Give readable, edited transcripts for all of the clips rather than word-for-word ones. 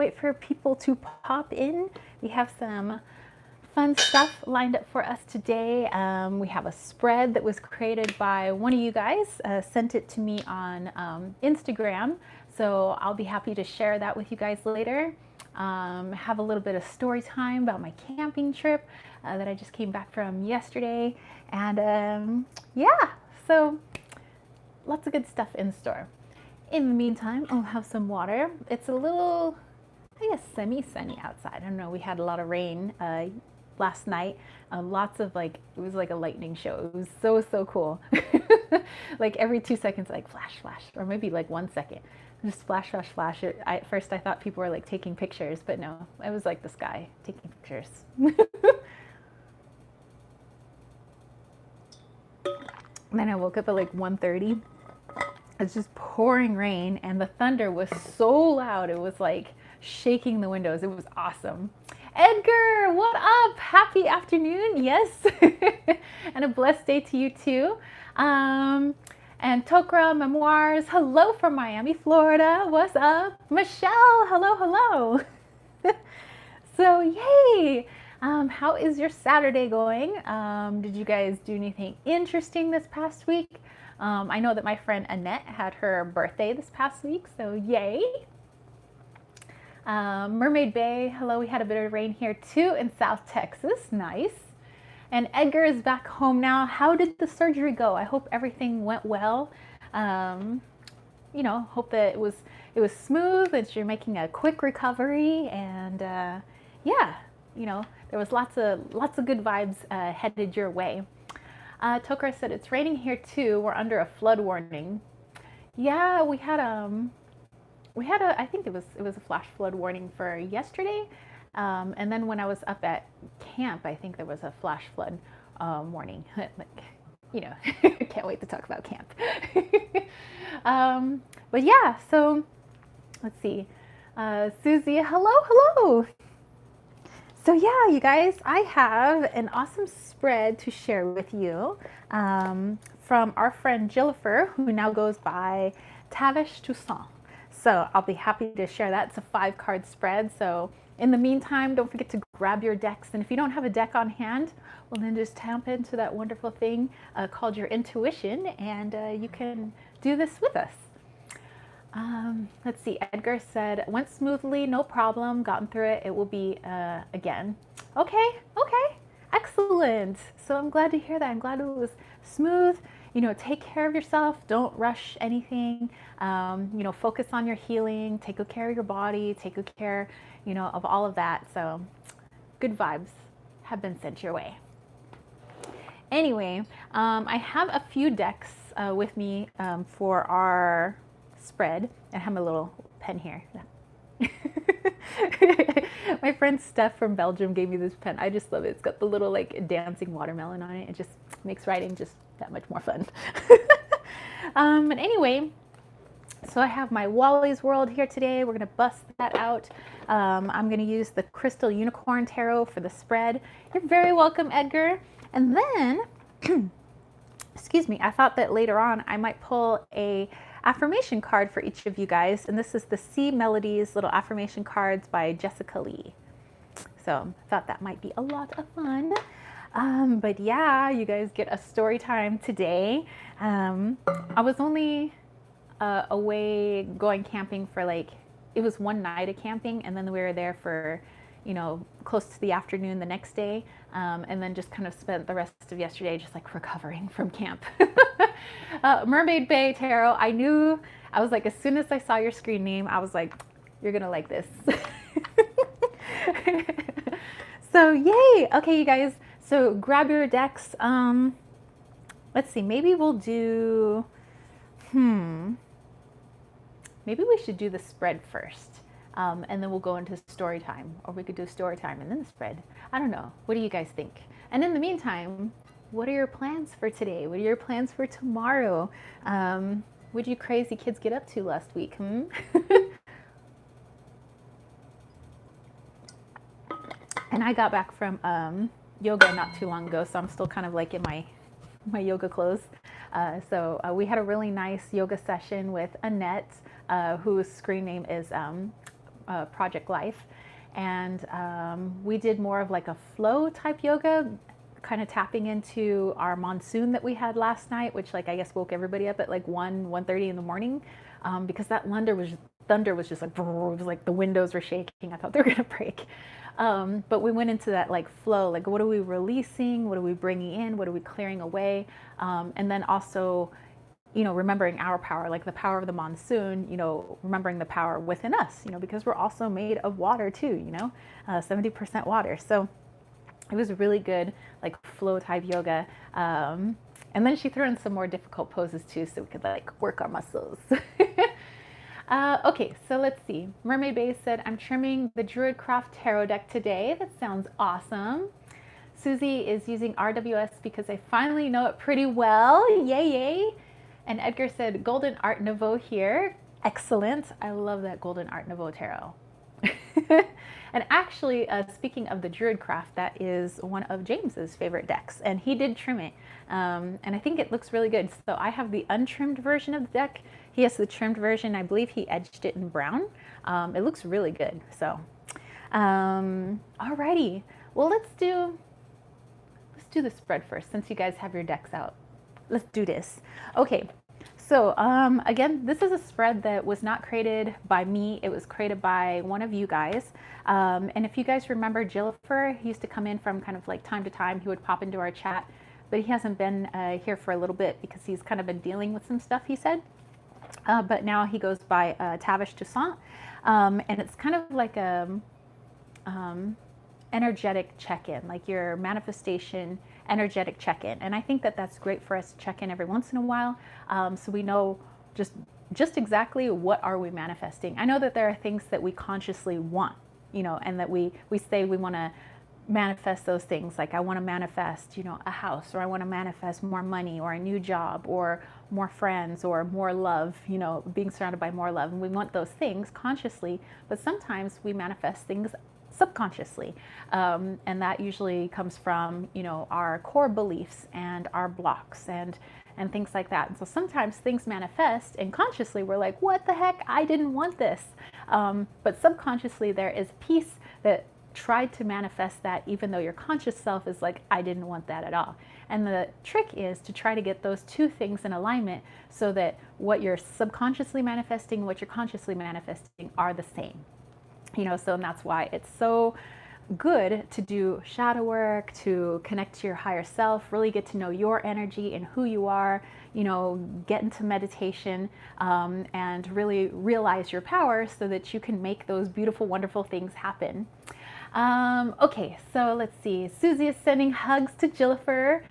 wait for people to pop in. We have some fun stuff lined up for us today. We have a spread that was created by one of you guys, sent it to me on Instagram. So I'll be happy to share that with you guys later. Have a little bit of story time about my camping trip that I just came back from yesterday. And yeah, so lots of good stuff in store. In the meantime, I'll have some water. It's a little, I guess, semi-sunny outside. I don't know, we had a lot of rain last night. Lots of it was like a lightning show. It was so cool. Like every 2 seconds, like flash, flash, or maybe like 1 second. Just flash, flash, flash. At first I thought people were like taking pictures, but no, it was like the sky taking pictures. And then I woke up at like 1:30. It's just pouring rain and the thunder was so loud. It was like shaking the windows. It was awesome. Edgar, what up? Happy afternoon. Yes. And a blessed day to you too. And Tokra Memoirs, hello from Miami, Florida. What's up? Michelle, hello, hello. So yay. How is your Saturday going? Did you guys do anything interesting this past week? I know that my friend Annette had her birthday this past week, so yay. Mermaid Bay, hello, we had a bit of rain here too in South Texas, nice. And Edgar is back home now. How did the surgery go? I hope everything went well. You know, hope that it was smooth, that you're making a quick recovery, and yeah, you know, there was lots of good vibes headed your way. Tokar said it's raining here too. We're under a flood warning. Yeah, we had I think it was a flash flood warning for yesterday, and then when I was up at camp, I think there was a flash flood warning. Like, you know, can't wait to talk about camp. But yeah, so let's see. Susie, hello. So yeah, you guys, I have an awesome spread to share with you from our friend Jillifer, who now goes by Tavish Toussaint. So I'll be happy to share that. It's a 5-card spread. So in the meantime, don't forget to grab your decks. And if you don't have a deck on hand, well, then just tap into that wonderful thing called your intuition, and you can do this with us. Let's see, Edgar said, went smoothly, no problem, gotten through it. It will be again. Okay, excellent. So I'm glad to hear that. I'm glad it was smooth. You know, take care of yourself. Don't rush anything. You know, focus on your healing. Take good care of your body. Take good care, you know, of all of that. So good vibes have been sent your way. Anyway, I have a few decks with me for our spread. I have my little pen here. My friend Steph from Belgium gave me this pen. I just love it. It's got the little like dancing watermelon on it. It just makes writing just that much more fun. But anyway, so I have my Wally's World here today. We're gonna bust that out. I'm gonna use the Crystal Unicorn Tarot for the spread. You're very welcome, Edgar. And then, excuse me, I thought that later on I might pull a affirmation card for each of you guys, and this is the Sea Melodies little affirmation cards by Jessica Lee. So I thought that might be a lot of fun. But yeah, you guys get a story time today. I was only away going camping for like, it was one night of camping, and then we were there for, you know, close to the afternoon the next day, and then just kind of spent the rest of yesterday just like recovering from camp. Mermaid Bay Tarot, I was like, as soon as I saw your screen name, I was like, you're gonna like this. So yay. Okay, you guys, so grab your decks. Let's see, maybe we'll do, maybe we should do the spread first. And then we'll go into story time, or we could do story time and then the spread. I don't know. What do you guys think? And in the meantime, what are your plans for today? What are your plans for tomorrow? What did you crazy kids get up to last week? And I got back from yoga not too long ago, so I'm still kind of like in my yoga clothes. So we had a really nice yoga session with Annette, whose screen name is project life. And we did more of like a flow type yoga, kind of tapping into our monsoon that we had last night, which like I guess woke everybody up at like 1:30 in the morning, because that thunder was just like, it was like the windows were shaking. I thought they were gonna break. But we went into that like flow, like what are we releasing? What are we bringing in? What are we clearing away? And then also, remembering our power, like the power of the monsoon, remembering the power within us, because we're also made of water too, 70% water. So it was really good, like flow type yoga. And then she threw in some more difficult poses too, so we could like work our muscles. Okay, so let's see. Mermaid Bay said, I'm trimming the Druid Craft Tarot deck today. That sounds awesome. Susie is using RWS because I finally know it pretty well. Yay, yay. And Edgar said, Golden Art Nouveau here. Excellent. I love that Golden Art Nouveau tarot. And actually, speaking of the Druid Craft, that is one of James's favorite decks, and he did trim it. And I think it looks really good. So I have the untrimmed version of the deck. He has the trimmed version. I believe he edged it in brown. It looks really good. So, alrighty. Well, let's do the spread first, since you guys have your decks out. Let's do this. Okay. So again, this is a spread that was not created by me. It was created by one of you guys. And if you guys remember Jillifer, he used to come in from kind of like time to time. He would pop into our chat, but he hasn't been here for a little bit because he's kind of been dealing with some stuff, he said. But now he goes by Tavish Toussaint. And it's kind of like a energetic check-in, like your manifestation energetic check-in. And I think that that's great for us to check in every once in a while, so we know just exactly what are we manifesting. I know that there are things that we consciously want, and that we say we want to manifest those things. Like I want to manifest, a house, or I want to manifest more money, or a new job, or more friends, or more love, being surrounded by more love. And we want those things consciously, but sometimes we manifest things subconsciously, and that usually comes from our core beliefs and our blocks and things like that. And so sometimes things manifest, and consciously we're like, what the heck, I didn't want this, but subconsciously there is peace that tried to manifest that, even though your conscious self is like, I didn't want that at all. And the trick is to try to get those two things in alignment, so that what you're subconsciously manifesting and what you're consciously manifesting are the same. So and that's why it's so good to do shadow work, to connect to your higher self, really get to know your energy and who you are, get into meditation, and really realize your power so that you can make those beautiful, wonderful things happen. Okay, so let's see. Susie is sending hugs to Jillifer.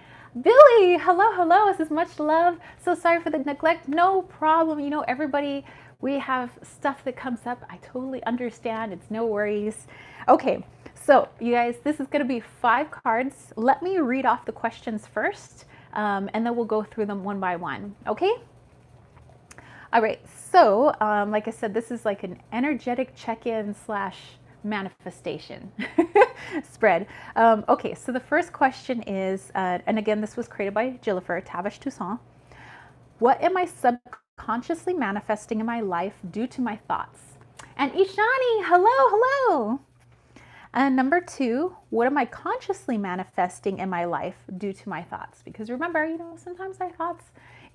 Billy, hello. This is much love. So sorry for the neglect. No problem. Everybody, we have stuff that comes up. I totally understand. It's no worries. Okay, so you guys, this is going to be 5 cards. Let me read off the questions first, and then we'll go through them one by one. Okay? All right. So, like I said, this is like an energetic check-in / manifestation spread. Okay, so the first question is, and again, this was created by Jillifer, Tavish Toussaint. What am I subconsciously manifesting in my life due to my thoughts? And Ishani, hello. And number 2, what am I consciously manifesting in my life due to my thoughts? Because remember, sometimes our thoughts,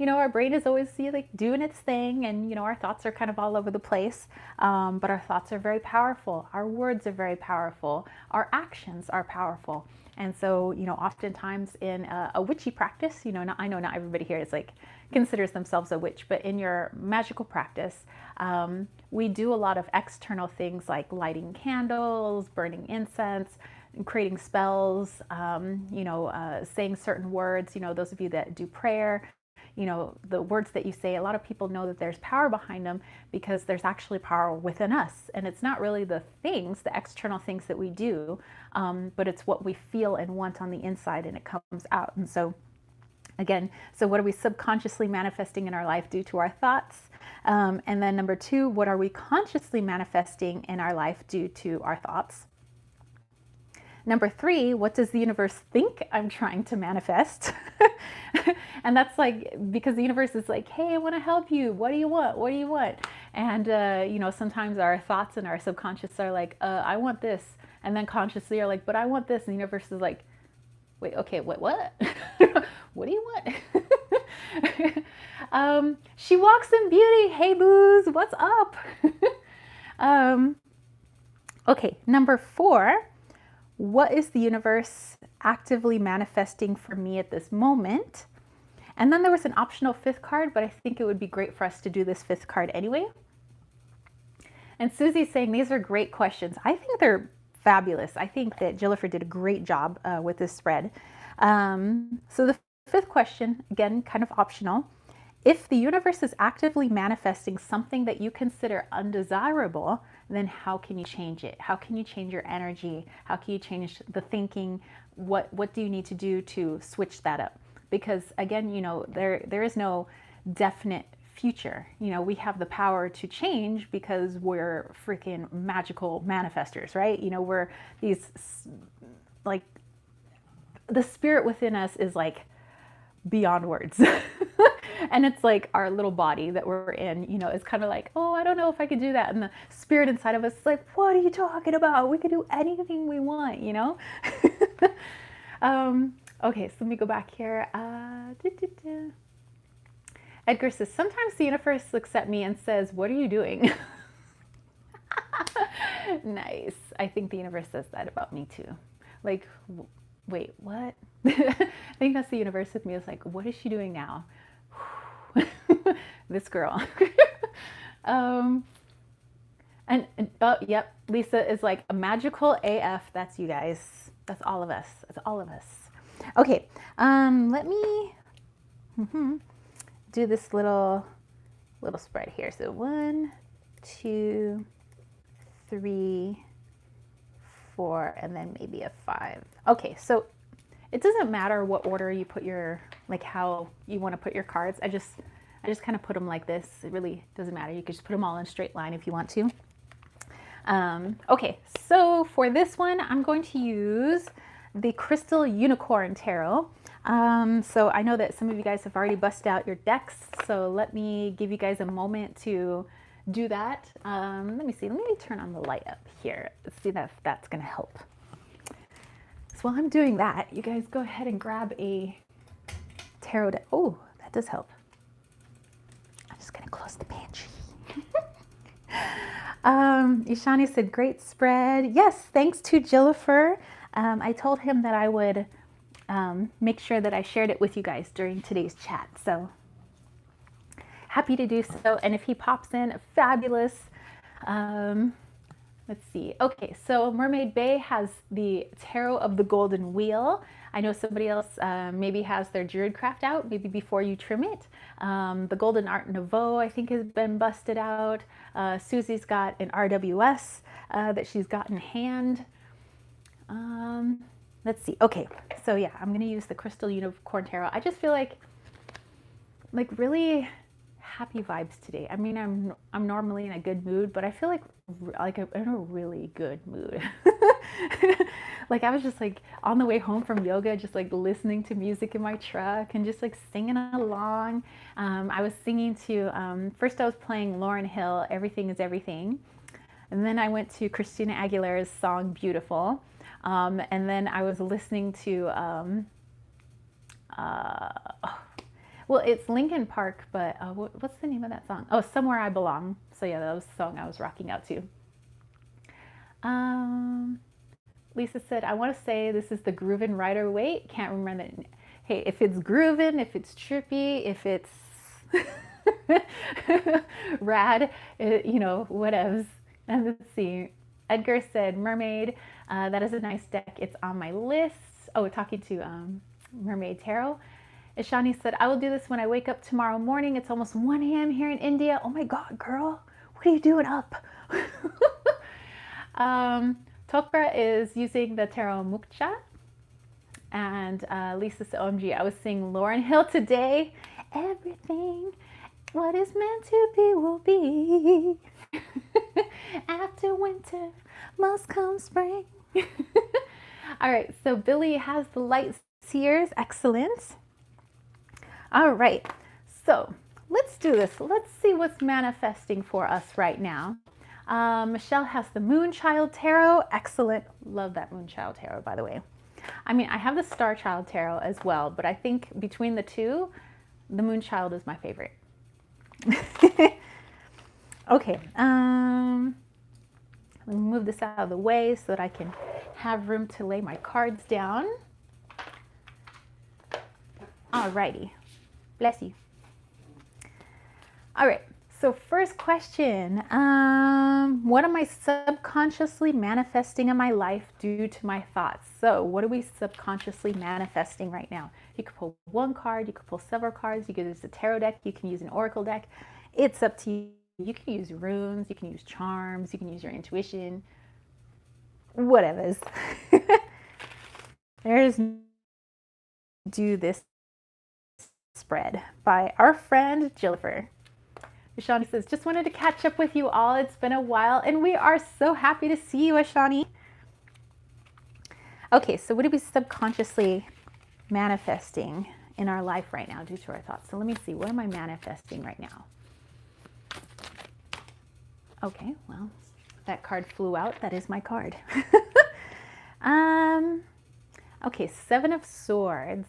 our brain is always like doing its thing, and our thoughts are kind of all over the place. But our thoughts are very powerful. Our words are very powerful. Our actions are powerful. And so, oftentimes in a witchy practice, I know not everybody here is like considers themselves a witch, but in your magical practice, we do a lot of external things like lighting candles, burning incense, creating spells, saying certain words. Those of you that do prayer, the words that you say, a lot of people know that there's power behind them because there's actually power within us. And it's not really the things, the external things that we do, but it's what we feel and want on the inside, and it comes out. And so again, so what are we subconsciously manifesting in our life due to our thoughts? And then number 2, what are we consciously manifesting in our life due to our thoughts? Number 3, what does the universe think I'm trying to manifest? And that's like, because the universe is like, hey, I want to help you. What do you want? What do you want? And, you know, sometimes our thoughts and our subconscious are like, I want this. And then consciously are like, but I want this. And the universe is like, wait, okay, what? What do you want? She walks in beauty. Hey, booze, what's up? Okay, number 4. What is the universe actively manifesting for me at this moment? And then there was an optional 5th card, but I think it would be great for us to do this 5th card anyway. And Susie's saying these are great questions. I think they're fabulous. I think that Jillifer did a great job with this spread. So the 5th question, again, kind of optional. If the universe is actively manifesting something that you consider undesirable, then how can you change it? How can you change your energy? How can you change the thinking? What do you need to do to switch that up? Because again, you know, there is no definite future. You know, we have the power to change because we're freaking magical manifestors, right? You know, we're these, like, the spirit within us is like beyond words. And it's like our little body that we're in, you know, it's kind of like, oh, I don't know if I could do that. And the spirit inside of us is like, what are you talking about? We could do anything we want, you know? Okay, so let me go back here. Edgar says, sometimes the universe looks at me and says, what are you doing? Nice. I think the universe says that about me too. Like, wait, what? I think that's the universe with me. It's like, what is she doing now? This girl. And oh, yep, Lisa is like, a magical AF. That's you guys. That's all of us. That's all of us. Okay, let me do this little spread here. So 1, 2, 3, 4, and then maybe a 5. Okay, so it doesn't matter what order you put your, like how you want to put your cards. I just kind of put them like this. It really doesn't matter. You could just put them all in a straight line if you want to. Okay, so for this one, I'm going to use the Crystal Unicorn Tarot. So I know that some of you guys have already busted out your decks, so let me give you guys a moment to do that. Let me see, let me turn on the light up here. Let's see if that's gonna help. So while I'm doing that, you guys go ahead and grab a tarot deck. Oh, that does help. I'm just gonna close the pantry. Ishani said, great spread. Yes, thanks to Jillifer. I told him that I would make sure that I shared it with you guys during today's chat. So happy to do so. And if he pops in, fabulous. Let's see. Okay, so Mermaid Bay has the Tarot of the Golden Wheel. I know somebody else maybe has their Druid craft out, maybe before you trim it. The Golden Art Nouveau, I think, has been busted out. Susie's got an RWS that she's got in hand. Let's see. Okay, so yeah, I'm going to use the Crystal Unicorn Tarot. I just feel like really happy vibes today. I mean, I'm normally in a good mood, but I feel like I'm in a really good mood. Like I was just like on the way home from yoga, just like listening to music in my truck and just like singing along. I was singing to, first I was playing Lauryn Hill, Everything is Everything. And then I went to Christina Aguilera's song, Beautiful. And then I was listening to, well, it's Linkin Park, but what's the name of that song? Oh, Somewhere I Belong. So yeah, that was the song I was rocking out to. Lisa said, I want to say this is the groovin' Rider Weight. Can't remember that. Hey, if it's groovin', if it's trippy, if it's rad, you know, whatevs. And let's see. Edgar said, Mermaid, that is a nice deck. It's on my list. Oh, talking to Mermaid Tarot. Ishani said, I will do this when I wake up tomorrow morning. It's almost 1 a.m. here in India. Oh my God, girl. What are you doing up? Tokra is using the Tarot Mukcha. And Lisa said, OMG, I was singing Lauryn Hill today. Everything, what is meant to be will be. After winter must come spring. All right, so Billy has the light seers. Excellent. All right, so let's do this. Let's see what's manifesting for us right now. Michelle has the Moonchild Tarot. Excellent. Love that Moonchild Tarot, by the way. I mean, I have the Star Child Tarot as well, but I think between the two, the Moonchild is my favorite. Okay. Let me move this out of the way so that I can have room to lay my cards down. Alrighty. Bless you. All right. So first question, what am I subconsciously manifesting in my life due to my thoughts? So what are we subconsciously manifesting right now? You could pull one card, you could pull several cards, you could use a tarot deck, you can use an oracle deck. It's up to you. You can use runes, you can use charms, you can use your intuition, whatever. There's Do This Spread by our friend Jillifer. Ashani says, just wanted to catch up with you all. It's been a while, and we are so happy to see you, Ashani. Okay, so what are we subconsciously manifesting in our life right now due to our thoughts? So let me see, what am I manifesting right now? Okay, well, that card flew out. That is my card. Okay, Seven of Swords.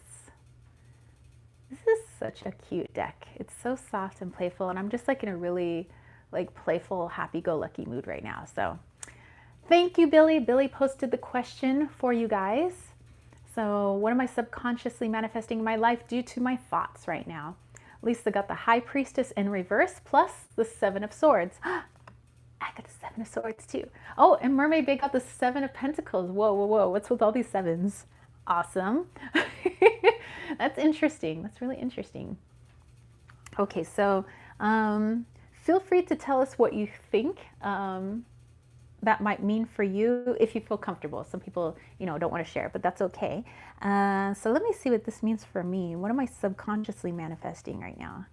This is such a cute deck. It's so soft and playful, and I'm just like in a really like playful, happy-go-lucky mood right now. So thank you, Billy. Billy posted the question for you guys. So what am I subconsciously manifesting in my life due to my thoughts right now? Lisa got the High Priestess in reverse plus the Seven of Swords. I got the Seven of Swords too. Oh, and Mermaid Bay got the Seven of Pentacles. Whoa, whoa, whoa. What's with all these sevens? Awesome. That's interesting. That's really interesting. Okay, so feel free to tell us what you think that might mean for you if you feel comfortable. Some people, don't want to share, but that's okay. So let me see what this means for me. What am I subconsciously manifesting right now?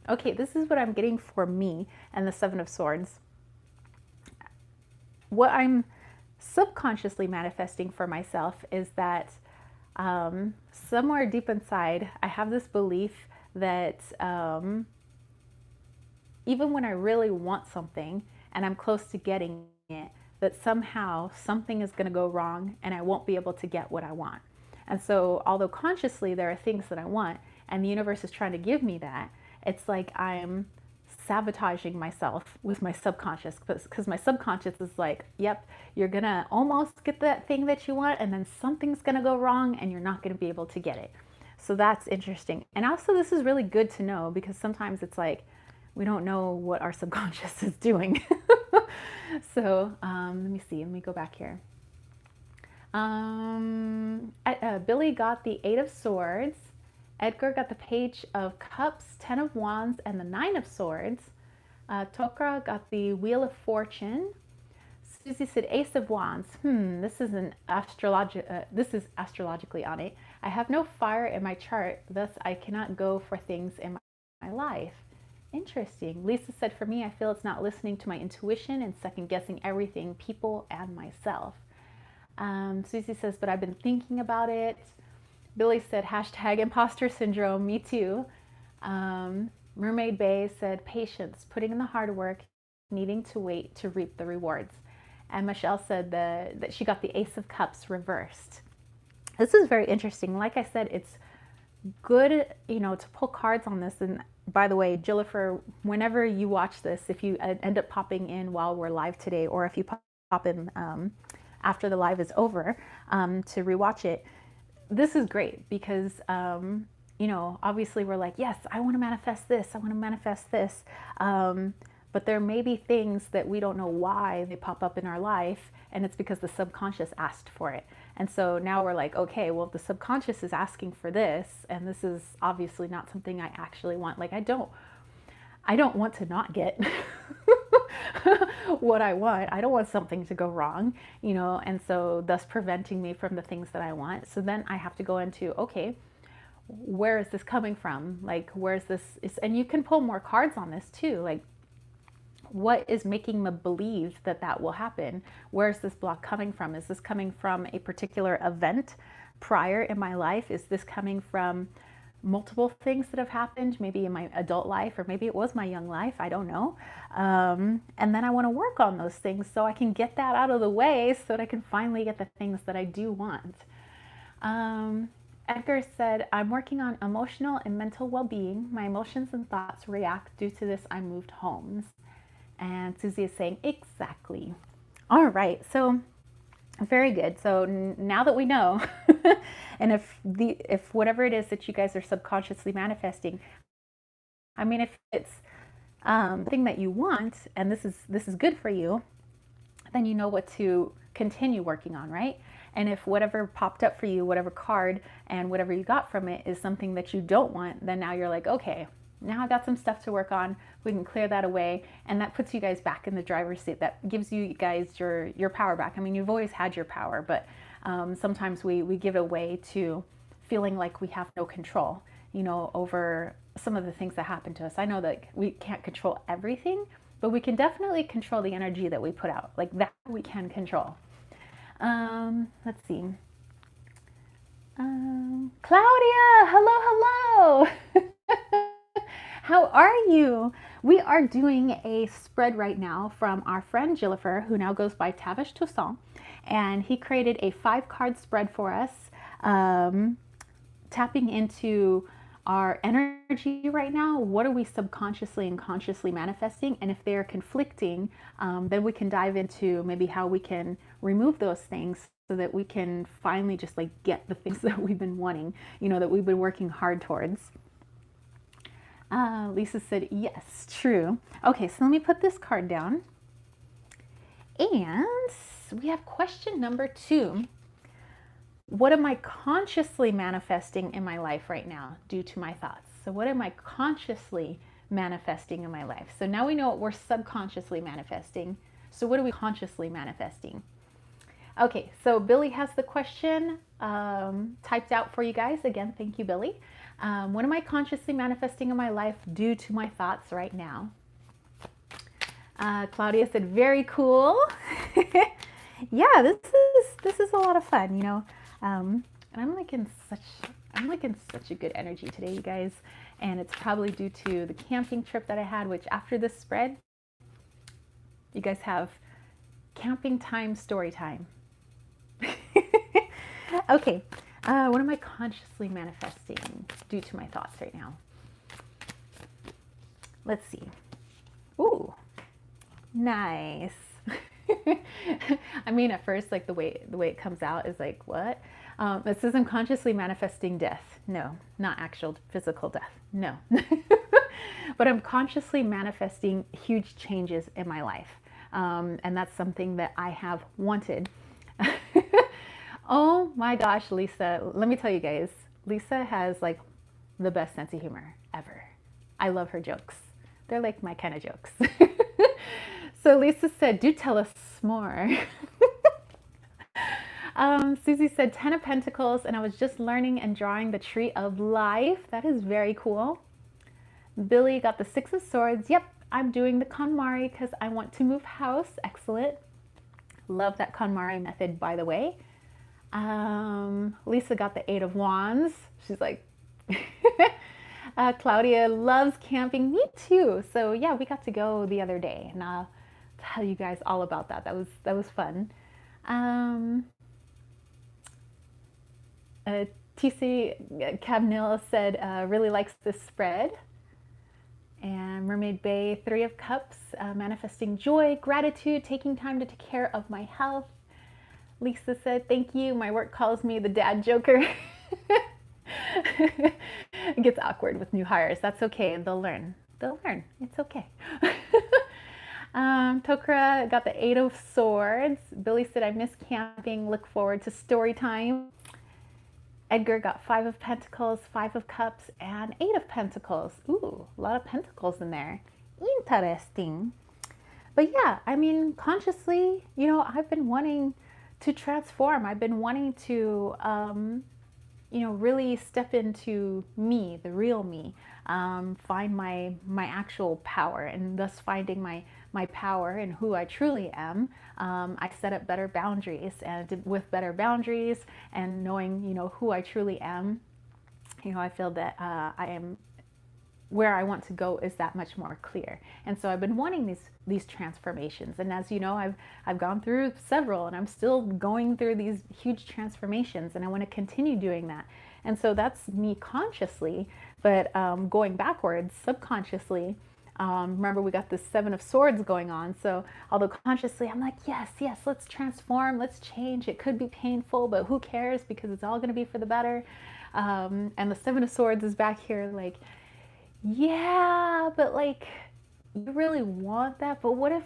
Okay, this is what I'm getting for me and the Seven of Swords. What I'm subconsciously manifesting for myself is that somewhere deep inside, I have this belief that even when I really want something and I'm close to getting it, that somehow something is going to go wrong and I won't be able to get what I want. And so although consciously there are things that I want and the universe is trying to give me that, it's like I'm sabotaging myself with my subconscious, because my subconscious is like, yep, you're gonna almost get that thing that you want and then something's gonna go wrong and you're not gonna be able to get it. So that's interesting. And also this is really good to know, because sometimes it's like we don't know what our subconscious is doing. So let me see, let me go back here. Billy got the Eight of Swords. Edgar got the Page of Cups, Ten of Wands, and the Nine of Swords. Tokra got the Wheel of Fortune. Susie said Ace of Wands. This is astrologically on it. I have no fire in my chart, thus I cannot go for things in my life. Interesting. Lisa said, for me, I feel it's not listening to my intuition and second guessing everything, people and myself. Susie says, but I've been thinking about it. Billy said, hashtag imposter syndrome, me too. Mermaid Bay said, patience, putting in the hard work, needing to wait to reap the rewards. And Michelle said that she got the Ace of Cups reversed. This is very interesting. Like I said, it's good, to pull cards on this. And by the way, Jillifer, whenever you watch this, if you end up popping in while we're live today, or if you pop in after the live is over to rewatch it, this is great because, obviously we're like, yes, I want to manifest this. I want to manifest this. But there may be things that we don't know why they pop up in our life. And it's because the subconscious asked for it. And so now we're like, okay, well, if the subconscious is asking for this, and this is obviously not something I actually want. Like, I don't want to not get what I want. I don't want something to go wrong, and so thus preventing me from the things that I want. So then I have to go into, okay, where is this coming from? Like, where's this? And you can pull more cards on this too. Like, What is making me believe that that will happen? Where is this block coming from? Is this coming from a particular event prior in my life? Is this coming from multiple things that have happened, maybe in my adult life, or maybe it was my young life? I don't know. And then I want to work on those things so I can get that out of the way so that I can finally get the things that I do want. Edgar said, I'm working on emotional and mental well-being. My emotions and thoughts react. Due to this, I moved homes. And Susie is saying, exactly. All right, so very good. So now that we know, and if whatever it is that you guys are subconsciously manifesting, I mean, if it's thing that you want, and this is good for you, then you know what to continue working on, right? And if whatever popped up for you, whatever card and whatever you got from it is something that you don't want, then now you're like, okay, now I got some stuff to work on. We can clear that away. And that puts you guys back in the driver's seat. That gives you guys your power back. I mean, you've always had your power, but sometimes we give away to feeling like we have no control, you know, over some of the things that happen to us. I know that we can't control everything, but we can definitely control the energy that we put out. Like that we can control. Let's see. Claudia, hello. How are you? We are doing a spread right now from our friend Jillifer, who now goes by Tavish Toussaint, and he created a 5-card spread for us, tapping into our energy right now. What are we subconsciously and consciously manifesting? And if they're conflicting, then we can dive into maybe how we can remove those things so that we can finally just like get the things that we've been wanting, you know, that we've been working hard towards. Lisa said, yes, true. Okay, so let me put this card down. And we have question number 2. What am I consciously manifesting in my life right now due to my thoughts? So what am I consciously manifesting in my life? So now we know what we're subconsciously manifesting. So what are we consciously manifesting? Okay, so Billy has the question typed out for you guys. Again, thank you, Billy. What am I consciously manifesting in my life due to my thoughts right now? Claudia said, very cool. Yeah, this is a lot of fun, you know. And I'm like in such a good energy today, you guys. And it's probably due to the camping trip that I had, which after this spread, you guys have camping time, story time. Okay, what am I consciously manifesting due to my thoughts right now? Let's see. Ooh, nice. I mean, at first, like the way it comes out is like, what? It says I'm consciously manifesting death. No, not actual physical death. No. But I'm consciously manifesting huge changes in my life. And that's something that I have wanted. Oh my gosh, Lisa, let me tell you guys, Lisa has like the best sense of humor ever. I love her jokes. They're like my kind of jokes. So Lisa said, do tell us more. Susie said 10 of Pentacles, and I was just learning and drawing the Tree of Life. That is very cool. Billy got the 6 of Swords. Yep, I'm doing the KonMari because I want to move house. Excellent. Love that KonMari method, by the way. Lisa got the 8 of Wands. She's like, Claudia loves camping. Me too. So yeah, we got to go the other day, and I'll tell you guys all about that. That was fun. TC Cabnil said really likes this spread. And Mermaid Bay, 3 of Cups, manifesting joy, gratitude, taking time to take care of my health. Lisa said, thank you. My work calls me the dad joker. It gets awkward with new hires. That's okay. They'll learn. They'll learn. It's okay. Tokra got the 8 of Swords. Billy said, I miss camping. Look forward to story time. Edgar got 5 of Pentacles, 5 of Cups, and 8 of Pentacles. Ooh, a lot of Pentacles in there. Interesting. But yeah, I mean, consciously, you know, I've been wanting to transform. I've been wanting to, you know, really step into me, the real me. find my actual power, and thus finding my power and who I truly am, I set up better boundaries, and with better boundaries and knowing, who I truly am, I feel that I am where I want to go is that much more clear. And so I've been wanting these transformations. And as you know, I've gone through several, and I'm still going through these huge transformations, and I want to continue doing that. And so that's me consciously, but going backwards, subconsciously. Remember, we got this Seven of Swords going on. So although consciously I'm like, yes, let's transform, let's change. It could be painful, but who cares, because it's all going to be for the better. And the Seven of Swords is back here like, yeah, but like, you really want that? But what if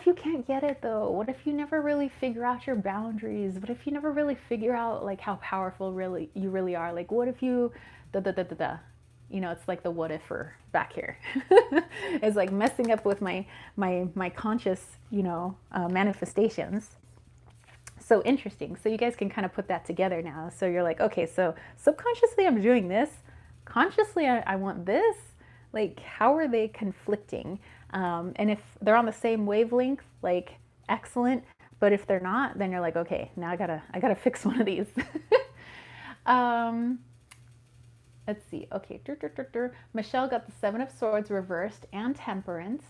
you can't get it though? What if you never really figure out your boundaries? What if you never really figure out like how powerful you really are? Like, what if you da da da da da? It's like the what ifer back here. It's like messing up with my conscious, manifestations. So interesting. So you guys can kind of put that together now. So you're like, okay, so subconsciously I'm doing this. Consciously I want this. Like, how are they conflicting? And if they're on the same wavelength, like, excellent. But if they're not, then you're like, okay, now I gotta fix one of these. Let's see. Okay, Michelle got the Seven of Swords reversed and Temperance.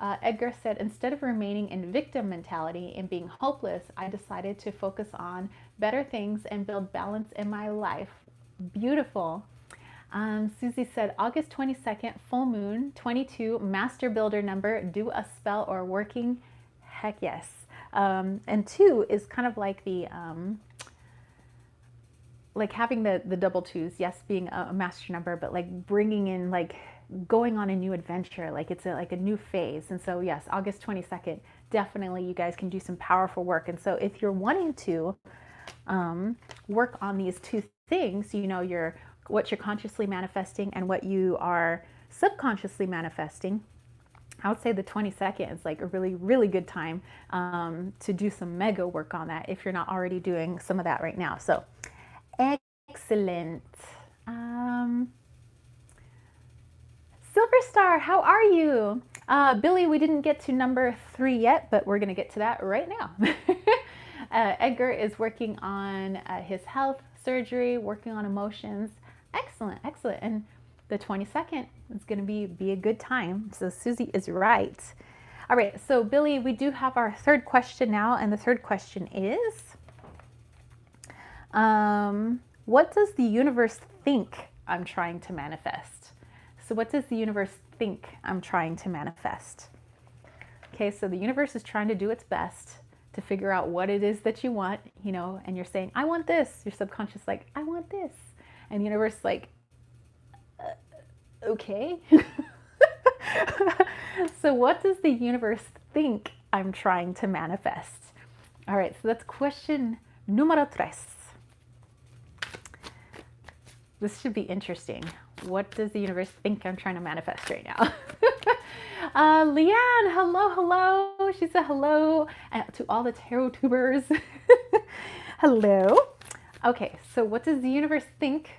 Edgar said, instead of remaining in victim mentality and being hopeless, I decided to focus on better things and build balance in my life. Beautiful. Susie said, August 22nd, full moon, 22, master builder number, do a spell or working. Heck yes. And 2 is kind of like the, like having the double 2s, yes, being a master number, but like bringing in, like going on a new adventure, like it's like a new phase. And so yes, August 22nd, definitely you guys can do some powerful work. And so if you're wanting to work on these 2 things, what you're consciously manifesting and what you are subconsciously manifesting, I would say the 22nd is like a really, really good time to do some mega work on that if you're not already doing some of that right now. So excellent. Silver Star, how are you? Billy, we didn't get to number 3 yet, but we're going to get to that right now. Edgar is working on his health, surgery, working on emotions. Excellent, excellent. And the 22nd is going to be a good time. So Susie is right. All right, so Billy, we do have our 3rd question now, and the 3rd question is, what does the universe think I'm trying to manifest? So what does the universe think I'm trying to manifest? Okay, so the universe is trying to do its best to figure out what it is that you want, and you're saying, I want this. Your subconscious like, I want this. And the universe like, okay. So what does the universe think I'm trying to manifest? All right, so that's question número 3. This should be interesting. What does the universe think I'm trying to manifest right now? Leanne, hello. She said hello to all the tarot tubers. Hello. Okay, so what does the universe think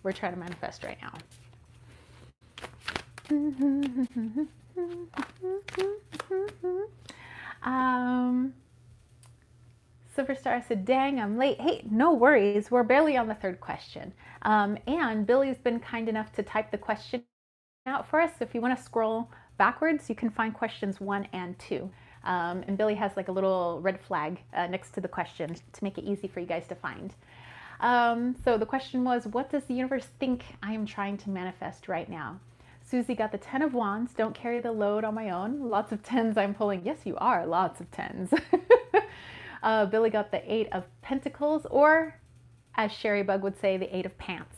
we're trying to manifest right now? Silverstar said, dang, I'm late. Hey, no worries. We're barely on the 3rd question. And Billy's been kind enough to type the question out for us. So if you want to scroll backwards, you can find questions 1 and 2. And Billy has like a little red flag next to the question to make it easy for you guys to find. So the question was, what does the universe think I am trying to manifest right now? Susie got the 10 of Wands. Don't carry the load on my own. Lots of 10s I'm pulling. Yes, you are. Lots of 10s. Billy got the 8 of Pentacles, or as Sherry Bug would say, the 8 of Pants.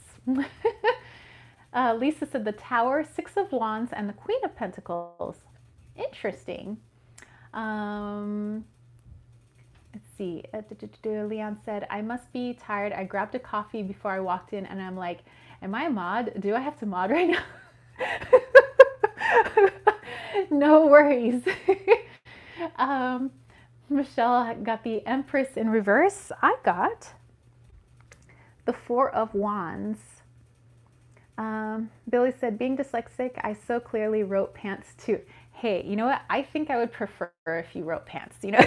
Lisa said the Tower, 6 of Wands, and the Queen of Pentacles. Interesting. Let's see. Leon said, I must be tired. I grabbed a coffee before I walked in, and I'm like, am I a mod? Do I have to mod right now? No worries. Michelle got the Empress in reverse. I got the 4 of Wands, Billy said, being dyslexic, I so clearly wrote pants too. Hey, you know what? I think I would prefer if you wrote pants, you know?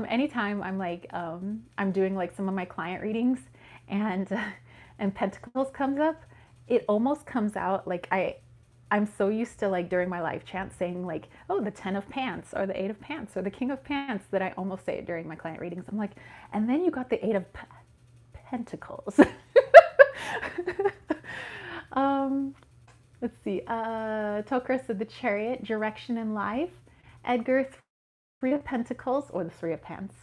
Anytime I'm like, I'm doing like some of my client readings and, and Pentacles comes up, it almost comes out like I'm so used to like during my live chant saying like, oh, the 10 of pants or the 8 of pants or the king of pants that I almost say it during my client readings. I'm like, and then you got the 8 of Pentacles. Let's see. Tokra said the Chariot, direction in life. Edgar, 3 of Pentacles, or the 3 of Pants.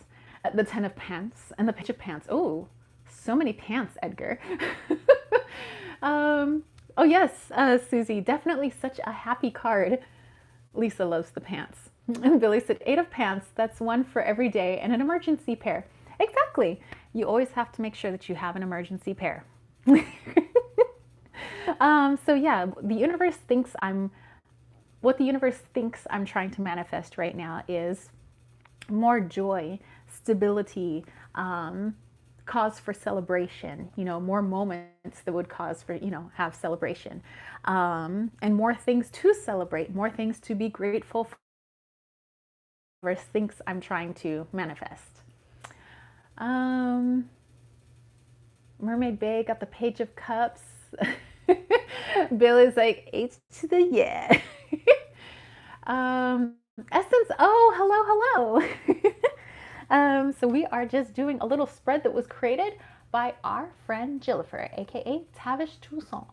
The 10 of Pants, and the Page of Pants. Oh, so many pants, Edgar. Oh yes, Susie, definitely such a happy card. Lisa loves the pants. And Billy said, 8 of Pants, that's one for every day and an emergency pair. Exactly. You always have to make sure that you have an emergency pair. So yeah, what the universe thinks I'm trying to manifest right now is more joy, stability, cause for celebration, you know, more moments that would cause for, you know, have celebration, and more things to celebrate, more things to be grateful for, things I'm trying to manifest. Mermaid Bay got the Page of Cups. Billy's like, H to the yeah. Essence, oh, hello. So we are just doing a little spread that was created by our friend Jillifer, aka Tavish Toussaint.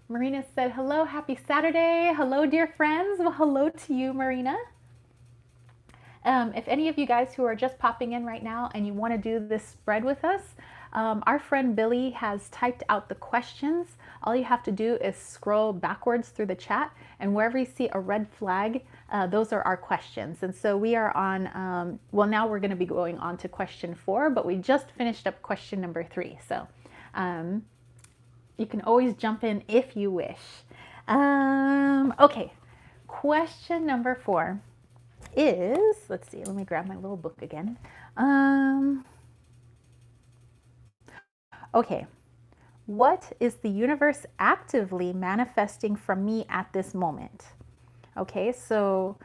Marina said, hello, happy Saturday. Hello, dear friends. Well, hello to you, Marina. If any of you guys who are just popping in right now and you want to do this spread with us, our friend Billy has typed out the questions. All you have to do is scroll backwards through the chat, and wherever you see a red flag, those are our questions. And so we are on, well, now we're going to be going on to question 4, but we just finished up question number 3. So you can always jump in if you wish. Okay, question number 4 is, let's see, let me grab my little book again. Okay, what is the universe actively manifesting from me at this moment? Okay, so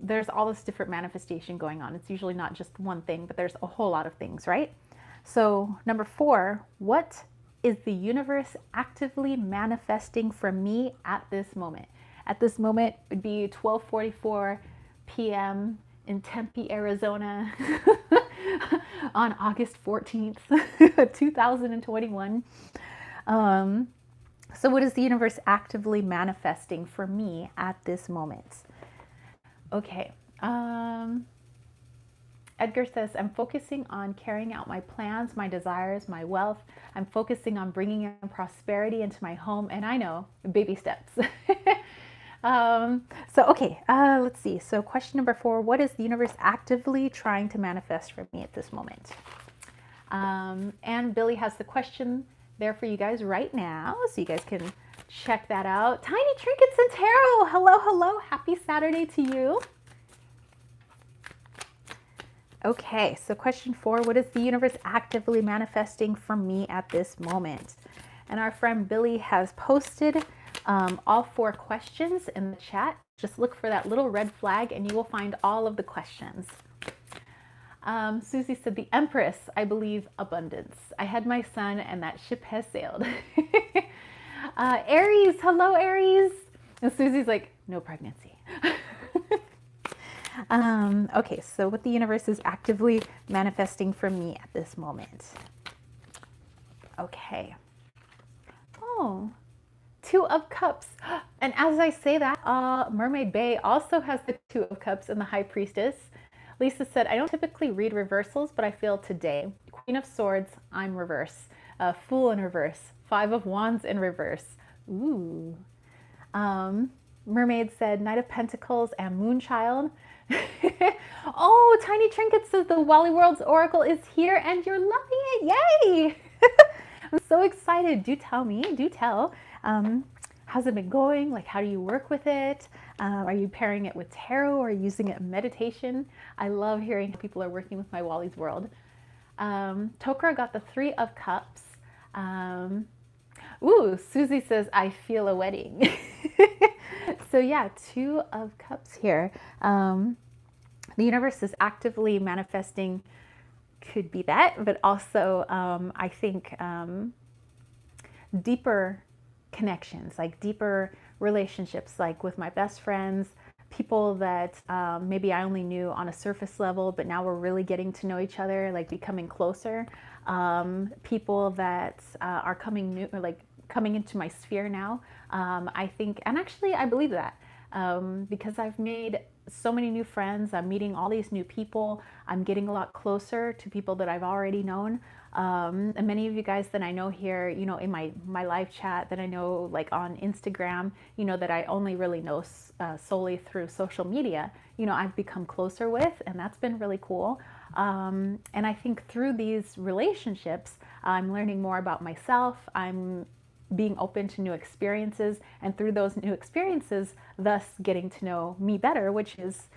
there's all this different manifestation going on. It's usually not just one thing, but there's a whole lot of things, right? So number 4, what is the universe actively manifesting from me at this moment? At this moment, it would be 12:44 p.m. in Tempe, Arizona on August 14th, 2021. So what is the universe actively manifesting for me at this moment? Okay. Edgar says, I'm focusing on carrying out my plans, my desires, my wealth. I'm focusing on bringing in prosperity into my home. And I know, baby steps. Okay, let's see. So question number 4, what is the universe actively trying to manifest for me at this moment? And Billy has the question there for you guys right now, so you guys can check that out. Tiny Trinkets and Tarot, hello, hello. Happy Saturday to you. Okay, so question 4, what is the universe actively manifesting for me at this moment? And our friend Billy has posted all 4 questions in the chat. Just look for that little red flag and you will find all of the questions. Susie said, the Empress, I believe abundance. I had my son and that ship has sailed. Aries, hello Aries. And Susie's like, no pregnancy. Okay, so what the universe is actively manifesting for me at this moment. Okay. Oh, 2 of Cups. And as I say that, Mermaid Bay also has the 2 of Cups and the High Priestess. Lisa said, I don't typically read reversals, but I feel today. Queen of Swords, I'm reverse. Fool in reverse. 5 of Wands in reverse. Ooh. Mermaid said, Knight of Pentacles and Moonchild. Oh, Tiny Trinket says the Wally World's Oracle is here and you're loving it. Yay! I'm so excited. Do tell me. Do tell. How's it been going? Like, how do you work with it? Are you pairing it with tarot or using it in meditation? I love hearing how people are working with my Wally's World. Tokra got the Three of Cups. Ooh, Susie says, I feel a wedding. So yeah, Two of Cups here. The universe is actively manifesting, could be that, but also I think deeper connections, like deeper relationships, like with my best friends, people that maybe I only knew on a surface level, but now we're really getting to know each other, like becoming closer. People that are coming new, or like coming into my sphere now. I think, and actually, I believe that because I've made so many new friends. I'm meeting all these new people. I'm getting a lot closer to people that I've already known. And many of you guys that I know here, you know, in my live chat that I know like on Instagram, you know, that I only really know solely through social media, you know, I've become closer with, and that's been really cool. And I think through these relationships, I'm learning more about myself. I'm being open to new experiences, and through those new experiences, thus getting to know me better, which is,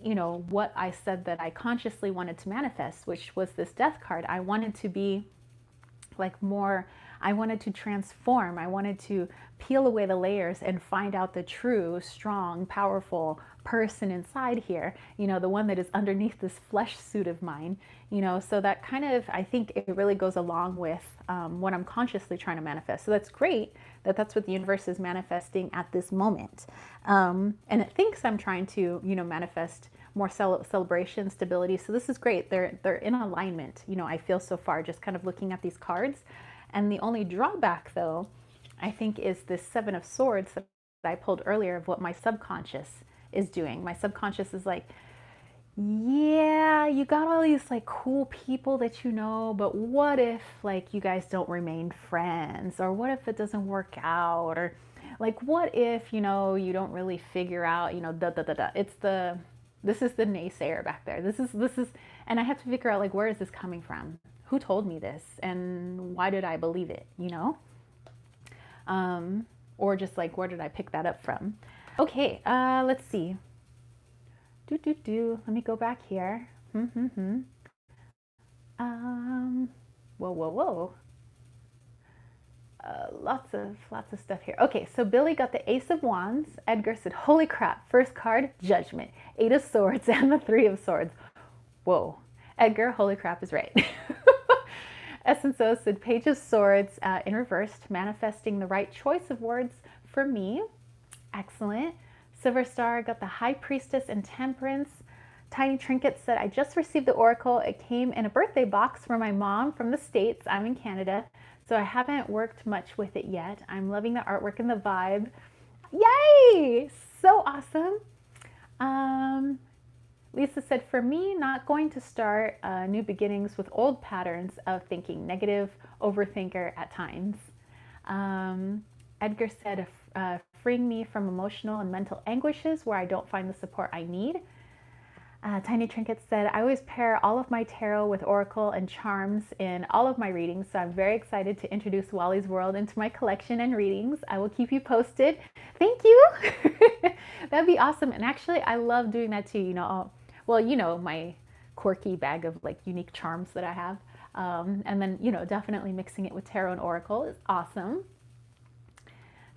you know, what I said that I consciously wanted to manifest, which was this death card. I wanted to be like more, I wanted to transform. I wanted to peel away the layers and find out the true, strong, powerful person inside here, you know, the one that is underneath this flesh suit of mine, you know. So that kind of, I think it really goes along with what I'm consciously trying to manifest. So that's great that that's what the universe is manifesting at this moment. And it thinks I'm trying to, you know, manifest more celebration, stability. So this is great. They're in alignment, you know, I feel so far, just kind of looking at these cards. And the only drawback, though, I think, is this Seven of Swords that I pulled earlier of what my subconscious is doing. My subconscious is like, yeah, you got all these like cool people that you know, but what if like you guys don't remain friends? Or what if it doesn't work out? Or like, what if, you know, you don't really figure out, you know, da da da da. This is the naysayer back there. This is, and I have to figure out like, where is this coming from? Who told me this? And why did I believe it, you know? Or just like, where did I pick that up from? Okay, let's see. Let me go back here. Whoa. Lots of stuff here. Okay, so Billy got the Ace of Wands. Edgar said, holy crap, first card, Judgment. Eight of Swords and the Three of Swords. Whoa. Edgar, holy crap is right. Essence O said, Page of Swords in reversed, manifesting the right choice of words for me. Excellent. Silver Star got the High Priestess and Temperance. Tiny Trinket said, I just received the Oracle. It came in a birthday box for my mom from the States. I'm in Canada, so I haven't worked much with it yet. I'm loving the artwork and the vibe. Yay! So awesome. Lisa said, for me, not going to start new beginnings with old patterns of thinking, negative overthinker at times. Edgar said, freeing me from emotional and mental anguishes where I don't find the support I need. Tiny Trinket said, I always pair all of my tarot with oracle and charms in all of my readings, so I'm very excited to introduce Wally's World into my collection and readings. I will keep you posted. Thank you. That'd be awesome. And actually, I love doing that too. You know, well, you know, my quirky bag of like unique charms that I have. And then, you know, definitely mixing it with tarot and oracle is awesome.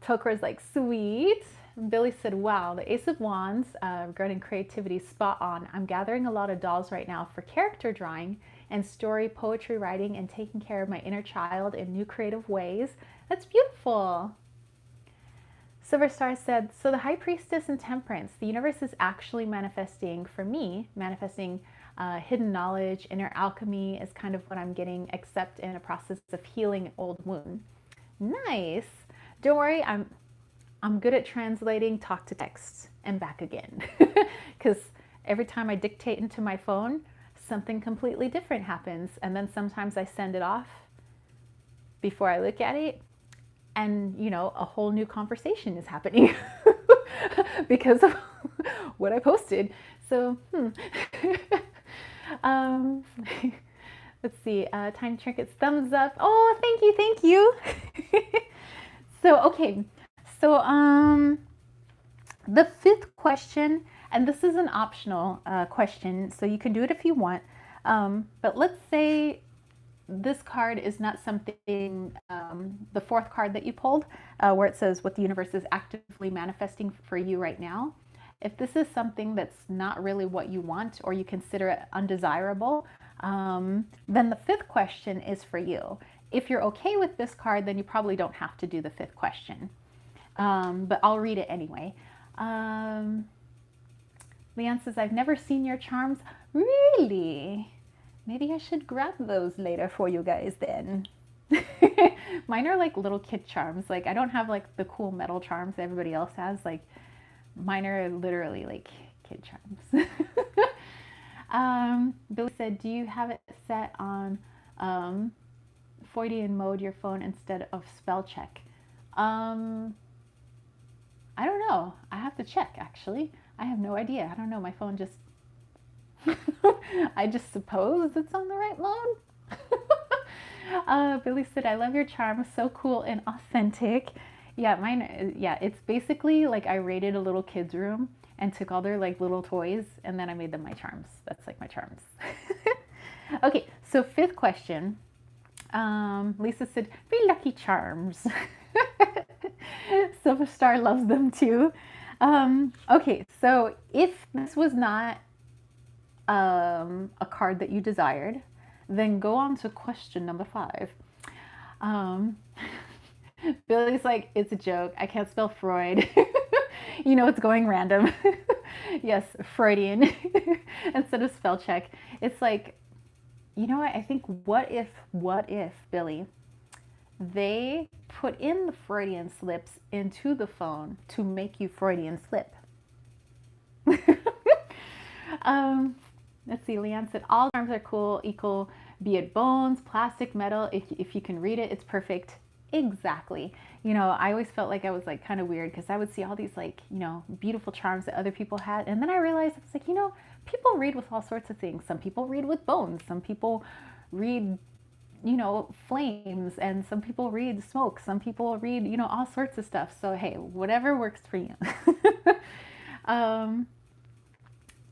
Tokra's like, sweet. Billy said, wow, the Ace of Wands regarding creativity, spot on. I'm gathering a lot of dolls right now for character drawing and story, poetry writing, and taking care of my inner child in new creative ways. That's beautiful. Silver Star said, so the High Priestess and Temperance, the universe is actually manifesting for me, manifesting hidden knowledge, inner alchemy is kind of what I'm getting, except in a process of healing an old wound. Nice. Don't worry, I'm good at translating talk to text and back again, because every time I dictate into my phone, something completely different happens. And then sometimes I send it off before I look at it, and, you know, a whole new conversation is happening because of what I posted. So, let's see, Tiny Trinkets, thumbs up. Oh, thank you. So, okay. So, the fifth question, and this is an optional question, so you can do it if you want. But let's say this card is not something, the fourth card that you pulled, where it says what the universe is actively manifesting for you right now. If this is something that's not really what you want or you consider it undesirable, then the fifth question is for you. If you're okay with this card, then you probably don't have to do the fifth question. But I'll read it anyway. Leanne says, I've never seen your charms. Really? Maybe I should grab those later for you guys then. Mine are like little kid charms. Like I don't have like the cool metal charms that everybody else has. Like mine are literally like kid charms. Billy said, do you have it set on Freudian mode, your phone, instead of spell check? I don't know. I have to check, actually. I have no idea. I don't know. My phone just... I just suppose it's on the right mode. Billy said, I love your charm. So cool and authentic. Yeah, mine, yeah, it's basically like I raided a little kid's room and took all their like little toys and then I made them my charms. That's like my charms. Okay, so fifth question. Lisa said, free lucky charms. Silver Star loves them too. Okay, so if this was not a card that you desired, then go on to question number 5. Billy's like, it's a joke. I can't spell Freud. You know, it's going random. Yes, Freudian instead of spell check. It's like, you know what? I think what if, Billy, they put in the Freudian slips into the phone to make you Freudian slip. Let's see, Leanne said, all charms are cool, equal, be it bones, plastic, metal. If you can read it, it's perfect. Exactly. You know, I always felt like I was like kind of weird because I would see all these like, you know, beautiful charms that other people had. And then I realized I was like, you know, people read with all sorts of things. Some people read with bones. Some people read, you know, flames, and some people read smoke. Some people read, you know, all sorts of stuff. So, hey, whatever works for you.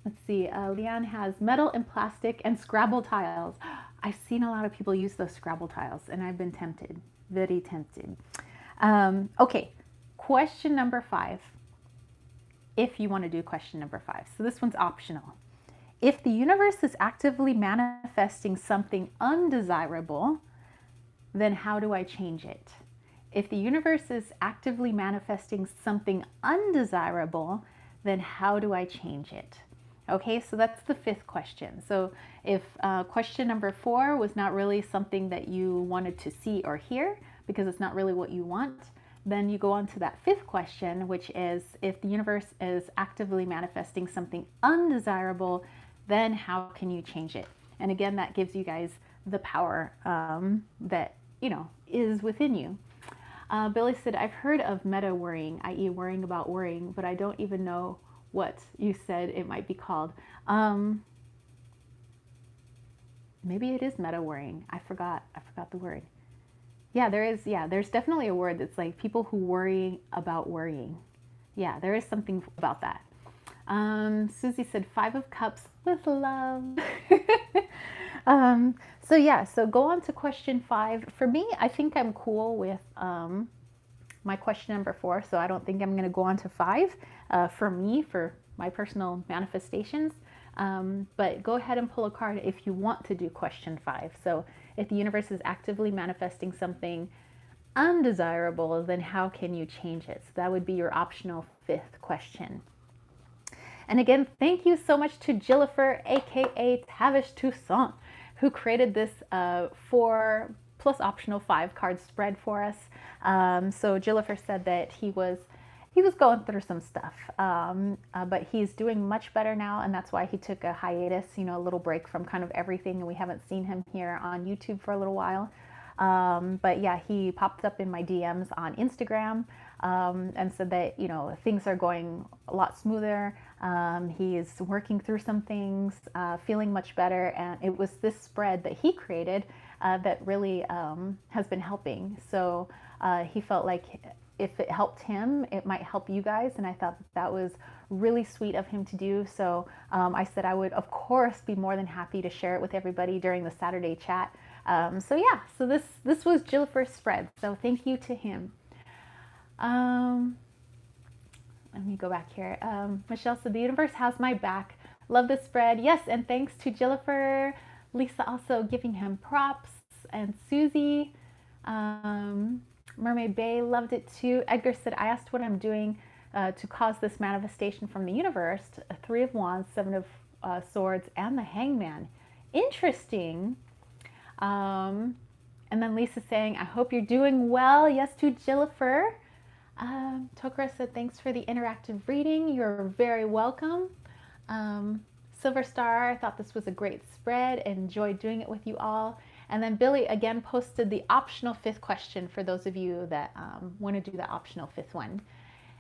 Let's see. Leanne has metal and plastic and Scrabble tiles. I've seen a lot of people use those Scrabble tiles and I've been tempted. Very tempted. Okay, question number 5. If you want to do question number 5. So this one's optional. If the universe is actively manifesting something undesirable, then how do I change it? If the universe is actively manifesting something undesirable, then how do I change it? Okay, so that's the 5th question. So if question number 4 was not really something that you wanted to see or hear because it's not really what you want, then you go on to that 5th question, which is if the universe is actively manifesting something undesirable, then how can you change it? And again, that gives you guys the power that, you know, is within you. Billy said, I've heard of meta worrying, i.e. worrying about worrying, but I don't even know what you said it might be called. Maybe it is meta worrying. I forgot the word. Yeah, there's definitely a word that's like people who worry about worrying. Yeah, there is something about that. Susie said 5 of Cups with love. So yeah, so go on to question 5. For me, I think I'm cool with my question number 4, so I don't think I'm going to go on to 5 for me, for my personal manifestations. But go ahead and pull a card if you want to do question 5. So if the universe is actively manifesting something undesirable, then how can you change it? So that would be your optional 5th question. And again, thank you so much to Jillifer, aka Tavish Toussaint, who created this 4 plus optional 5 card spread for us. So Jillifer said that he was going through some stuff, but he's doing much better now, and that's why he took a hiatus, you know, a little break from kind of everything, and we haven't seen him here on YouTube for a little while. But yeah, he popped up in my DMs on Instagram and said that, you know, things are going a lot smoother. He is working through some things, feeling much better, and it was this spread that he created that really has been helping. So he felt like if it helped him, it might help you guys, and I thought that was really sweet of him to do. So I said I would, of course, be more than happy to share it with everybody during the Saturday chat. So yeah, so this was Jillifer's spread. So thank you to him. Let me go back here. Michelle said, the universe has my back. Love the spread. Yes, and thanks to Jillifer. Lisa also giving him props. And Susie. Mermaid Bay loved it too. Edgar said, I asked what I'm doing to cause this manifestation from the universe. A 3 of Wands, 7 of Swords, and the Hangman. Interesting. And then Lisa saying, I hope you're doing well. Yes, to Jillifer. Tokara said, thanks for the interactive reading. You're very welcome. Silver Star, I thought this was a great spread. Enjoyed doing it with you all. And then Billy again posted the optional 5th question for those of you that want to do the optional 5th one.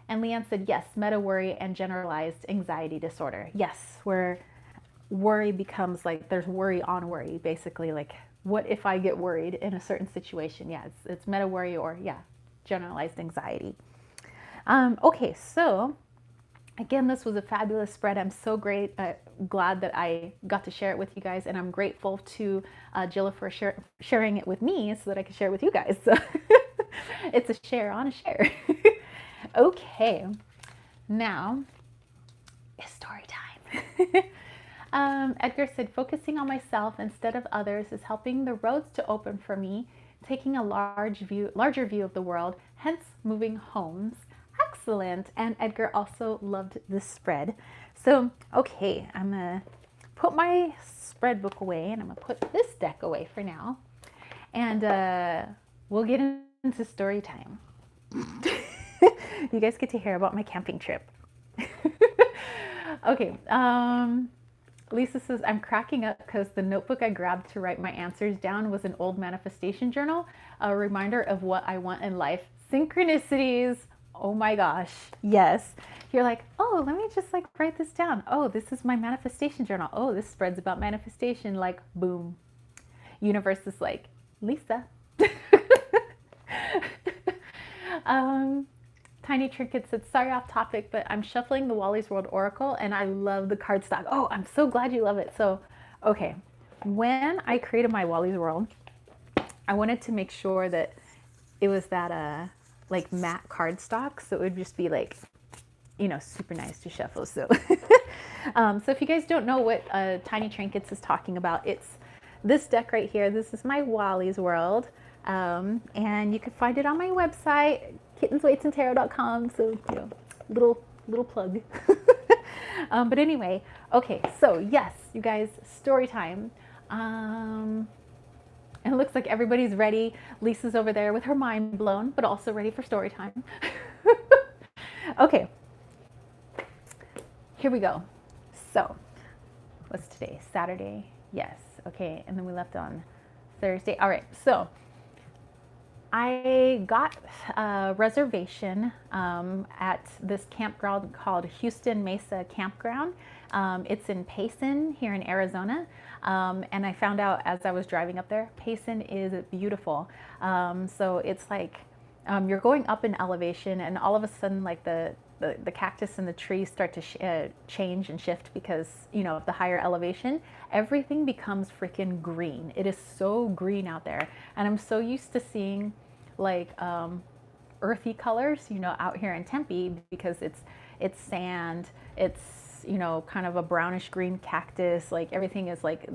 And Leanne said, yes, meta worry and generalized anxiety disorder. Yes, where worry becomes like there's worry on worry, basically. Like, what if I get worried in a certain situation? Yeah, it's meta worry or, yeah, generalized anxiety. Okay, so again, this was a fabulous spread. I'm so glad that I got to share it with you guys, and I'm grateful to Jilla for sharing it with me so that I can share it with you guys. So it's a share on a share. Okay, now it's story time. Edgar said, focusing on myself instead of others is helping the roads to open for me, taking a larger view of the world, hence moving homes. Excellent. And Edgar also loved this spread. So, okay, I'm going to put my spread book away, and I'm going to put this deck away for now. And we'll get into story time. You guys get to hear about my camping trip. Okay. Lisa says, I'm cracking up because the notebook I grabbed to write my answers down was an old manifestation journal, a reminder of what I want in life. Synchronicities. Oh my gosh. Yes. You're like, oh, let me just like write this down. Oh, this is my manifestation journal. Oh, this spread's about manifestation. Like, boom. Universe is like, Lisa. Tiny Trinket said, sorry off topic, but I'm shuffling the Wally's World Oracle and I love the cardstock. Oh, I'm so glad you love it. So, okay. When I created my Wally's World, I wanted to make sure that it was that, like matte cardstock, so it would just be like, you know, super nice to shuffle. So, so if you guys don't know what Tiny Trinkets is talking about, it's this deck right here. This is my Wally's World, and you can find it on my website, kittensweightsandtarot.com. So, you know, little plug. But anyway, okay. So yes, you guys, story time. And it looks like everybody's ready. Lisa's over there with her mind blown, but also ready for story time. Okay, here we go. So, what's today? Saturday? Yes. Okay, and then we left on Thursday. All right, so I got a reservation at this campground called Houston Mesa Campground. It's in Payson here in Arizona. And I found out as I was driving up there, Payson is beautiful. So it's like you're going up in elevation, and all of a sudden, like the cactus and the trees start to change and shift because, you know, of the higher elevation. Everything becomes freaking green. It is so green out there, and I'm so used to seeing like earthy colors, you know, out here in Tempe because it's sand. It's, you know, kind of a brownish green cactus, like everything is like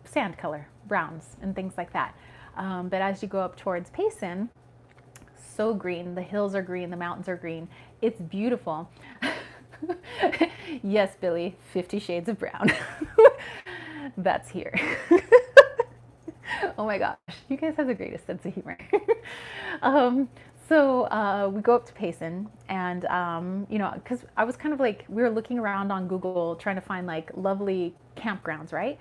sand color, browns and things like that. But as you go up towards Payson, so green, the hills are green, the mountains are green. It's beautiful. Yes, Billy, 50 Shades of Brown. That's here. Oh my gosh, you guys have the greatest sense of humor. So we go up to Payson, and you know, because I was kind of like, we were looking around on Google trying to find like lovely campgrounds, right?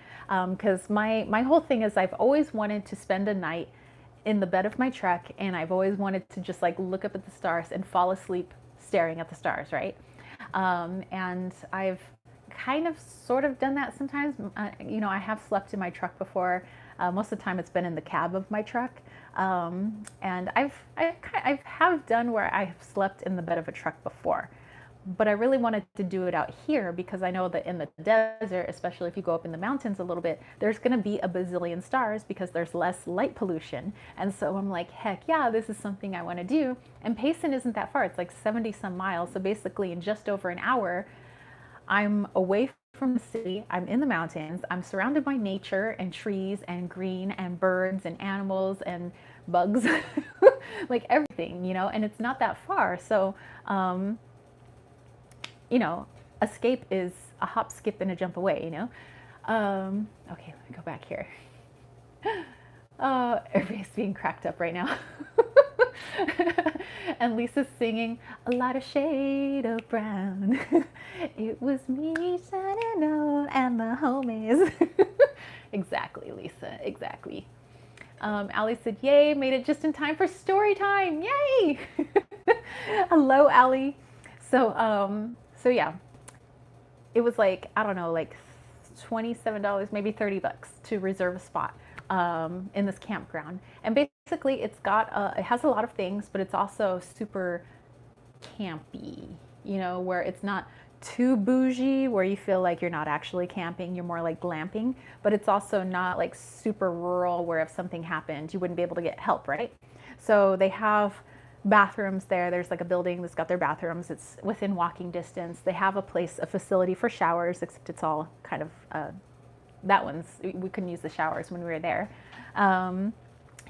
Because my whole thing is I've always wanted to spend a night in the bed of my truck, and I've always wanted to just like look up at the stars and fall asleep staring at the stars, right? And I've kind of sort of done that sometimes. You know, I have slept in my truck before. Most of the time it's been in the cab of my truck. And I've done where I have slept in the bed of a truck before, but I really wanted to do it out here because I know that in the desert, especially if you go up in the mountains a little bit, there's going to be a bazillion stars because there's less light pollution. And so I'm like, heck yeah, this is something I want to do. And Payson isn't that far. It's like 70 some miles. So basically in just over an hour, I'm away from the city. I'm in the mountains. I'm surrounded by nature and trees and green and birds and animals and bugs, like everything, you know, and it's not that far. So, you know, escape is a hop, skip, and a jump away, you know? Okay, let me go back here. Everybody's being cracked up right now. And Lisa's singing a lot of shade of brown. It was me shining on and the homies. Exactly, Lisa, exactly. Allie said, yay, made it just in time for story time. Yay! Hello, Allie. So yeah, it was like, I don't know, like $27, maybe $30 to reserve a spot in this campground. And basically it has a lot of things, but it's also super campy, you know, where it's not too bougie, where you feel like you're not actually camping, you're more like glamping, but it's also not like super rural where if something happened, you wouldn't be able to get help, right? So they have bathrooms there. There's like a building that's got their bathrooms. It's within walking distance. They have a facility for showers, except it's all kind of, we couldn't use the showers when we were there.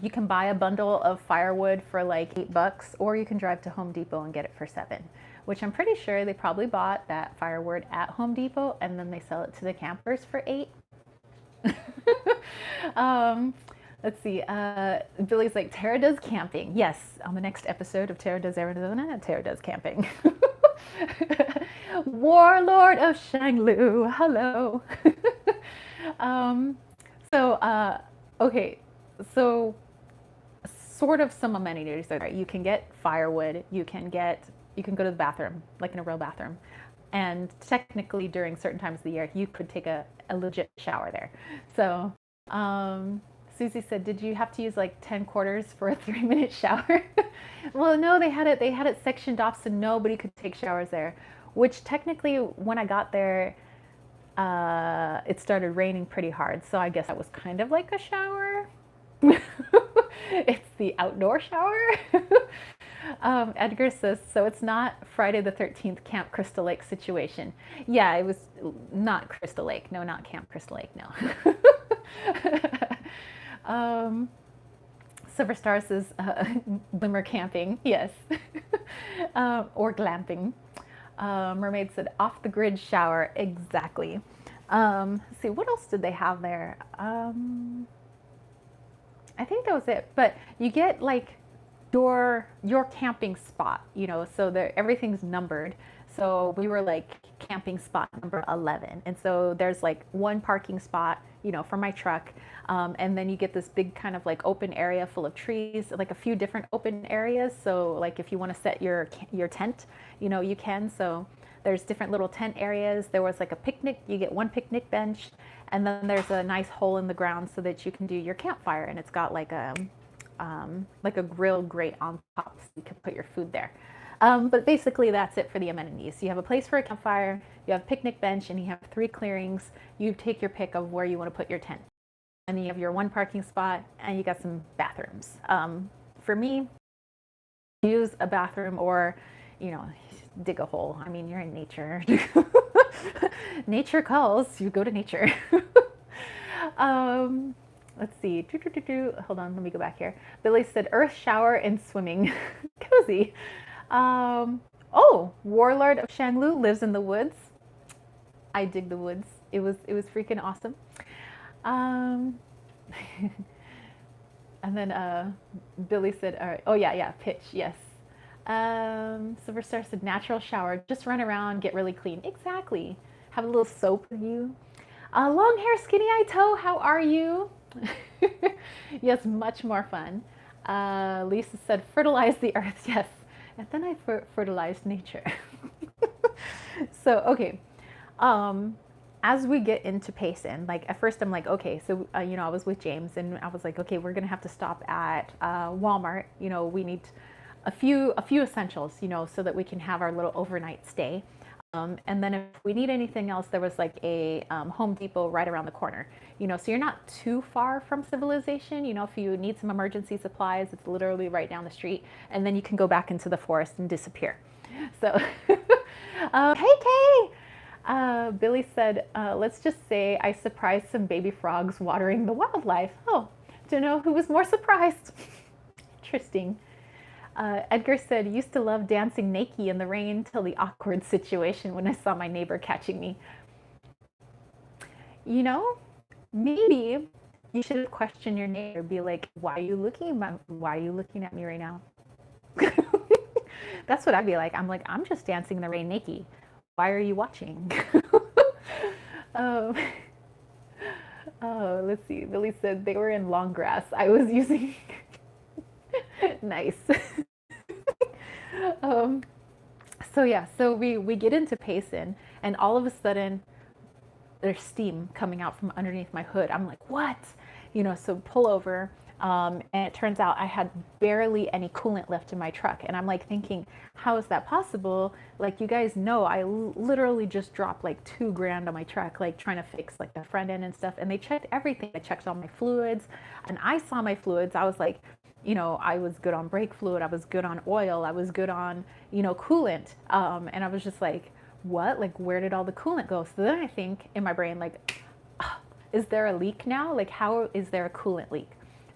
You can buy a bundle of firewood for like $8, or you can drive to Home Depot and get it for $7, which I'm pretty sure they probably bought that firewood at Home Depot and then they sell it to the campers for $8. Let's see. Billy's like, Tara does camping. Yes, on the next episode of Tara Does Arizona, Tara does camping. Warlord of Shanglu, hello. Okay, so sort of some amenities are there. You can get firewood. You can go to the bathroom, like in a real bathroom. And technically, during certain times of the year, you could take a legit shower there. So, Susie said, did you have to use like 10 quarters for a 3-minute shower? Well, no, they had it sectioned off so nobody could take showers there, which technically when I got there, it started raining pretty hard. So I guess that was kind of like a shower. It's the outdoor shower. Edgar says, so it's not Friday the 13th Camp Crystal Lake situation. Yeah, it was not Crystal Lake. No, not Camp Crystal Lake, no. Silver Star says, glimmer camping, yes. Or glamping. Mermaid said, off the grid shower, exactly. Let's see, what else did they have there? I think that was it, but you get like your camping spot, you know, so everything's numbered. So we were like camping spot number 11. And so there's like one parking spot, you know, for my truck. And then you get this big kind of like open area full of trees, like a few different open areas. So like if you want to set your tent, you know, you can. So there's different little tent areas. There was like a picnic, you get one picnic bench, and then there's a nice hole in the ground so that you can do your campfire. And it's got like a grill grate on top so you can put your food there. But basically that's it for the amenities. You have a place for a campfire, you have a picnic bench, and you have 3 clearings. You take your pick of where you want to put your tent. And then you have your one parking spot, and you got some bathrooms. For me, use a bathroom or, you know, dig a hole. I mean, you're in nature. Nature calls, you go to nature. Let's see. Hold on, let me go back here. Billy said earth shower and swimming. Cozy. Oh, Warlord of Shanglu lives in the woods. I dig the woods. It was freaking awesome. And then Billy said, oh yeah, pitch, yes. Silver Star said natural shower, just run around, get really clean. Exactly. Have a little soap with you. Long hair, skinny eye toe, how are you? Yes, much more fun. Lisa said fertilize the earth, yes. And then I fertilized nature. So, okay. As we get into Payson, like at first I'm like, okay, so, you know, I was with James and I was like, okay, we're going to have to stop at Walmart. You know, we need a few essentials, so that we can have our little overnight stay. And then if we need anything else, there was like a Home Depot right around the corner, so you're not too far from civilization. If you need some emergency supplies, it's literally right down the street, and then you can go back into the forest and disappear. So, hey Kay, Billy said, let's just say I surprised some baby frogs watering the wildlife. Oh, to know who was more surprised. Interesting. Edgar said, used to love dancing naked in the rain till the awkward situation when I saw my neighbor catching me. Maybe you should have questioned your neighbor. Be like, why are you looking at me right now? That's what I'd be like. I'm like, I'm just dancing in the rain naked. Why are you watching? Oh, let's see. Billy said they were in long grass. I was using... Nice. So we get into Payson, and all of a sudden there's steam coming out from underneath my hood. I'm like, what? So pull over, and it turns out I had barely any coolant left in my truck. And I'm like thinking, how is that possible? Like, you guys know, I literally just dropped like $2,000 on my truck, like trying to fix like the front end and stuff. And they checked everything. They checked all my fluids, and I saw my fluids. I was like, I was good on brake fluid. I was good on oil. I was good on, coolant. And I was just like, what? Like, where did all the coolant go? So then I think in my brain, like, is there a leak now? Like, how is there a coolant leak?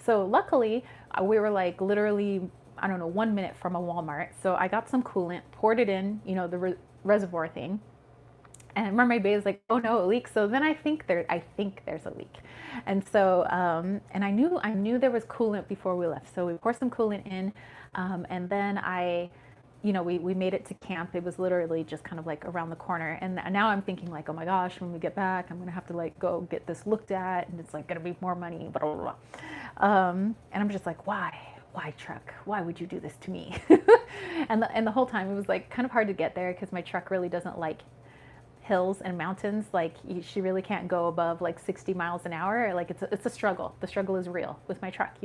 So luckily, we were like literally, I don't know, 1 minute from a Walmart. So I got some coolant, poured it in, the reservoir thing. And I remember my babe was like, oh no, it leaks. So then I think there's a leak. And so, and I knew there was coolant before we left. So we poured some coolant in, and then we made it to camp. It was literally just kind of like around the corner. And now I'm thinking like, oh my gosh, when we get back, I'm going to have to like go get this looked at, and it's like going to be more money, blah, blah, blah. And I'm just like, why truck? Why would you do this to me? and the whole time it was like kind of hard to get there because my truck really doesn't like hills and mountains. Like, she really can't go above like 60 miles an hour. Like, it's a struggle. The struggle is real with my truck,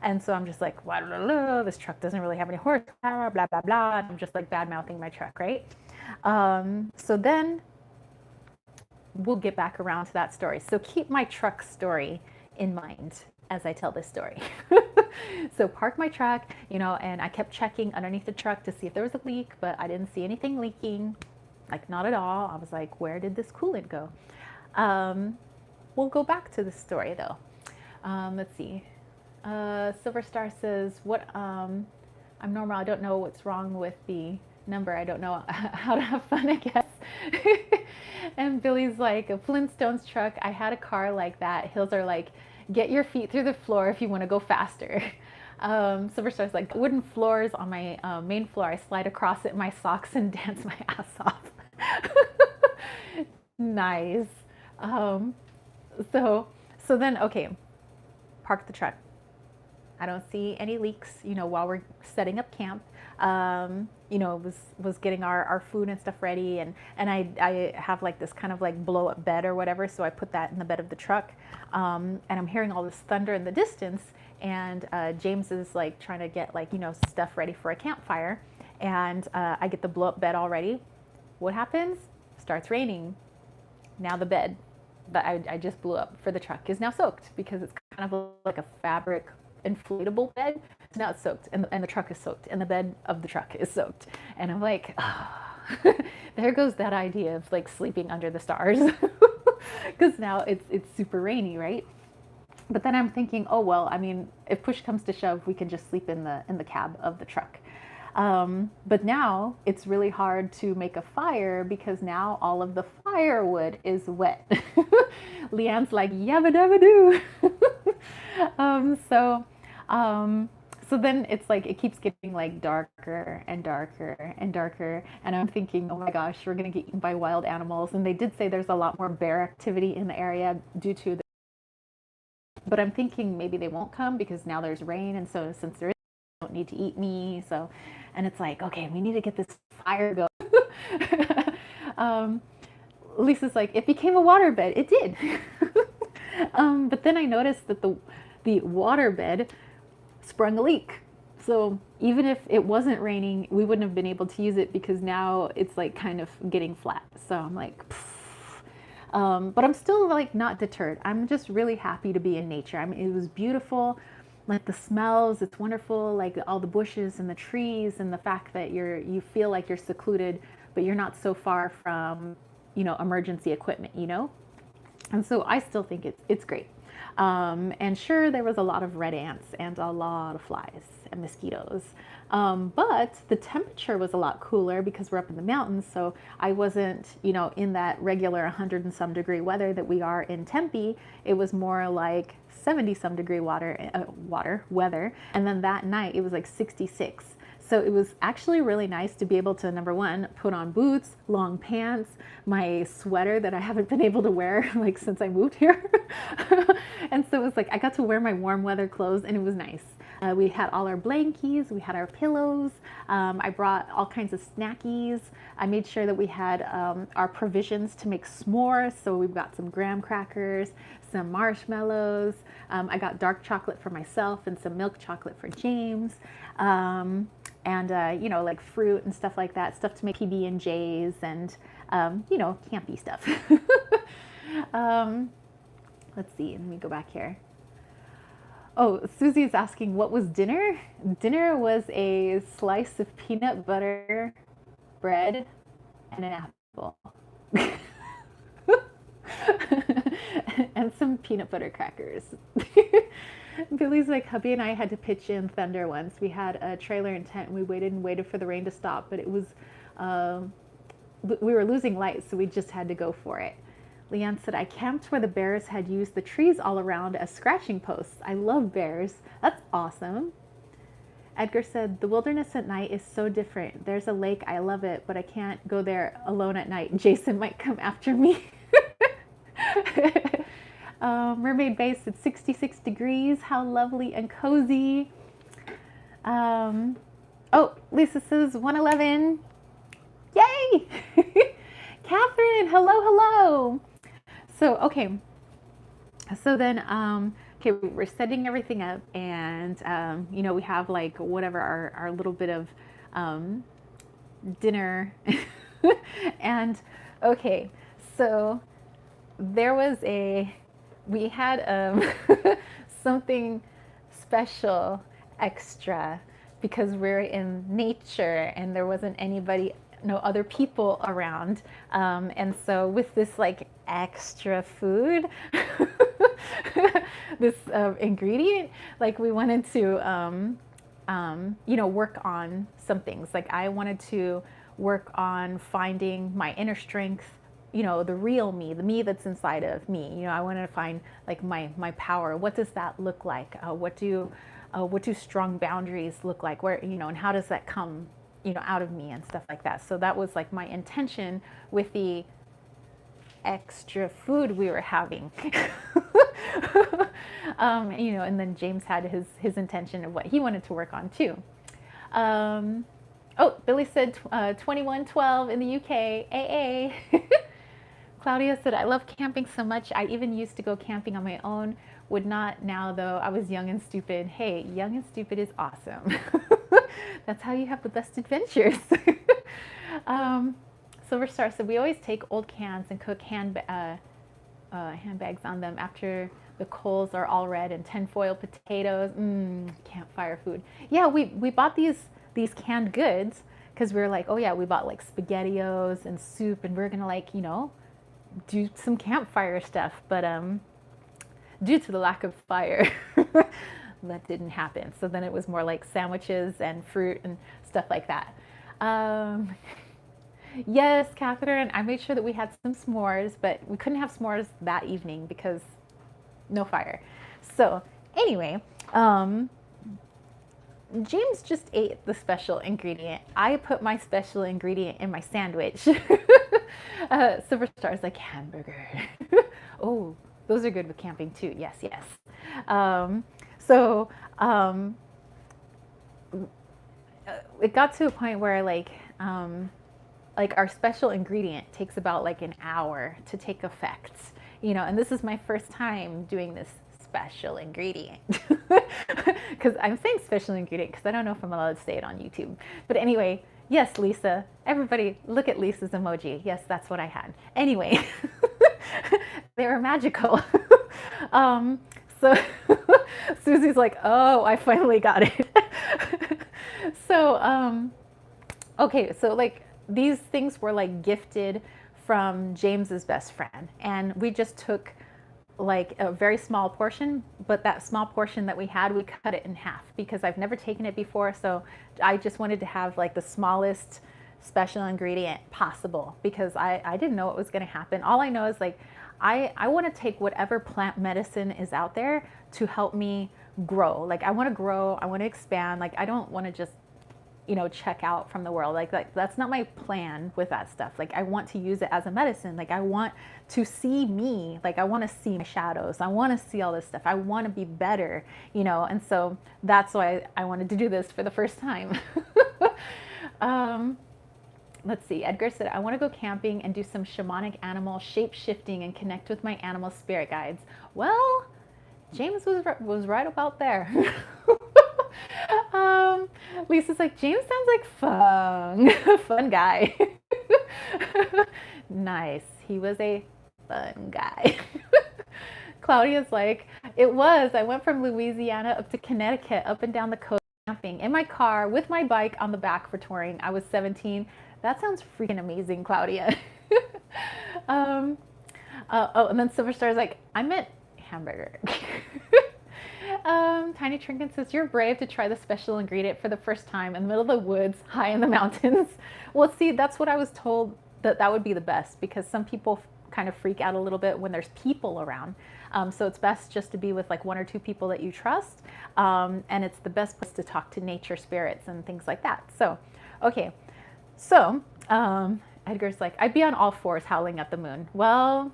And so I'm just like, blah, blah, blah, this truck doesn't really have any horsepower, blah, blah, blah. And I'm just like bad mouthing my truck, right? So then we'll get back around to that story. So keep my truck story in mind as I tell this story. So park my truck, and I kept checking underneath the truck to see if there was a leak, but I didn't see anything leaking. Like, not at all. I was like, where did this coolant go? We'll go back to the story though. Let's see. Silver Star says, I'm normal. I don't know what's wrong with the number. I don't know how to have fun, I guess. And Billy's like, a Flintstones truck. I had a car like that. Hills are like, get your feet through the floor if you want to go faster. Silver Star's like, wooden floors on my main floor. I slide across it in my socks and dance my ass off. Nice. So then, okay, park the truck. I don't see any leaks, while we're setting up camp. Was getting our food and stuff ready, and I have like this kind of like blow up bed or whatever, so I put that in the bed of the truck, and I'm hearing all this thunder in the distance, and James is like trying to get like stuff ready for a campfire, and I get the blow up bed all ready. What happens? Starts raining. Now the bed that I just blew up for the truck is now soaked because it's kind of like a fabric inflatable bed. So now it's soaked, and the truck is soaked, and the bed of the truck is soaked. And I'm like, oh. There goes that idea of like sleeping under the stars, because now it's super rainy, right? But then I'm thinking, oh well, I mean, if push comes to shove, we can just sleep in the cab of the truck. But now it's really hard to make a fire because now all of the firewood is wet. Leanne's like, yabba dabba doo. So then it's like, it keeps getting like darker and darker and darker. And I'm thinking, oh my gosh, we're going to get eaten by wild animals. And they did say there's a lot more bear activity in the area due to but I'm thinking maybe they won't come because now there's rain. And so since there is, they don't need to eat me. So, and it's like, okay, we need to get this fire going. Lisa's like, it became a waterbed. It did. But then I noticed that the waterbed sprung a leak. So even if it wasn't raining, we wouldn't have been able to use it because now it's like kind of getting flat. So I'm like, but I'm still like not deterred. I'm just really happy to be in nature. I mean, it was beautiful, like the smells, it's wonderful, like all the bushes and the trees and the fact that you feel like you're secluded, but you're not so far from, emergency equipment, And so I still think it's great. And sure, there was a lot of red ants and a lot of flies and mosquitoes. But the temperature was a lot cooler because we're up in the mountains. So I wasn't, in that regular 100 and some degree weather that we are in Tempe. It was more like 70 some degree weather. And then that night it was like 66. So it was actually really nice to be able to, number one, put on boots, long pants, my sweater that I haven't been able to wear like since I moved here. And so it was like I got to wear my warm weather clothes and it was nice. We had all our blankies, we had our pillows. I brought all kinds of snackies. I made sure that we had our provisions to make s'mores. So we've got some graham crackers, some marshmallows. I got dark chocolate for myself and some milk chocolate for James. And like fruit and stuff like that, stuff to make PB&Js and, campy stuff. Let's see, let me go back here. Oh, Susie's asking, what was dinner? Dinner was a slice of peanut butter bread and an apple. And some peanut butter crackers. Billy's like, hubby and I had to pitch in thunder once. We had a trailer and tent and we waited for the rain to stop, but it was, we were losing light, so we just had to go for it. Leanne said, I camped where the bears had used the trees all around as scratching posts. I love bears. That's awesome. Edgar said, the wilderness at night is so different. There's a lake, I love it, but I can't go there alone at night. Jason might come after me. Mermaid Base at 66 degrees. How lovely and cozy. Oh, Lisa says 111. Yay! Catherine, hello. So, okay. So then, okay, we're setting everything up and, we have like whatever our little bit of dinner. And, okay, so we had something special extra because we're in nature and there wasn't no other people around. And so with this like extra food, this ingredient, like we wanted to, work on some things. Like I wanted to work on finding my inner strength, the real me, the me that's inside of me. I wanted to find like my power. What does that look like? What do strong boundaries look like? Where, and how does that come, out of me and stuff like that. So that was like my intention with the extra food we were having. And then James had his intention of what he wanted to work on too. Oh, Billy said 2112 in the UK, AA. Claudia said, I love camping so much. I even used to go camping on my own. Would not now, though. I was young and stupid. Hey, young and stupid is awesome. That's how you have the best adventures. Silver Star said, we always take old cans and cook handbags on them after the coals are all red and tinfoil potatoes. Campfire food. Yeah, we bought these canned goods because we were like, oh yeah, we bought like SpaghettiOs and soup and we're gonna like, do some campfire stuff, but due to the lack of fire, that didn't happen. So then it was more like sandwiches and fruit and stuff like that. Yes, Catherine, I made sure that we had some s'mores, but we couldn't have s'mores that evening because no fire. So anyway, James just ate the special ingredient. I put my special ingredient in my sandwich. Silver Star is like hamburger. Oh, those are good with camping too. Yes. It got to a point where like our special ingredient takes about like an hour to take effect, and this is my first time doing this special ingredient. because I'm saying special ingredient because I don't know if I'm allowed to say it on YouTube. But anyway, yes, Lisa. Everybody, look at Lisa's emoji. Yes, that's what I had. Anyway, they were magical. So Susie's like, oh, I finally got it. So, okay, so like these things were like gifted from James's best friend, and we just took like a very small portion, but that small portion that we had, we cut it in half because I've never taken it before. So I just wanted to have like the smallest special ingredient possible because I didn't know what was going to happen. All I know is like, I want to take whatever plant medicine is out there to help me grow. Like I want to grow, I want to expand. Like I don't want to just, you know, check out from the world. Like that's not my plan with that stuff. Like I want to use it as a medicine. Like I want to see me. Like I want to see my shadows. I want to see all this stuff. I want to be better, you know. And so that's why I wanted to do this for the first time. Let's see. Edgar said, I want to go camping and do some shamanic animal shape shifting and connect with my animal spirit guides. Well, James was right about there. Lisa's like, James sounds like fun. Fun guy. Nice. He was a fun guy. Claudia's like, it was. I went from Louisiana up to Connecticut, up and down the coast camping in my car with my bike on the back for touring. I was 17. That sounds freaking amazing, Claudia. Oh, and then Silverstar's like, I meant hamburger. Tiny Trinket says, you're brave to try the special ingredient for the first time in the middle of the woods, high in the mountains. Well, see, that's what I was told, that would be the best because some people kind of freak out a little bit when there's people around. So it's best just to be with like 1 or 2 people that you trust. And it's the best place to talk to nature spirits and things like that. So, okay. So, Edgar's like, I'd be on all fours howling at the moon. Well,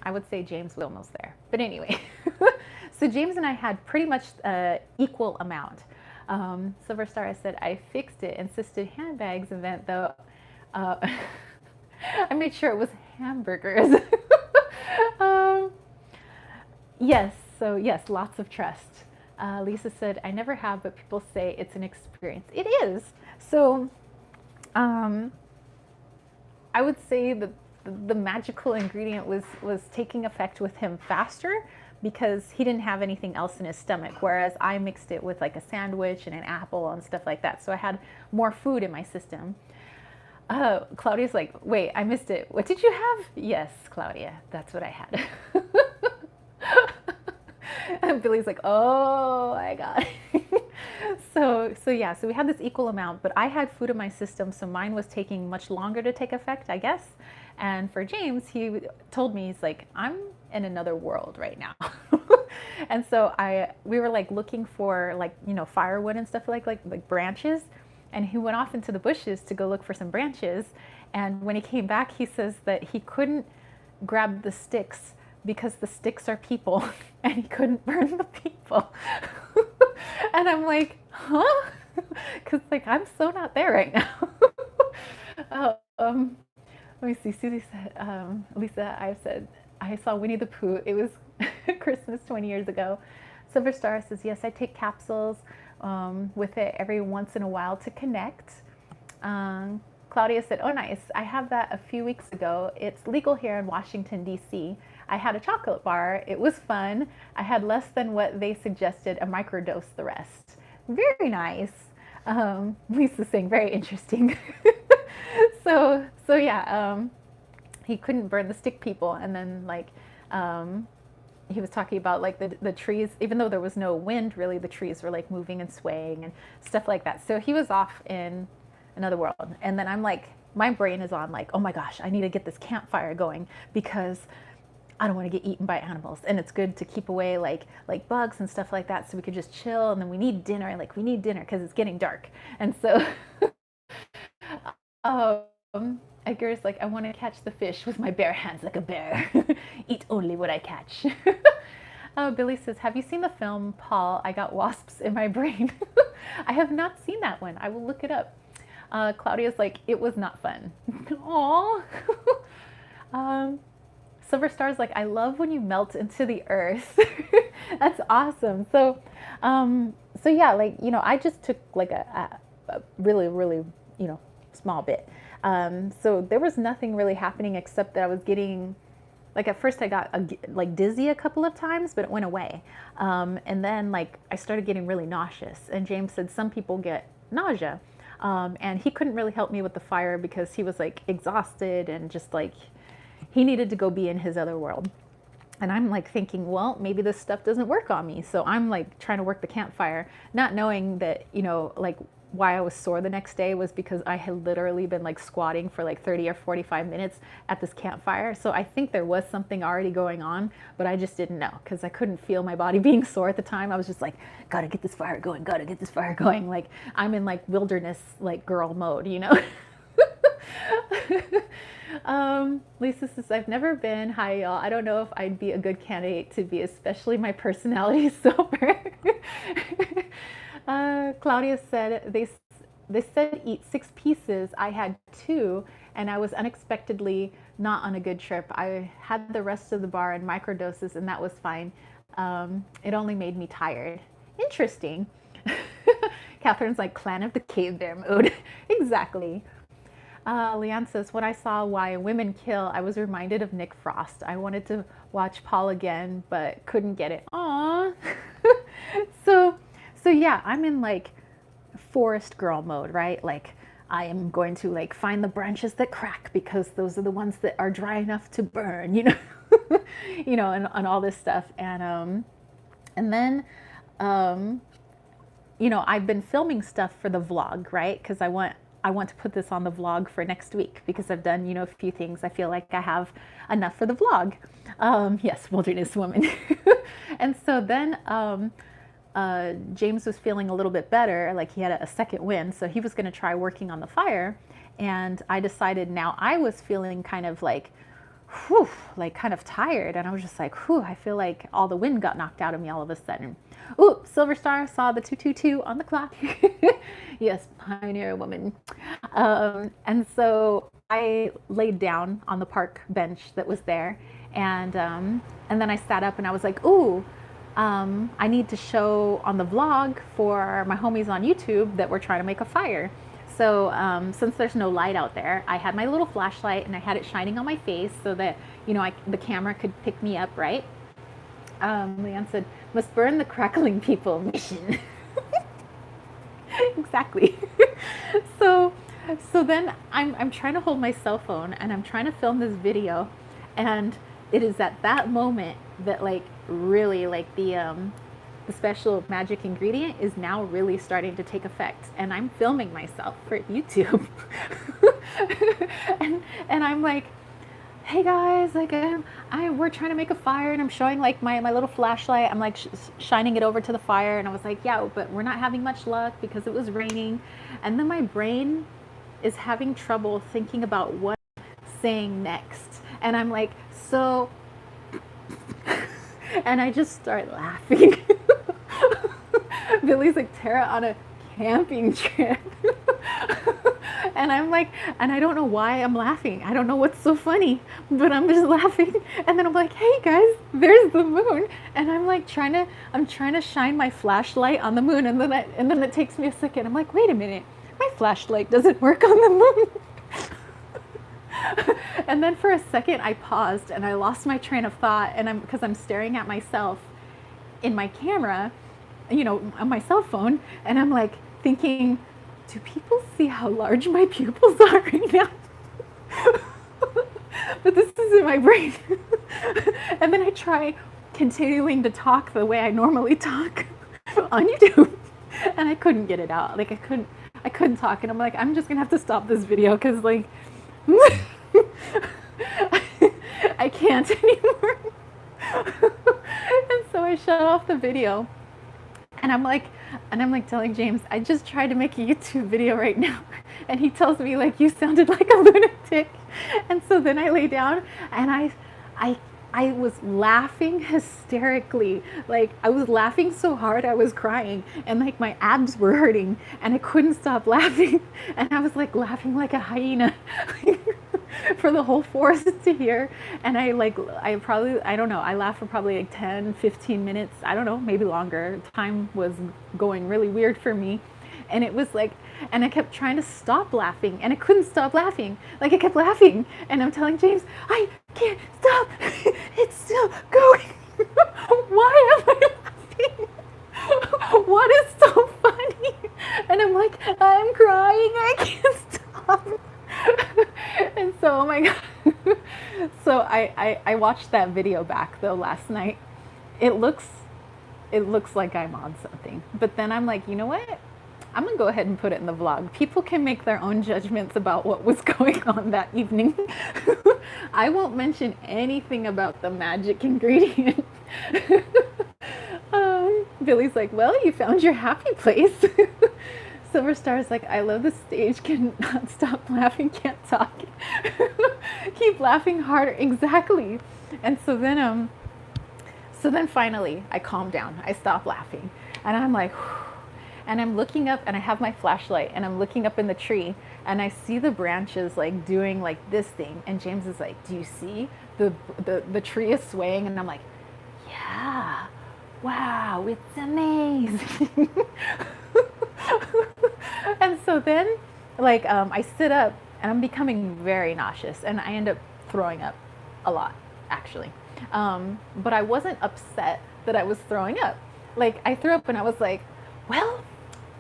I would say James was almost there. But anyway. So James and I had pretty much equal amount. Silverstar, I said, I fixed it. Insisted handbags event, though. I made sure it was hamburgers. Yes, so yes, lots of trust. Lisa said, I never have, but people say it's an experience. It is. So I would say that the magical ingredient was taking effect with him faster because he didn't have anything else in his stomach, whereas I mixed it with like a sandwich and an apple and stuff like that. So I had more food in my system. Claudia's like, wait, I missed it. What did you have? Yes, Claudia, that's what I had. And Billy's like, oh, I got it. So yeah, so we had this equal amount, but I had food in my system, so mine was taking much longer to take effect, I guess. And for James, he told me, he's like, I'm in another world right now. And so we were like looking for like, you know, firewood and stuff like branches. And he went off into the bushes to go look for some branches. And when he came back, he says that he couldn't grab the sticks because the sticks are people and he couldn't burn the people. And I'm like, huh? Because like, I'm so not there right now. Let me see. Susie said, Lisa, I said, I saw Winnie the Pooh. It was Christmas 20 years ago. Silver Star says, yes, I take capsules with it every once in a while to connect. Claudia said, oh, nice. I have that a few weeks ago. It's legal here in Washington, D.C. I had a chocolate bar. It was fun. I had less than what they suggested, a microdose the rest. Very nice. Lisa's saying, very interesting. So yeah, he couldn't burn the stick people. And then like, he was talking about like the trees, even though there was no wind, really, the trees were like moving and swaying and stuff like that. So he was off in another world. And then I'm like, my brain is on like, oh my gosh, I need to get this campfire going because I don't want to get eaten by animals. And it's good to keep away like bugs and stuff like that. So we could just chill. And then we need dinner, because it's getting dark. And so Edgar's like, I want to catch the fish with my bare hands like a bear. Eat only what I catch. Billy says, have you seen the film, Paul? I got wasps in my brain. I have not seen that one. I will look it up. Claudia's like, it was not fun. Aww. Silver Star's like, I love when you melt into the earth. That's awesome. So So yeah, like, I just took like a really, really, small bit. So there was nothing really happening except that I was getting, like, at first I got like dizzy a couple of times, but it went away. And then like I started getting really nauseous, and James said some people get nausea. And he couldn't really help me with the fire because he was like exhausted and just like he needed to go be in his other world. And I'm like thinking, well, maybe this stuff doesn't work on me. So I'm like trying to work the campfire, not knowing that, like why I was sore the next day was because I had literally been like squatting for like 30 or 45 minutes at this campfire. So I think there was something already going on, but I just didn't know because I couldn't feel my body being sore at the time. I was just like, gotta get this fire going, gotta get this fire going. Like I'm in like wilderness, like girl mode, Lisa says, I've never been. Hi, y'all. I don't know if I'd be a good candidate to be, especially my personality is sober. Claudia said, they said eat 6 pieces. I had 2, and I was unexpectedly not on a good trip. I had the rest of the bar in microdoses, and that was fine. It only made me tired. Interesting. Catherine's like, Clan of the Cave Bear mode. Exactly. Leanne says, when I saw Why Women Kill, I was reminded of Nick Frost. I wanted to watch Paul again, but couldn't get it. Aww. So yeah, I'm in like forest girl mode, right? Like I am going to like find the branches that crack because those are the ones that are dry enough to burn, and all this stuff. And then, I've been filming stuff for the vlog, right? Because I want to put this on the vlog for next week because I've done, a few things. I feel like I have enough for the vlog. Yes, wilderness woman. And so then James was feeling a little bit better, like he had a second wind, so he was going to try working on the fire. And I decided now I was feeling kind of like, whew, like kind of tired. And I was just like, whew, I feel like all the wind got knocked out of me all of a sudden. Ooh, Silver Star saw the 222 on the clock. Yes, pioneer woman. And so I laid down on the park bench that was there. And then I sat up and I was like, ooh, I need to show on the vlog for my homies on YouTube that we're trying to make a fire. So since there's no light out there, I had my little flashlight and I had it shining on my face so that, the camera could pick me up, right? Leanne said, must burn the crackling people mission. Exactly. So then I'm trying to hold my cell phone and I'm trying to film this video, and it is at that moment that like really like the special magic ingredient is now really starting to take effect, and I'm filming myself for YouTube. and I'm like, hey guys, like we're trying to make a fire, and I'm showing like my little flashlight. I'm like shining it over to the fire, and I was like, yeah, but we're not having much luck because it was raining. And then my brain is having trouble thinking about what I'm saying next, and I'm like, so and I just start laughing. Billy's like, Tara on a camping trip. And I'm like, and I don't know why I'm laughing. I don't know what's so funny, but I'm just laughing. And then I'm like, hey guys, there's the moon. And I'm like trying to shine my flashlight on the moon. And then it takes me a second. I'm like, wait a minute, my flashlight doesn't work on the moon. And then for a second I paused and I lost my train of thought, and because I'm staring at myself in my camera, on my cell phone, and I'm like thinking, do people see how large my pupils are right now? But this is in my brain. And then I try continuing to talk the way I normally talk on YouTube, and I couldn't get it out. Like I couldn't talk, and I'm like, I'm just gonna have to stop this video because like I can't anymore. And so I shut off the video, and I'm like telling James, I just tried to make a YouTube video right now, and he tells me like, you sounded like a lunatic. And so then I lay down and I was laughing hysterically. Like I was laughing so hard I was crying, and like my abs were hurting and I couldn't stop laughing, and I was like laughing like a hyena. for the whole forest to hear. And I don't know, I laughed for probably like 10, 15 minutes. I don't know, maybe longer. Time was going really weird for me. And it was like, and I kept trying to stop laughing and I couldn't stop laughing. Like I kept laughing and I'm telling James, I can't stop. It's still going. Why am I laughing? What is so funny? And I'm like, I'm crying. I can't stop. And so, oh my God. So I watched that video back though last night. It looks like I'm on something. But then I'm like, you know what? I'm gonna go ahead and put it in the vlog. People can make their own judgments about what was going on that evening. I won't mention anything about the magic ingredient. Billy's like, well, you found your happy place. Silver Star's like, I love the stage, cannot stop laughing, can't talk. Keep laughing harder. Exactly. And so then finally I calmed down. I stopped laughing. And I'm like, and I'm looking up and I have my flashlight and I'm looking up in the tree and I see the branches like doing like this thing. And James is like, do you see the tree is swaying? And I'm like, yeah, wow, it's amazing. And so then like I sit up and I'm becoming very nauseous and I end up throwing up a lot actually. But I wasn't upset that I was throwing up. Like I threw up and I was like, well,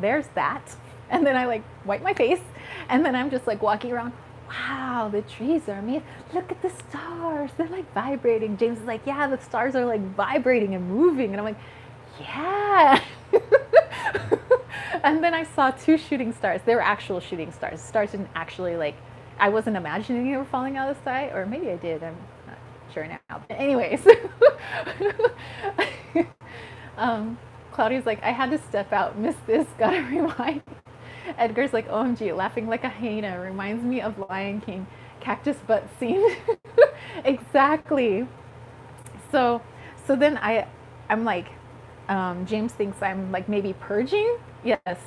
there's that. And then I like wipe my face and then I'm just like walking around. Wow, the trees are amazing. Look at the stars. They're like vibrating. James is like, yeah, the stars are like vibrating and moving. And I'm like, yeah. And then I saw 2 shooting stars. They were actual shooting stars. Stars didn't actually like, I wasn't imagining they were falling out of the sky, or maybe I did. I'm not sure now. But anyways. Claudia's like, I had to step out, missed this, gotta rewind. Edgar's like, OMG, laughing like a hyena, reminds me of Lion King, cactus butt scene. Exactly. So then I'm like, James thinks I'm like maybe purging. Yes.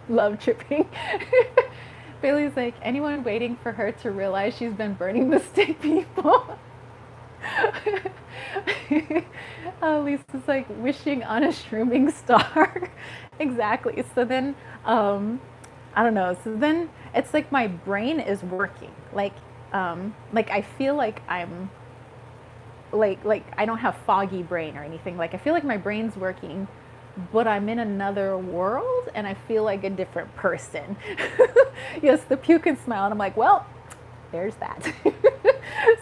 Love tripping. Bailey's like, anyone waiting for her to realize she's been burning the stick, people? Lisa's like wishing on a shrooming star. Exactly. So then I don't know, so then it's like my brain is working, like I feel like I'm like I don't have foggy brain or anything. Like I feel like my brain's working, but I'm in another world and I feel like a different person. Yes, the puke and smile and I'm like, well, there's that.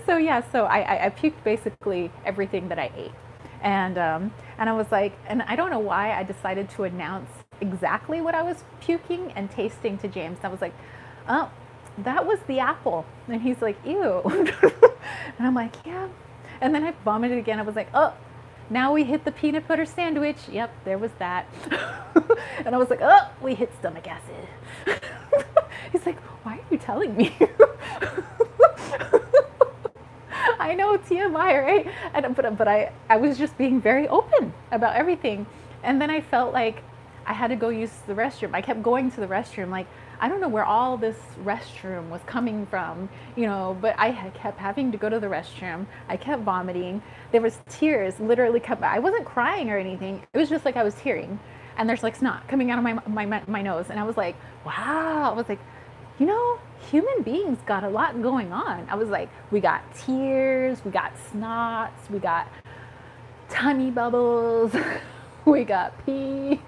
So yeah, so I puked basically everything that I ate. And I was like, and I don't know why I decided to announce exactly what I was puking and tasting to James. I was like, oh, that was the apple. And he's like, ew. And I'm like, yeah. And then I vomited again. I was like, oh, now we hit the peanut butter sandwich. Yep, there was that. And I was like, oh, we hit stomach acid. He's like, why are you telling me? I know, TMI, right? And, but I was just being very open about everything. And then I felt like I had to go use the restroom. I kept going to the restroom. Like, I don't know where all this restroom was coming from, you know, but I kept having to go to the restroom. I kept vomiting. There was tears literally I wasn't crying or anything. It was just like I was tearing. And there's like snot coming out of my nose. And I was like, wow. I was like, you know, human beings got a lot going on. I was like, we got tears, we got snots, we got tummy bubbles, we got pee,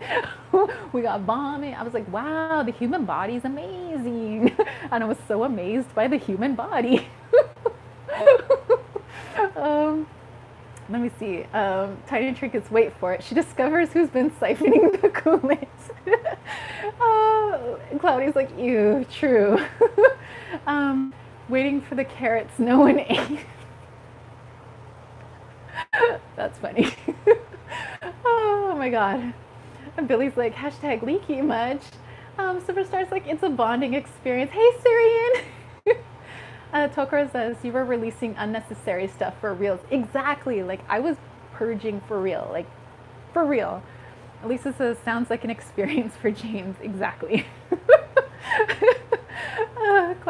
we got vomit. I was like, wow, the human body is amazing. And I was so amazed by the human body. Let me see. Tiny Trinkets, wait for it. She discovers who's been siphoning the Kool-Aid. Claudia's like, ew, true. Waiting for the carrots no one ate. That's funny. Oh my God. And Billy's like, hashtag leaky much. Superstar's like, it's a bonding experience. Hey, Syrian. Tokoro says, you were releasing unnecessary stuff for reals. Exactly. Like, I was purging for real. Like, for real. Lisa says, sounds like an experience for James. Exactly.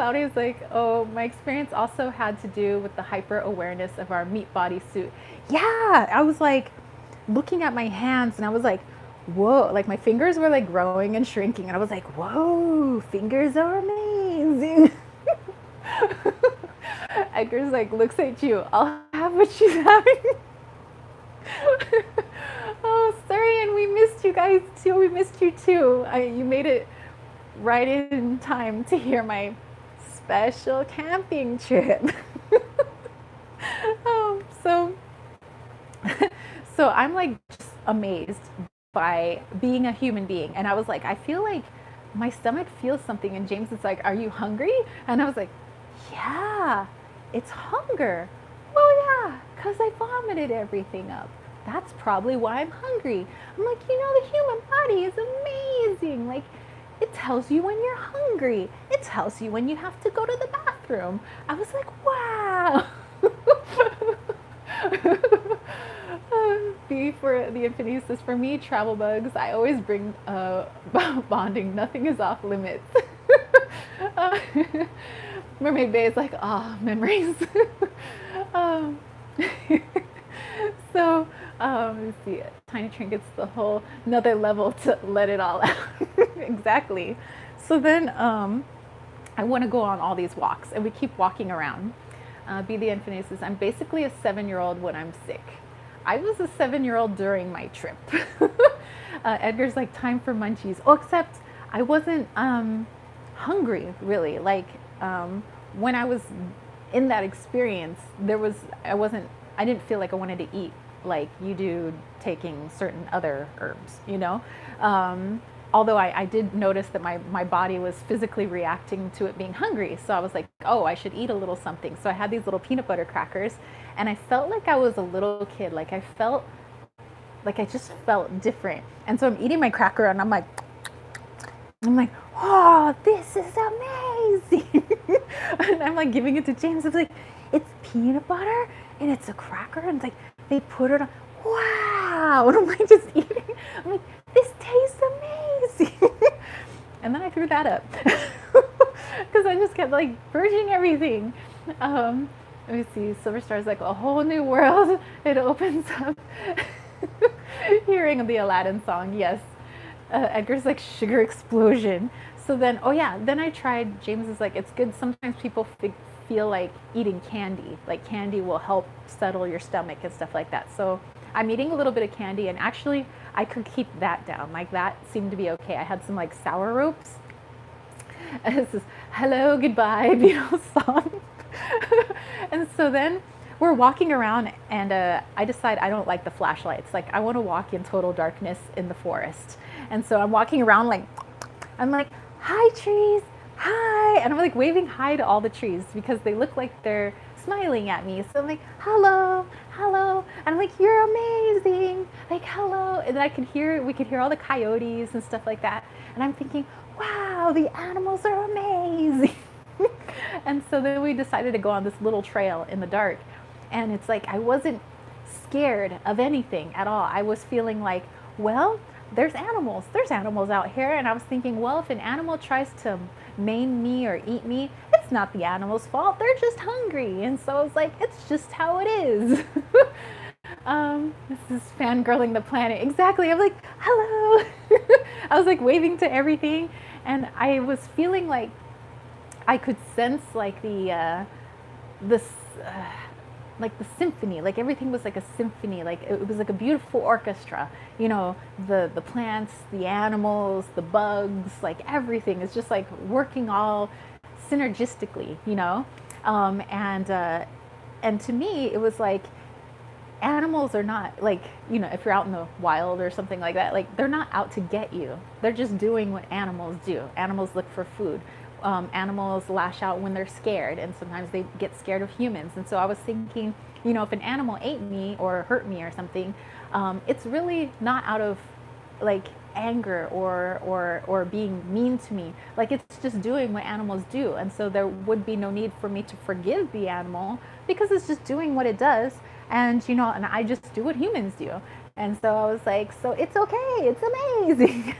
Cloudy is like, oh, my experience also had to do with the hyper awareness of our meat body suit. Yeah, I was like looking at my hands and I was like, whoa, like my fingers were like growing and shrinking. And I was like, whoa, fingers are amazing. Edgar's like, looks at you, I'll have what she's having. Oh, sorry, and we missed you guys too. We missed you too. You made it right in time to hear my special camping trip. So so I'm like just amazed by being a human being, and I was like, I feel like my stomach feels something, and James is like, are you hungry? And I was like, yeah, it's hunger. Well, yeah, because I vomited everything up. That's probably why I'm hungry. I'm like, the human body is amazing. Like, it tells you when you're hungry. It tells you when you have to go to the bathroom. I was like, wow. B for the infinite is for me, travel bugs. I always bring bonding. Nothing is off limits. Mermaid Bay is like, memories. So, let's see, Tiny Trinkets, the whole another level to let it all out. Exactly. So then I want to go on all these walks, and we keep walking around. Be the Infinite says, I'm basically a 7-year-old when I'm sick. I was a 7-year-old during my trip. Edgar's like, time for munchies. Oh, except I wasn't hungry, really. Like, when I was in that experience, I didn't feel like I wanted to eat like you do taking certain other herbs, although I did notice that my body was physically reacting to it being hungry. So I was like, oh, I should eat a little something. So I had these little peanut butter crackers, and I felt like I was a little kid. Like I just felt different. And so I'm eating my cracker, and I'm like, oh, this is amazing. And I'm like giving it to James. I'm like, it's peanut butter and it's a cracker, and it's like they put it on. Wow. And I'm like just eating. I'm like, this tastes amazing. And then I threw that up because I just kept like purging everything. Let me see. Silver Star's like, a whole new world. It opens up. Hearing the Aladdin song, yes. Edgar's like, sugar explosion. So then, then I tried, James is like, it's good. Sometimes people feel like eating candy. Like candy will help settle your stomach and stuff like that. So I'm eating a little bit of candy, and actually I could keep that down. Like that seemed to be okay. I had some like sour ropes. And this is hello, goodbye, Beatles song. And so then we're walking around, and I decide I don't like the flashlights. Like I want to walk in total darkness in the forest. And so I'm walking around like, I'm like, hi trees, hi. And I'm like waving hi to all the trees because they look like they're smiling at me. So I'm like, hello, hello. And I'm like, you're amazing. Like, hello. And then we could hear all the coyotes and stuff like that. And I'm thinking, wow, the animals are amazing. And so then we decided to go on this little trail in the dark. And it's like, I wasn't scared of anything at all. I was feeling like, well, there's animals out here. And I was thinking, well, if an animal tries to maim me or eat me, it's not the animal's fault. They're just hungry. And so I was like, it's just how it is. This is fangirling the planet. Exactly. I'm like, hello. I was like waving to everything. And I was feeling like I could sense like the symphony, like everything was like a symphony, like it was like a beautiful orchestra, the plants, the animals, the bugs, like everything is just like working all synergistically, and to me it was like animals are not like, if you're out in the wild or something like that, like they're not out to get you. They're just doing what animals do. Animals look for food. Animals lash out when they're scared, and sometimes they get scared of humans. And so I was thinking, if an animal ate me or hurt me or something, it's really not out of like anger or being mean to me. Like it's just doing what animals do. And so there would be no need for me to forgive the animal because it's just doing what it does. And, and I just do what humans do. And so I was like, so it's okay. It's amazing.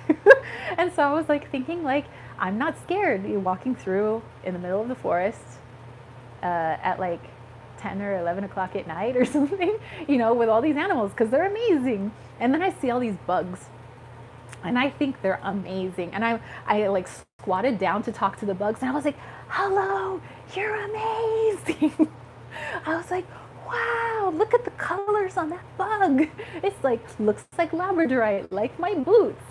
And so I was like thinking, like, I'm not scared. You're walking through in the middle of the forest at like 10 or 11 o'clock at night or something, you know, with all these animals because they're amazing. And then I see all these bugs and I think they're amazing. And I like squatted down to talk to the bugs and I was like, hello, you're amazing. I was like, wow, look at the colors on that bug. It's like, looks like Labradorite, like my boots.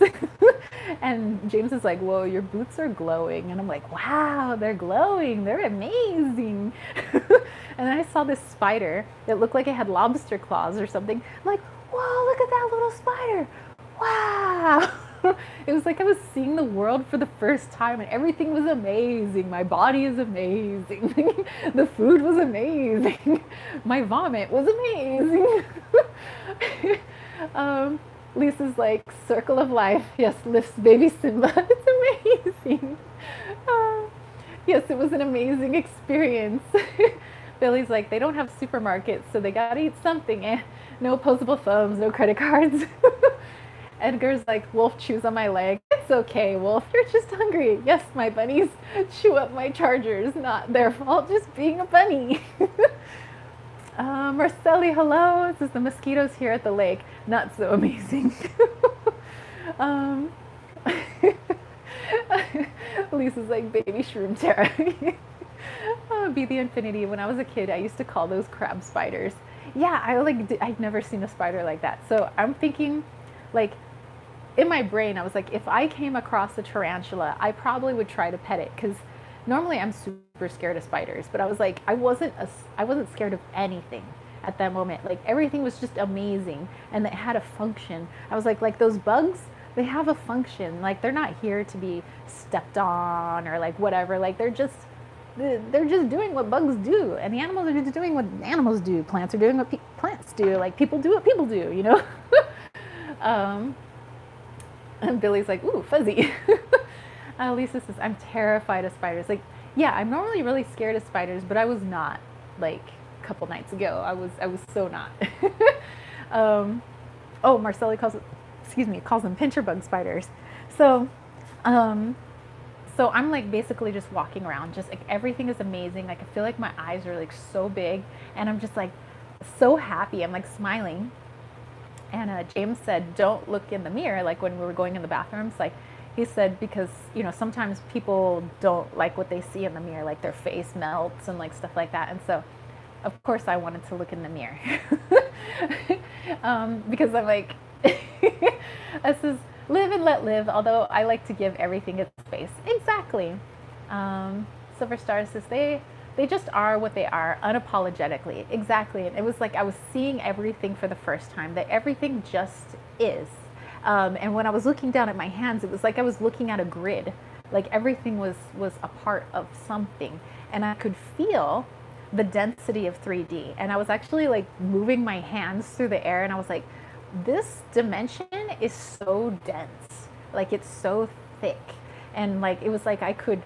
And James is like, whoa, your boots are glowing. And I'm like, wow, they're glowing. They're amazing. And then I saw this spider that looked like it had lobster claws or something. I'm like, whoa, look at that little spider. Wow. It was like I was seeing the world for the first time and everything was amazing. My body is amazing. The food was amazing. My vomit was amazing. Lisa's like, circle of life. Yes, lifts baby Simba. It's amazing. Yes, it was an amazing experience. Billy's like, they don't have supermarkets, so they gotta eat something. No opposable thumbs, no credit cards. Edgar's like, Wolf chews on my leg. It's okay, Wolf, you're just hungry. Yes, my bunnies chew up my chargers. Not their fault, just being a bunny. Marcelli, hello. This is the mosquitoes here at the lake. Not so amazing. Lisa's like, baby shroom Tara. Be the infinity. When I was a kid, I used to call those crab spiders. Yeah, I'd never seen a spider like that. So I'm thinking, like, in my brain, I was like, if I came across a tarantula, I probably would try to pet it because normally I'm super scared of spiders. But I was like, I wasn't scared of anything at that moment. Like everything was just amazing, and it had a function. I was like those bugs, they have a function. Like they're not here to be stepped on or like whatever. Like they're just doing what bugs do, and the animals are just doing what animals do. Plants are doing what plants do. Like people do what people do, you know. And Billy's like, ooh, fuzzy. Lisa says, I'm terrified of spiders. Like, yeah, I'm normally really scared of spiders, but I was not like a couple nights ago. I was so not. Oh, Marcelli calls them pincher bug spiders. So I'm like basically just walking around, just like everything is amazing. Like I feel like my eyes are like so big and I'm just like so happy. I'm like smiling. And James said, don't look in the mirror, like when we were going in the bathrooms. Like he said, because, you know, sometimes people don't like what they see in the mirror, like their face melts and like stuff like that. And so, of course, I wanted to look in the mirror. Because I'm like, this is live and let live, although I like to give everything its space. Exactly. Silver Star says, they just are what they are, unapologetically. Exactly. And it was like I was seeing everything for the first time, that everything just is. And when I was looking down at my hands, it was like I was looking at a grid. Like everything was a part of something. And I could feel the density of 3D. And I was actually like moving my hands through the air and I was like, this dimension is so dense. Like it's so thick. And like it was like I could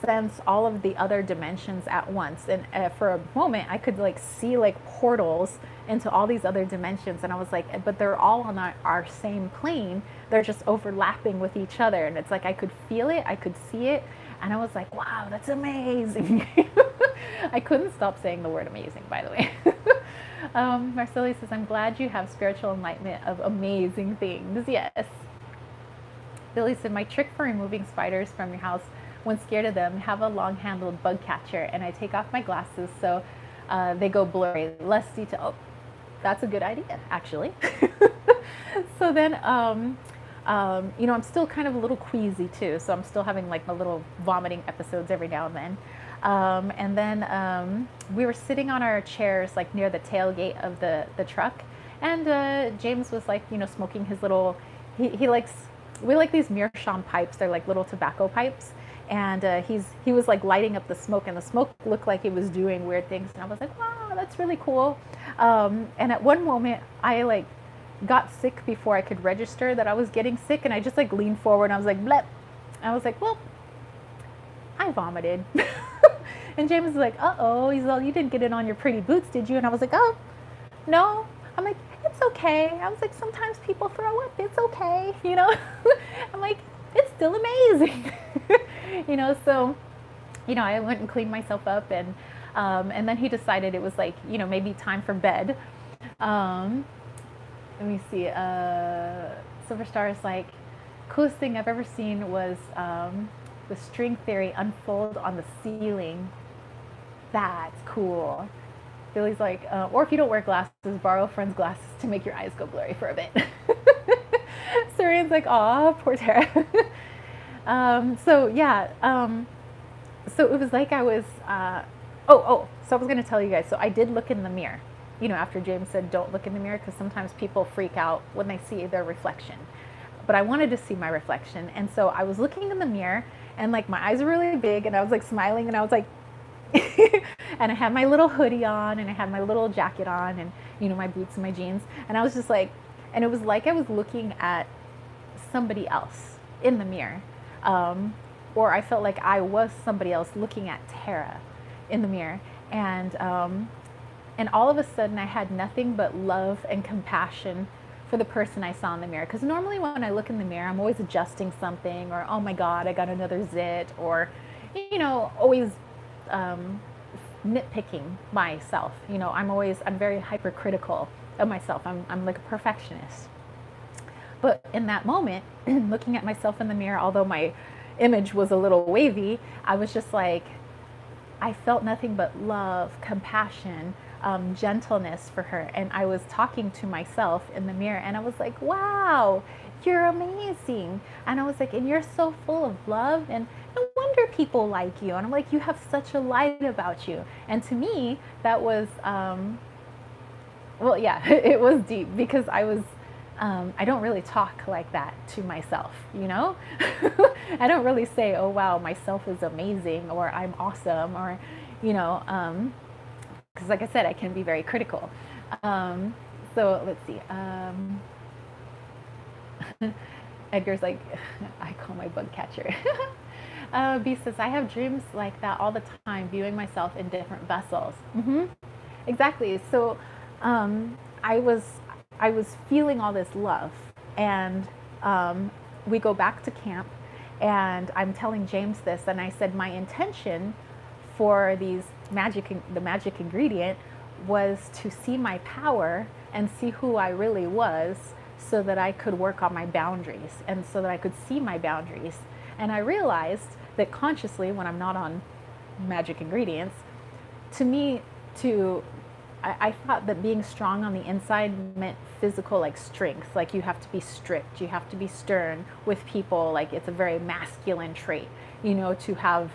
sense all of the other dimensions at once, and for a moment I could like see like portals into all these other dimensions, and I was like, but they're all on our same plane, they're just overlapping with each other, and it's like I could feel it, I could see it, and I was like, wow, that's amazing. I couldn't stop saying the word amazing, by the way. Marceli says, I'm glad you have spiritual enlightenment of amazing things. Yes. Billy said, my trick for removing spiders from your house when scared of them, have a long-handled bug catcher, and I take off my glasses so they go blurry, less detail. Oh, that's a good idea, actually. So then, you know, I'm still kind of a little queasy too, so I'm still having like my little vomiting episodes every now and then. And then we were sitting on our chairs like near the tailgate of the truck, and James was like, you know, smoking his little, we like these meerschaum pipes, they're like little tobacco pipes. And he was like lighting up the smoke, and the smoke looked like it was doing weird things. And I was like, wow, that's really cool. And at one moment, I like got sick before I could register that I was getting sick. And I just like leaned forward and I was like, bleh. I was like, well, I vomited. And James was like, uh-oh. He's like, you didn't get it on your pretty boots, did you? And I was like, oh, no. I'm like, it's okay. I was like, sometimes people throw up. It's okay, you know? I'm like, still amazing. So, I went and cleaned myself up, and then he decided it was like, maybe time for bed. Let me see. Silver Star is like, coolest thing I've ever seen was the string theory unfold on the ceiling. That's cool. Billy's like, or if you don't wear glasses, borrow a friend's glasses to make your eyes go blurry for a bit. Surian's like, aw, poor Tara. So yeah, so it was like I was, so I was going to tell you guys, so I did look in the mirror, after James said don't look in the mirror, because sometimes people freak out when they see their reflection. But I wanted to see my reflection, and so I was looking in the mirror, and like my eyes were really big, and I was like smiling, and I was like, and I had my little hoodie on, and I had my little jacket on, and my boots and my jeans, and I was just like, and it was like I was looking at somebody else in the mirror, or I felt like I was somebody else looking at Tara in the mirror, and all of a sudden I had nothing but love and compassion for the person I saw in the mirror. Because normally when I look in the mirror, I'm always adjusting something, or oh my God, I got another zit, or always nitpicking myself. I'm very hypercritical of myself. I'm like a perfectionist. But in that moment, looking at myself in the mirror, although my image was a little wavy, I was just like, I felt nothing but love, compassion, gentleness for her. And I was talking to myself in the mirror, and I was like, wow, you're amazing. And I was like, and you're so full of love, and no wonder people like you. And I'm like, you have such a light about you. And to me, that was, well, yeah, it was deep, because I was, I don't really talk like that to myself, I don't really say, oh wow, myself is amazing, or I'm awesome, or, because like I said, I can be very critical. So let's see. Edgar's like, I call my bug catcher. B says, I have dreams like that all the time, viewing myself in different vessels. Exactly. So I was feeling all this love, and we go back to camp, and I'm telling James this, and I said my intention for the magic ingredient was to see my power and see who I really was, so that I could work on my boundaries, and so that I could see my boundaries. And I realized that consciously, when I'm not on magic ingredients, I thought that being strong on the inside meant physical, like strength, like you have to be strict, you have to be stern with people, like it's a very masculine trait, to have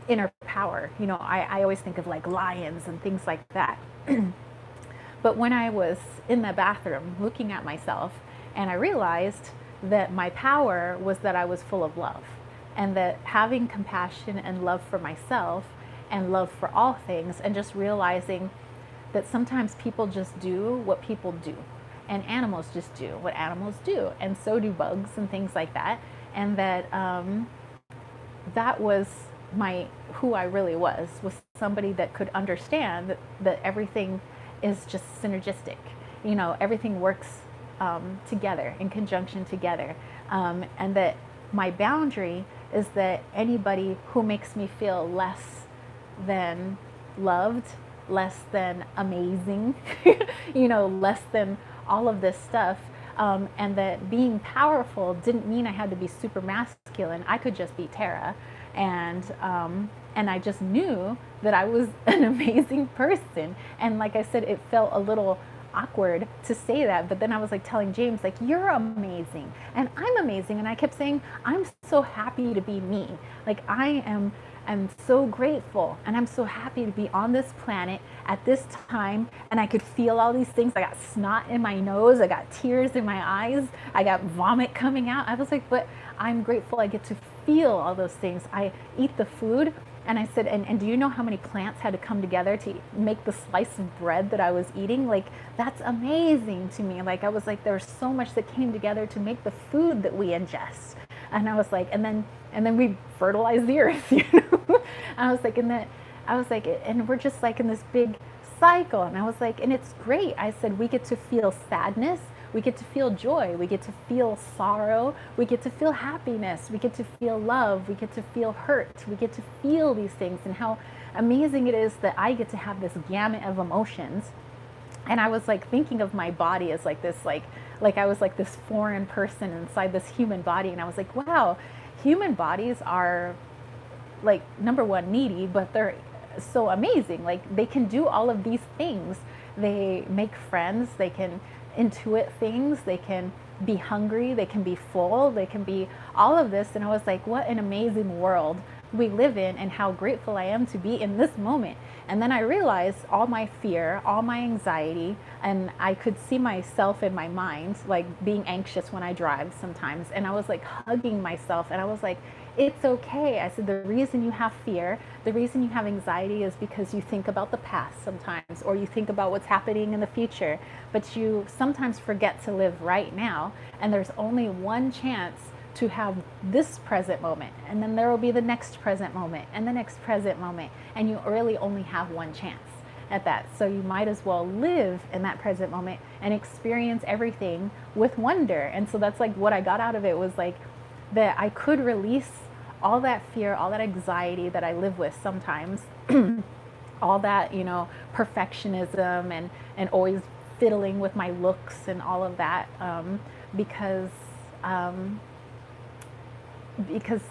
inner power. I always think of like lions and things like that. But when I was in the bathroom looking at myself, and I realized that my power was that I was full of love, and that having compassion and love for myself and love for all things, and just realizing that sometimes people just do what people do, and animals just do what animals do, and so do bugs and things like that, and that that was who I really was somebody that could understand that everything is just synergistic. Everything works together, in conjunction together, and that my boundary is that anybody who makes me feel less than loved, less than amazing, less than all of this stuff, and that being powerful didn't mean I had to be super masculine. I could just be Tara, and I just knew that I was an amazing person. And like I said, it felt a little awkward to say that, but then I was like telling James, like, you're amazing and I'm amazing, and I kept saying, I'm so happy to be me. Like, I'm so grateful, and I'm so happy to be on this planet at this time, and I could feel all these things. I got snot in my nose, I got tears in my eyes, I got vomit coming out. I was like, but I'm grateful I get to feel all those things. I eat the food, and I said, and do you know how many plants had to come together to make the slice of bread that I was eating? Like, that's amazing to me. Like, I was like, there's so much that came together to make the food that we ingest. And I was like, and then we fertilize the earth, I was like, and we're just like in this big cycle. And I was like, and it's great. I said, we get to feel sadness, We get to feel joy. We get to feel sorrow. We get to feel happiness. We get to feel love. We get to feel hurt. We get to feel these things, and how amazing it is that I get to have this gamut of emotions. And I was like thinking of my body as like this, like I was like this foreign person inside this human body. And I was like, wow, human bodies are like, number one, needy, but they're so amazing. Like, they can do all of these things. They make friends, they can intuit things, they can be hungry, they can be full, they can be all of this. And I was like, what an amazing world we live in, and how grateful I am to be in this moment. And then I realized all my fear, all my anxiety, and I could see myself in my mind, like being anxious when I drive sometimes. And I was like hugging myself, and I was like, it's okay. I said, the reason you have fear, the reason you have anxiety is because you think about the past sometimes, or you think about what's happening in the future, but you sometimes forget to live right now. And there's only one chance to have this present moment, and then there will be the next present moment and the next present moment, and you really only have one chance at that. So you might as well live in that present moment and experience everything with wonder. And so that's like what I got out of it, was like that I could release all that fear, all that anxiety that I live with sometimes, all that, you know, perfectionism and always fiddling with my looks and all of that, because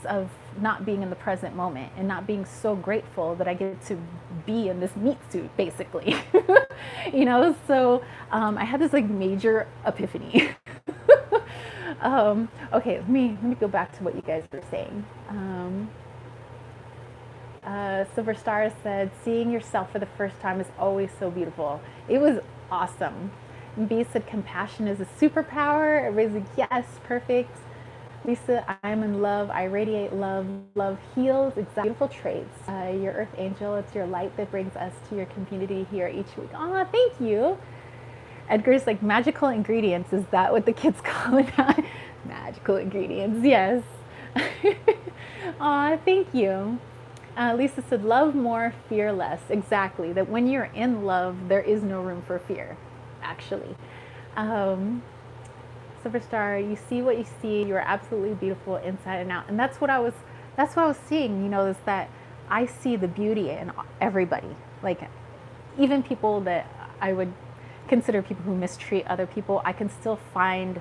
of not being in the present moment and not being so grateful that I get to be in this meat suit, basically. You know, so I had this like major epiphany. Okay, let me go back to what you guys were saying. Silver Star said, seeing yourself for the first time is always so beautiful. It was awesome. And B said, compassion is a superpower. Everybody's like, yes, perfect. Lisa, I'm in love. I radiate love. Love heals. Exactly. Beautiful traits. Your earth angel, it's your light that brings us to your community here each week. Oh, thank you. Edgar's like, magical ingredients. Is that what the kids call it? Magical ingredients, yes. Aw, thank you. Lisa said, love more, fear less. Exactly. That when you're in love, there is no room for fear, actually. Superstar, you see what you see. You are absolutely beautiful inside and out. And that's what I was seeing, you know, is that I see the beauty in everybody. Like, even people that I would consider people who mistreat other people, I can still find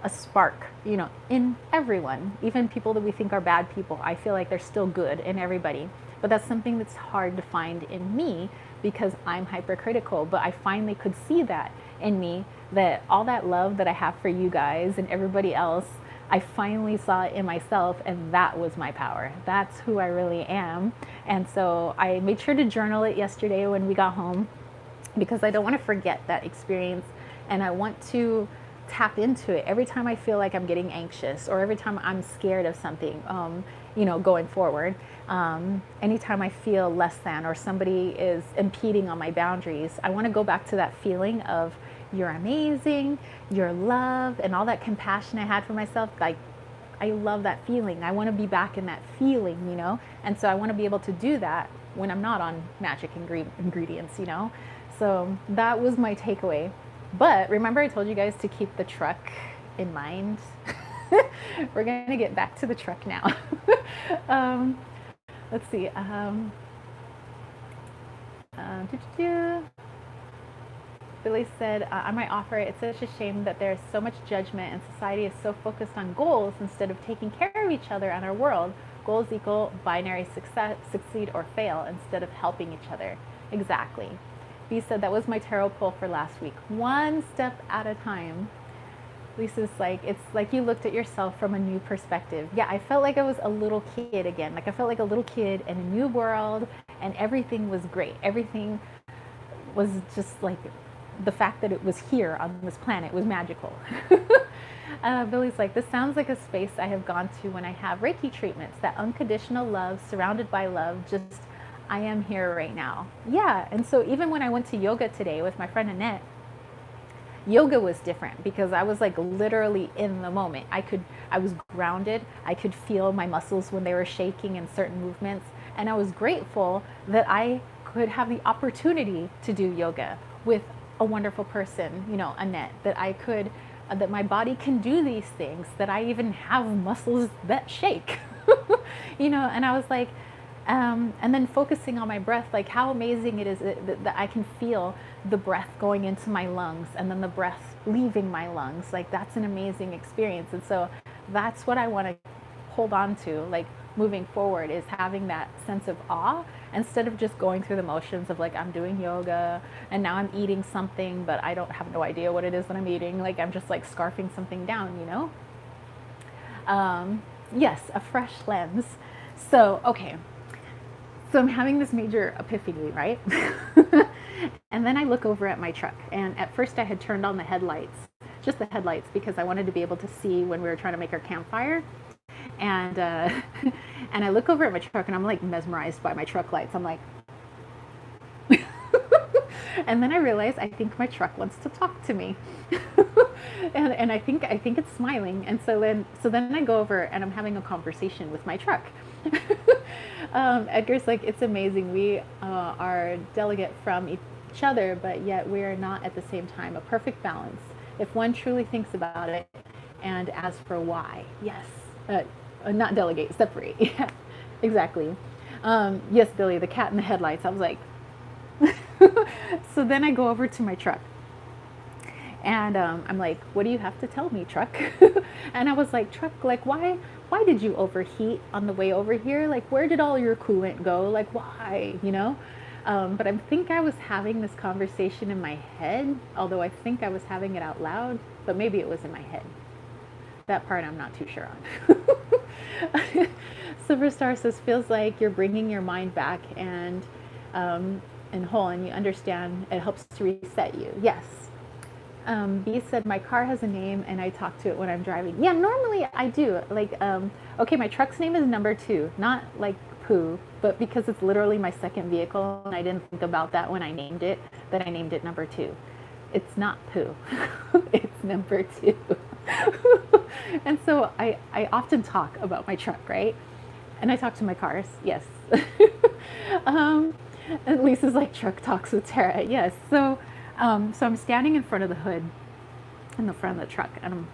a spark, you know, in everyone. Even people that we think are bad people, I feel like there's still good in everybody. But that's something that's hard to find in me because I'm hypercritical. But I finally could see that in me, that all that love that I have for you guys and everybody else, I finally saw it in myself, and that was my power. That's who I really am. And so I made sure to journal it yesterday when we got home, because I don't want to forget that experience, and I want to tap into it every time I feel like I'm getting anxious, or every time I'm scared of something, you know, going forward. Anytime I feel less than, or somebody is impeding on my boundaries, I want to go back to that feeling of you're amazing, you're love, and all that compassion I had for myself. Like, I love that feeling. I want to be back in that feeling, you know? And so I want to be able to do that when I'm not on magic ingredients, you know? So that was my takeaway. But remember, I told you guys to keep the truck in mind. We're going to get back to the truck now. Let's see. Billy said, I might offer it. It's such a shame that there's so much judgment and society is so focused on goals instead of taking care of each other and our world. Goals equal binary success, succeed or fail, instead of helping each other. Exactly. B said, that was my tarot pull for last week. One step at a time. Lisa's like, it's like you looked at yourself from a new perspective. Yeah, I felt like I was a little kid again. Like I felt like a little kid in a new world, and everything was great. Everything was just like, the fact that it was here on this planet was magical. Billy's like, this sounds like a space I have gone to when I have Reiki treatments. That unconditional love, surrounded by love, just, I am here right now. Yeah, and so even when I went to yoga today with my friend Annette, yoga was different because I was like literally in the moment. I was grounded. I could feel my muscles when they were shaking in certain movements. And I was grateful that I could have the opportunity to do yoga with a wonderful person, you know, Annette, that I could that my body can do these things, that I even have muscles that shake. And I was like, and then focusing on my breath, like how amazing it is that I can feel the breath going into my lungs and then the breath leaving my lungs. Like that's an amazing experience. And so that's what I want to hold on to, like moving forward, is having that sense of awe instead of just going through the motions of like, I'm doing yoga and now I'm eating something, but I don't have no idea what it is that I'm eating. Like I'm just like scarfing something down, Yes, a fresh lens. So, okay. So I'm having this major epiphany, right? And then I look over at my truck, and at first I had turned on the headlights, just the headlights, because I wanted to be able to see when we were trying to make our campfire. And and I look over at my truck, and I'm like mesmerized by my truck lights. I'm like, and then I realize I think my truck wants to talk to me, and I think it's smiling. And so then I go over and I'm having a conversation with my truck. Edgar's like, it's amazing. We are delegate from each other, but yet we are not at the same time. A perfect balance. If one truly thinks about it, and as for why, yes, not delegate, separate. Yeah, exactly. Yes, Billy, the cat in the headlights. I was like, so then I go over to my truck. And I'm like, what do you have to tell me, truck? And I was like, truck, like, why did you overheat on the way over here? Like, where did all your coolant go? Like, why, But I think I was having this conversation in my head, although I think I was having it out loud, but maybe it was in my head. That part I'm not too sure on. Silverstar says, feels like you're bringing your mind back and whole, and you understand it helps to reset you. Yes. B said, my car has a name and I talk to it when I'm driving. Yeah, normally I do. Like, okay, my truck's name is number 2, not like poo, but because it's literally my second vehicle and I didn't think about that when I named it, that I named it number 2. It's not poo. It's number 2. And so I often talk about my truck, right? And I talk to my cars, yes. And Lisa's like, truck talks with Tara. Yes. So I'm standing in front of the hood, in the front of the truck, and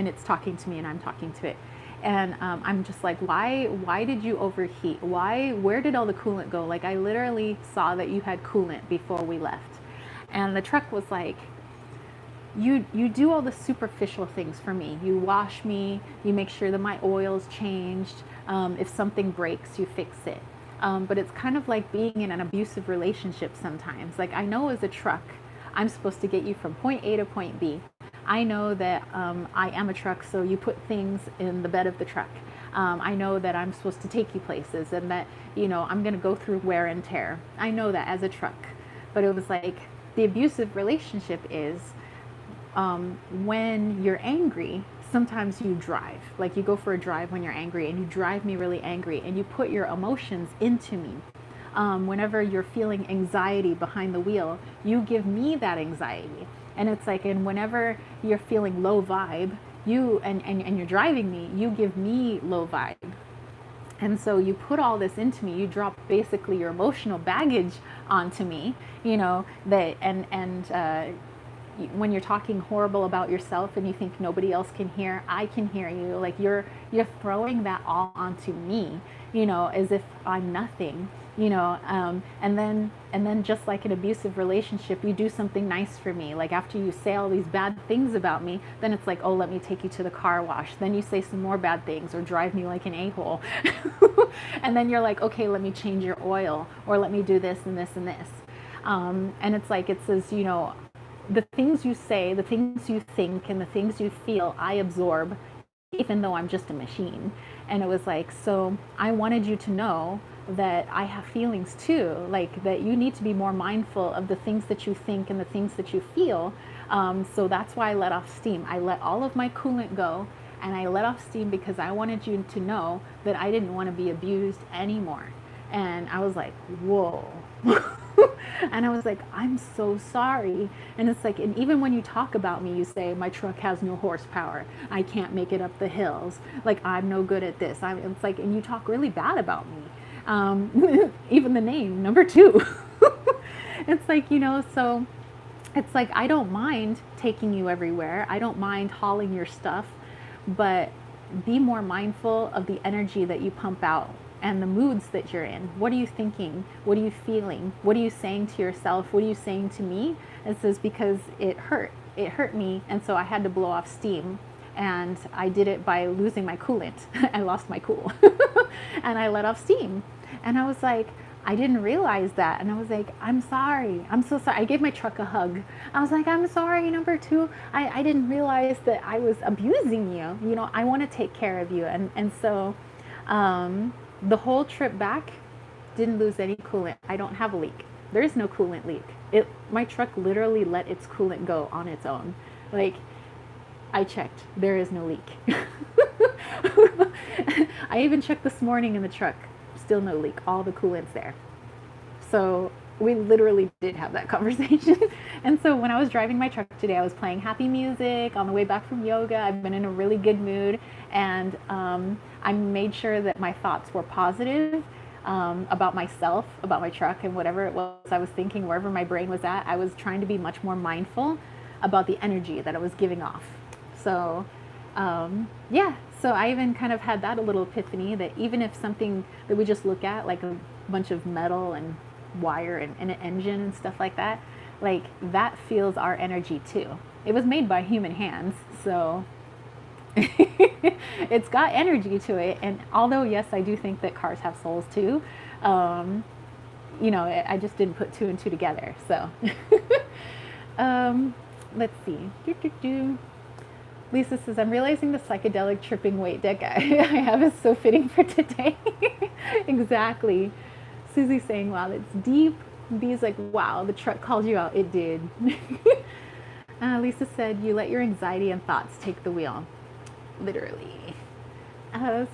it's talking to me, and I'm talking to it, and I'm just like, why did you overheat? Where did all the coolant go? Like I literally saw that you had coolant before we left, and the truck was like, you do all the superficial things for me. You wash me. You make sure that my oil's changed. If something breaks, you fix it. But it's kind of like being in an abusive relationship sometimes. Like I know as a truck, I'm supposed to get you from point A to point B. I know that I am a truck, so you put things in the bed of the truck. I know that I'm supposed to take you places and that, I'm going to go through wear and tear. I know that as a truck. But it was like the abusive relationship is when you're angry, sometimes you drive. Like you go for a drive when you're angry and you drive me really angry and you put your emotions into me. Whenever you're feeling anxiety behind the wheel, you give me that anxiety. And it's like, and whenever you're feeling low vibe, and you're driving me, you give me low vibe. And so you put all this into me, you drop basically your emotional baggage onto me, when you're talking horrible about yourself and you think nobody else can hear, I can hear you. Like you're throwing that all onto me, as if I'm nothing, and then just like an abusive relationship, you do something nice for me. Like after you say all these bad things about me, then it's like, oh, let me take you to the car wash. Then you say some more bad things or drive me like an a-hole. And then you're like, okay, let me change your oil or let me do this and this and this. And it's like, it says, the things you say, the things you think, and the things you feel, I absorb, even though I'm just a machine. And it was like, so I wanted you to know that I have feelings too, like that you need to be more mindful of the things that you think and the things that you feel. So that's why I let off steam. I let all of my coolant go, and I let off steam because I wanted you to know that I didn't want to be abused anymore. And I was like, whoa. And I was like, I'm so sorry. And it's like, and even when you talk about me, you say, my truck has no horsepower. I can't make it up the hills. Like, I'm no good at this. It's like, and you talk really bad about me. Even the name, number 2. It's like, so it's like, I don't mind taking you everywhere. I don't mind hauling your stuff, but be more mindful of the energy that you pump out and the moods that you're in. What are you thinking? What are you feeling? What are you saying to yourself? What are you saying to me? It says, because it hurt. It hurt me, and so I had to blow off steam. And I did it by losing my coolant. I lost my cool. And I let off steam. And I was like, I didn't realize that. And I was like, I'm sorry. I'm so sorry. I gave my truck a hug. I was like, I'm sorry, number two. I didn't realize that I was abusing you. You know, I want to take care of you. And so the whole trip back, didn't lose any coolant. I don't have a leak. There is no coolant leak. My truck literally let its coolant go on its own. Like, I checked. There is no leak. I even checked this morning in the truck. Still no leak. All the coolant's there. So we literally did have that conversation. And so when I was driving my truck today, I was playing happy music on the way back from yoga. I've been in a really good mood. And I made sure that my thoughts were positive about myself, about my truck, and whatever it was I was thinking, wherever my brain was at. I was trying to be much more mindful about the energy that I was giving off. So yeah, so I even kind of had that a little epiphany that even if something that we just look at, like a bunch of metal and wire and an engine and stuff like that feels our energy too. It was made by human hands, so it's got energy to it. And although, yes, I do think that cars have souls too, you know, I just didn't put two and two together. So let's see. Lisa says, I'm realizing the psychedelic tripping weight deck I have is so fitting for today. Exactly. Susie's saying, wow, that's deep. B's like, wow, the truck called you out. It did. Lisa said, you let your anxiety and thoughts take the wheel. Literally.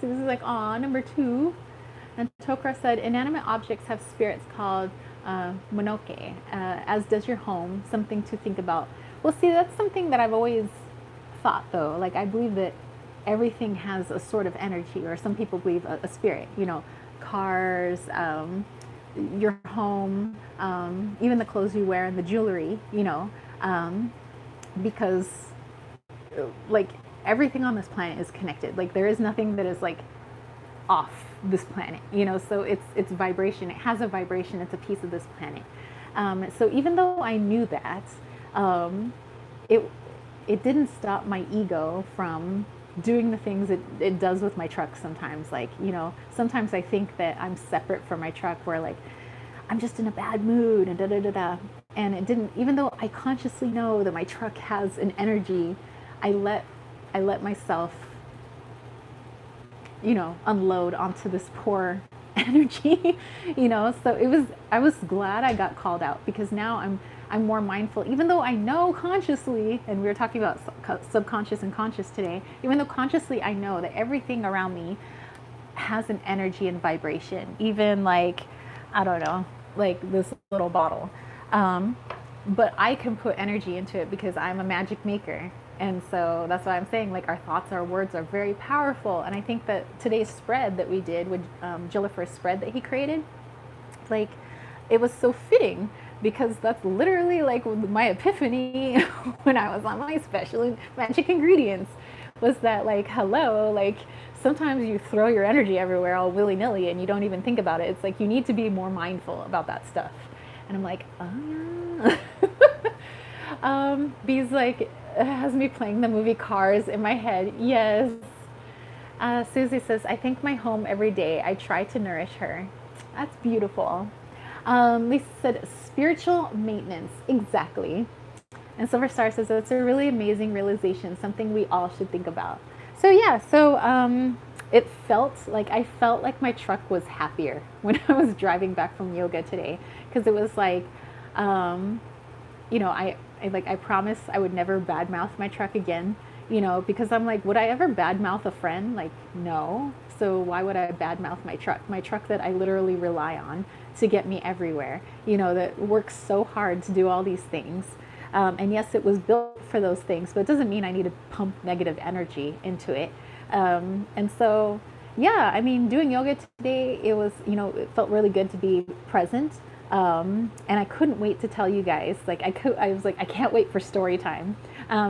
Susie's like, aw, number two. And Tokra said, inanimate objects have spirits called monoke, as does your home, something to think about. Well, see, that's something that I've always thought, though. Like, I believe that everything has a sort of energy, or some people believe a spirit, you know, cars, your home, even the clothes you wear and the jewelry, you know, because like everything on this planet is connected. Like, there is nothing that is like off this planet, you know, so it's vibration. It has a vibration. It's a piece of this planet. So even though I knew that, it didn't stop my ego from doing the things it does with my truck sometimes. Like, you know, sometimes I think that I'm separate from my truck, where like I'm just in a bad mood and da-da-da-da. And it didn't, even though I consciously know that my truck has an energy, I let myself, you know, unload onto this poor energy, you know. So I was glad I got called out, because now I'm more mindful, even though I know consciously, and we were talking about subconscious and conscious today, even though consciously I know that everything around me has an energy and vibration, even like, I don't know, like this little bottle. But I can put energy into it because I'm a magic maker. And so that's why I'm saying, like, our thoughts, our words are very powerful. And I think that today's spread that we did with Jillifer's spread that he created, like, it was so fitting, because that's literally like my epiphany when I was on my special magic ingredients, was that, like, hello, like, sometimes you throw your energy everywhere all willy-nilly and you don't even think about it. It's like, you need to be more mindful about that stuff. And I'm like, oh yeah. B's like, has me playing the movie Cars in my head. Yes. Susie says, I thank my home every day. I try to nourish her. That's beautiful. Lisa said, spiritual maintenance. Exactly. And Silver Star says, it's a really amazing realization, something we all should think about. So yeah, it felt like my truck was happier when I was driving back from yoga today, because it was like, you know, I promised I would never badmouth my truck again, you know, because I'm like, would I ever badmouth a friend? Like, no. So why would I badmouth my truck that I literally rely on to get me everywhere, you know, that works so hard to do all these things. And yes, it was built for those things, but it doesn't mean I need to pump negative energy into it. And so, yeah, I mean, doing yoga today, it was, you know, it felt really good to be present. And I couldn't wait to tell you guys. Like I was like, I can't wait for story time,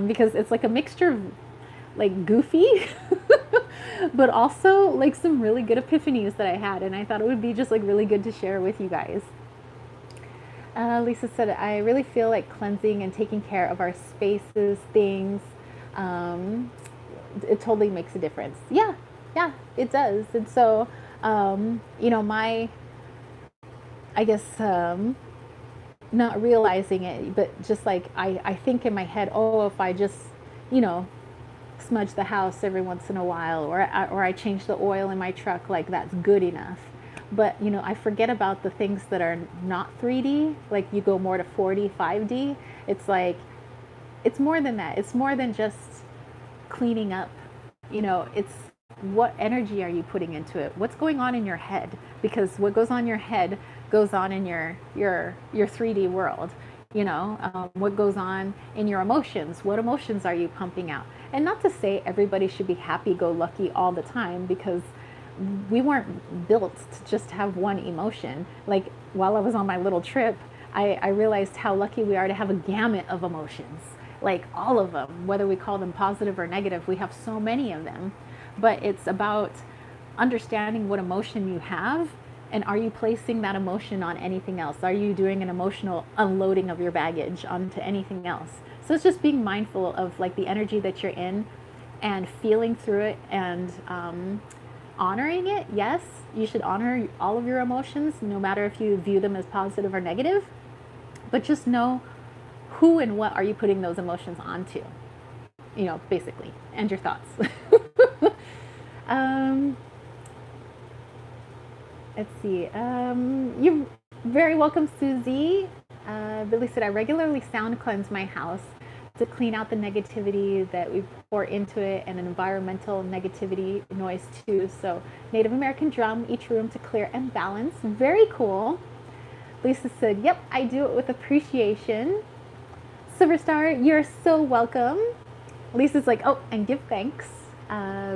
because it's like a mixture of like goofy, but also like some really good epiphanies that I had, and I thought it would be just like really good to share with you guys. Lisa said, I really feel like cleansing and taking care of our spaces, things, it totally makes a difference. Yeah, yeah, it does. And so, you know, I guess, not realizing it, but just like I think in my head, oh, if I just, you know, smudge the house every once in a while, or I change the oil in my truck, like that's good enough. But you know, I forget about the things that are not 3D. Like you go more to 4D, 5D. It's like it's more than that. It's more than just cleaning up. You know, it's what energy are you putting into it? What's going on in your head? Because what goes on in your head goes on in your 3D world. You know, what goes on in your emotions? What emotions are you pumping out? And not to say everybody should be happy-go-lucky all the time, because we weren't built to just have one emotion. Like while I was on my little trip, I realized how lucky we are to have a gamut of emotions, like all of them, whether we call them positive or negative. We have so many of them, but it's about understanding what emotion you have, and are you placing that emotion on anything else? Are you doing an emotional unloading of your baggage onto anything else? So it's just being mindful of like the energy that you're in and feeling through it, and honoring it. Yes, you should honor all of your emotions, no matter if you view them as positive or negative, but just know who and what are you putting those emotions onto, you know, basically, and your thoughts. Let's see. You're very welcome, Susie. Billy said, I regularly sound cleanse my house to clean out the negativity that we pour into it, and environmental negativity noise too. So Native American drum, each room to clear and balance. Very cool. Lisa said, yep, I do it with appreciation. Silverstar, you're so welcome. Lisa's like, oh, and give thanks.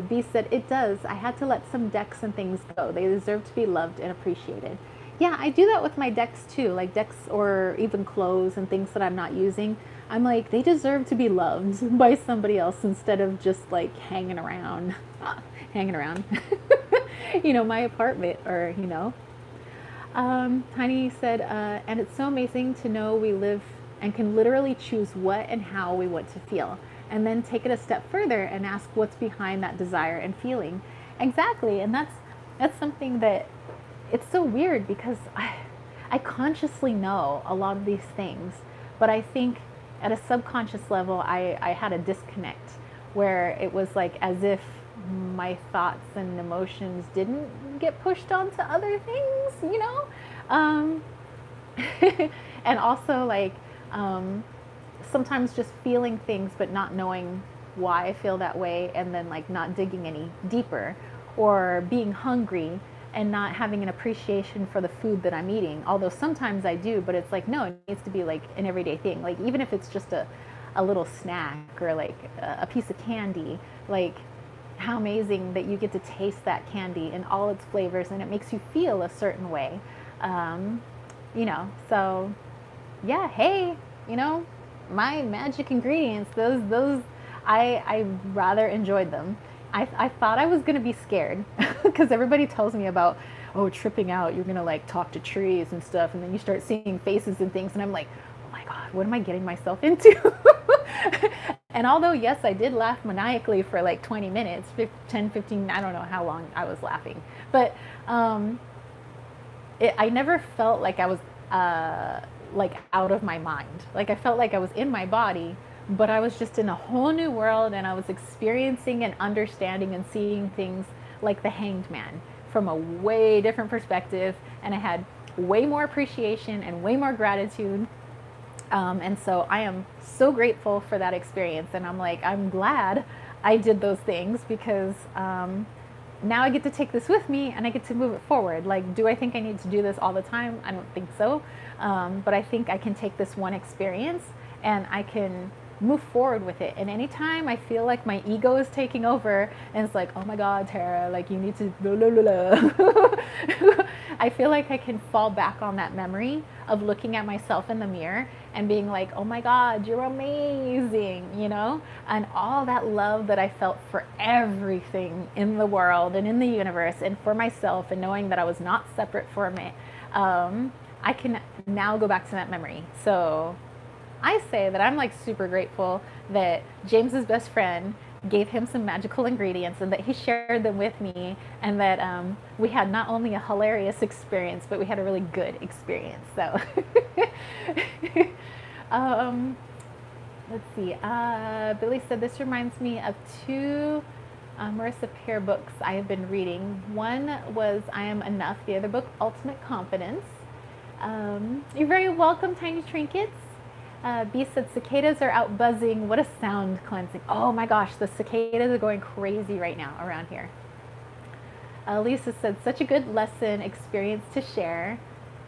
B said, it does. I had to let some decks and things go. They deserve to be loved and appreciated. Yeah, I do that with my decks too, like decks or even clothes and things that I'm not using. I'm like, they deserve to be loved by somebody else instead of just like hanging around, you know, my apartment, or, you know. Tiny said, and it's so amazing to know we live and can literally choose what and how we want to feel, and then take it a step further and ask what's behind that desire and feeling. Exactly. And that's something that it's so weird, because I consciously know a lot of these things, but I think at a subconscious level, I had a disconnect where it was like as if my thoughts and emotions didn't get pushed onto other things, you know? And also like, sometimes just feeling things but not knowing why I feel that way, and then like not digging any deeper, or being hungry and not having an appreciation for the food that I'm eating. Although sometimes I do, but it's like, no, it needs to be like an everyday thing. Like even if it's just a little snack, or like a piece of candy, like how amazing that you get to taste that candy in all its flavors, and it makes you feel a certain way. You know, so yeah, hey, you know, my magic ingredients, those I rather enjoyed them. I thought I was going to be scared because everybody tells me about, oh, tripping out, you're going to like talk to trees and stuff, and then you start seeing faces and things, and I'm like, oh my God, what am I getting myself into? And although, yes, I did laugh maniacally for like 20 minutes, 10, 15, I don't know how long I was laughing, but I never felt like I was like out of my mind. Like I felt like I was in my body, but I was just in a whole new world, and I was experiencing and understanding and seeing things like the Hanged Man from a way different perspective, and I had way more appreciation and way more gratitude. And so I am so grateful for that experience, and I'm like, I'm glad I did those things, because now I get to take this with me and I get to move it forward. Like, do I think I need to do this all the time? I don't think so. But I think I can take this one experience and I can move forward with it. And anytime I feel like my ego is taking over and it's like, oh my God, Tara, like you need to blah, blah, blah, blah. I feel like I can fall back on that memory of looking at myself in the mirror and being like, oh my God, you're amazing, you know? And all that love that I felt for everything in the world and in the universe and for myself, and knowing that I was not separate from it, I can now go back to that memory. So I say that I'm like super grateful that James's best friend gave him some magical ingredients and that he shared them with me, and that we had not only a hilarious experience, but we had a really good experience. So let's see. Billy said, this reminds me of two Marissa Peer books I have been reading. One was I Am Enough. The other book, Ultimate Confidence. You're very welcome, Tiny Trinkets. B said, cicadas are out buzzing. What a sound cleansing. Oh my gosh, the cicadas are going crazy right now around here. Lisa said, such a good lesson experience to share.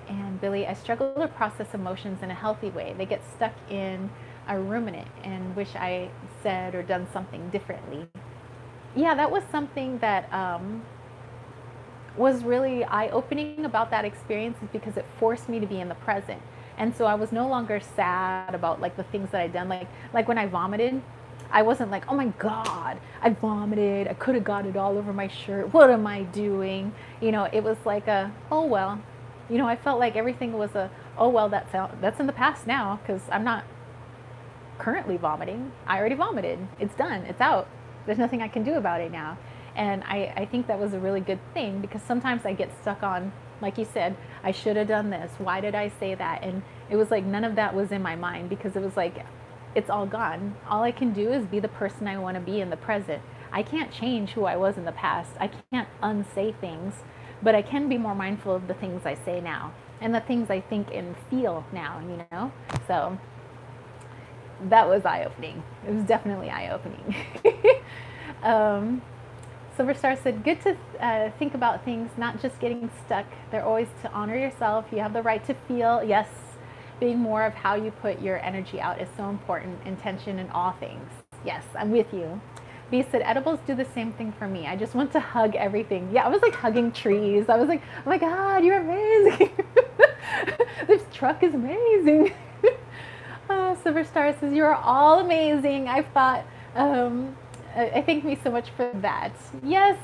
And Billy, I struggle to process emotions in a healthy way. They get stuck in a ruminant and wish I said or done something differently. Yeah, that was something that was really eye-opening about that experience, is because it forced me to be in the present. And so I was no longer sad about like the things that I'd done. Like when I vomited, I wasn't like, oh my God, I vomited. I could have got it all over my shirt. What am I doing? You know, it was like a, oh well. You know, I felt like everything was a, oh well, that's in the past now, because I'm not currently vomiting. I already vomited. It's done. It's out. There's nothing I can do about it now. And I think that was a really good thing, because sometimes I get stuck on, like you said, I should have done this. Why did I say that? And it was like none of that was in my mind, because it was like, it's all gone. All I can do is be the person I want to be in the present. I can't change who I was in the past. I can't unsay things, but I can be more mindful of the things I say now and the things I think and feel now, you know? So that was eye-opening. It was definitely eye-opening. Silver Star said, good to think about things, not just getting stuck. They're always to honor yourself. You have the right to feel. Yes, being more of how you put your energy out is so important. Intention in all things. Yes, I'm with you. B said, edibles do the same thing for me. I just want to hug everything. Yeah, I was like hugging trees. I was like, oh my God, you're amazing. This truck is amazing. Silver Star says, you are all amazing. I thought, I thank me so much for that. Yes.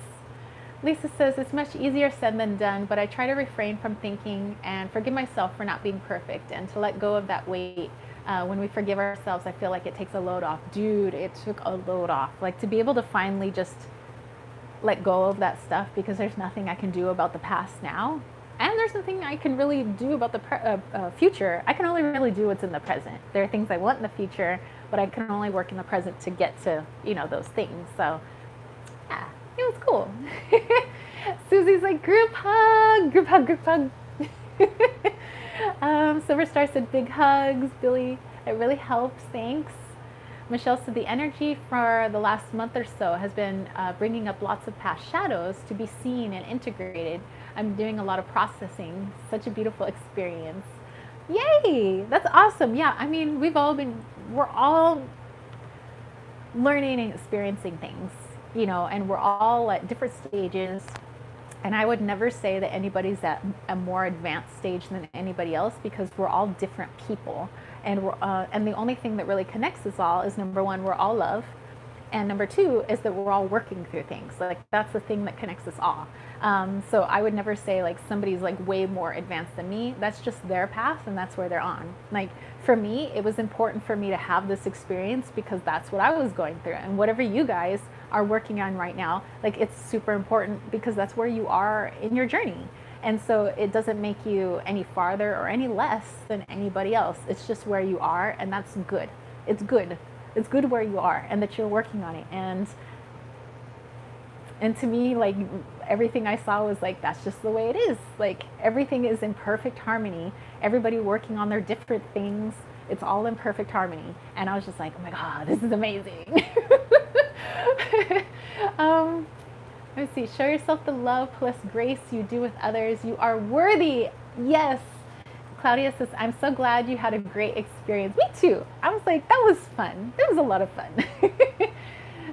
Lisa says, it's much easier said than done, but I try to refrain from thinking and forgive myself for not being perfect, and to let go of that weight. When we forgive ourselves, I feel like it takes a load off. Dude, it took a load off. Like, to be able to finally just let go of that stuff, because there's nothing I can do about the past now. And there's nothing I can really do about the future. I can only really do what's in the present. There are things I want in the future, but I can only work in the present to get to, you know, those things. So, yeah, it was cool. Susie's like, group hug, group hug, group hug. Silver Star said, big hugs. Billy, it really helps, thanks. Michelle said, the energy for the last month or so has been bringing up lots of past shadows to be seen and integrated. I'm doing a lot of processing. Such a beautiful experience. Yay! That's awesome. Yeah, I mean, we're all learning and experiencing things, you know, and we're all at different stages. And I would never say that anybody's at a more advanced stage than anybody else, because we're all different people. And and the only thing that really connects us all is, number one, we're all love. And number two is that we're all working through things. Like, that's the thing that connects us all. So I would never say like somebody's like way more advanced than me. That's just their path, and that's where they're on. Like, for me, it was important for me to have this experience, because that's what I was going through. And whatever you guys are working on right now, like, it's super important, because that's where you are in your journey. And so it doesn't make you any farther or any less than anybody else. It's just where you are, and that's good. It's good. It's good where you are, and that you're working on it. And to me, like, everything I saw was like, that's just the way it is. Like, everything is in perfect harmony. Everybody working on their different things. It's all in perfect harmony. And I was just like, oh my God, this is amazing. Let's see. Show yourself the love plus grace you do with others. You are worthy. Yes. Claudia says, I'm so glad you had a great experience. Me too. I was like, that was fun. That was a lot of fun.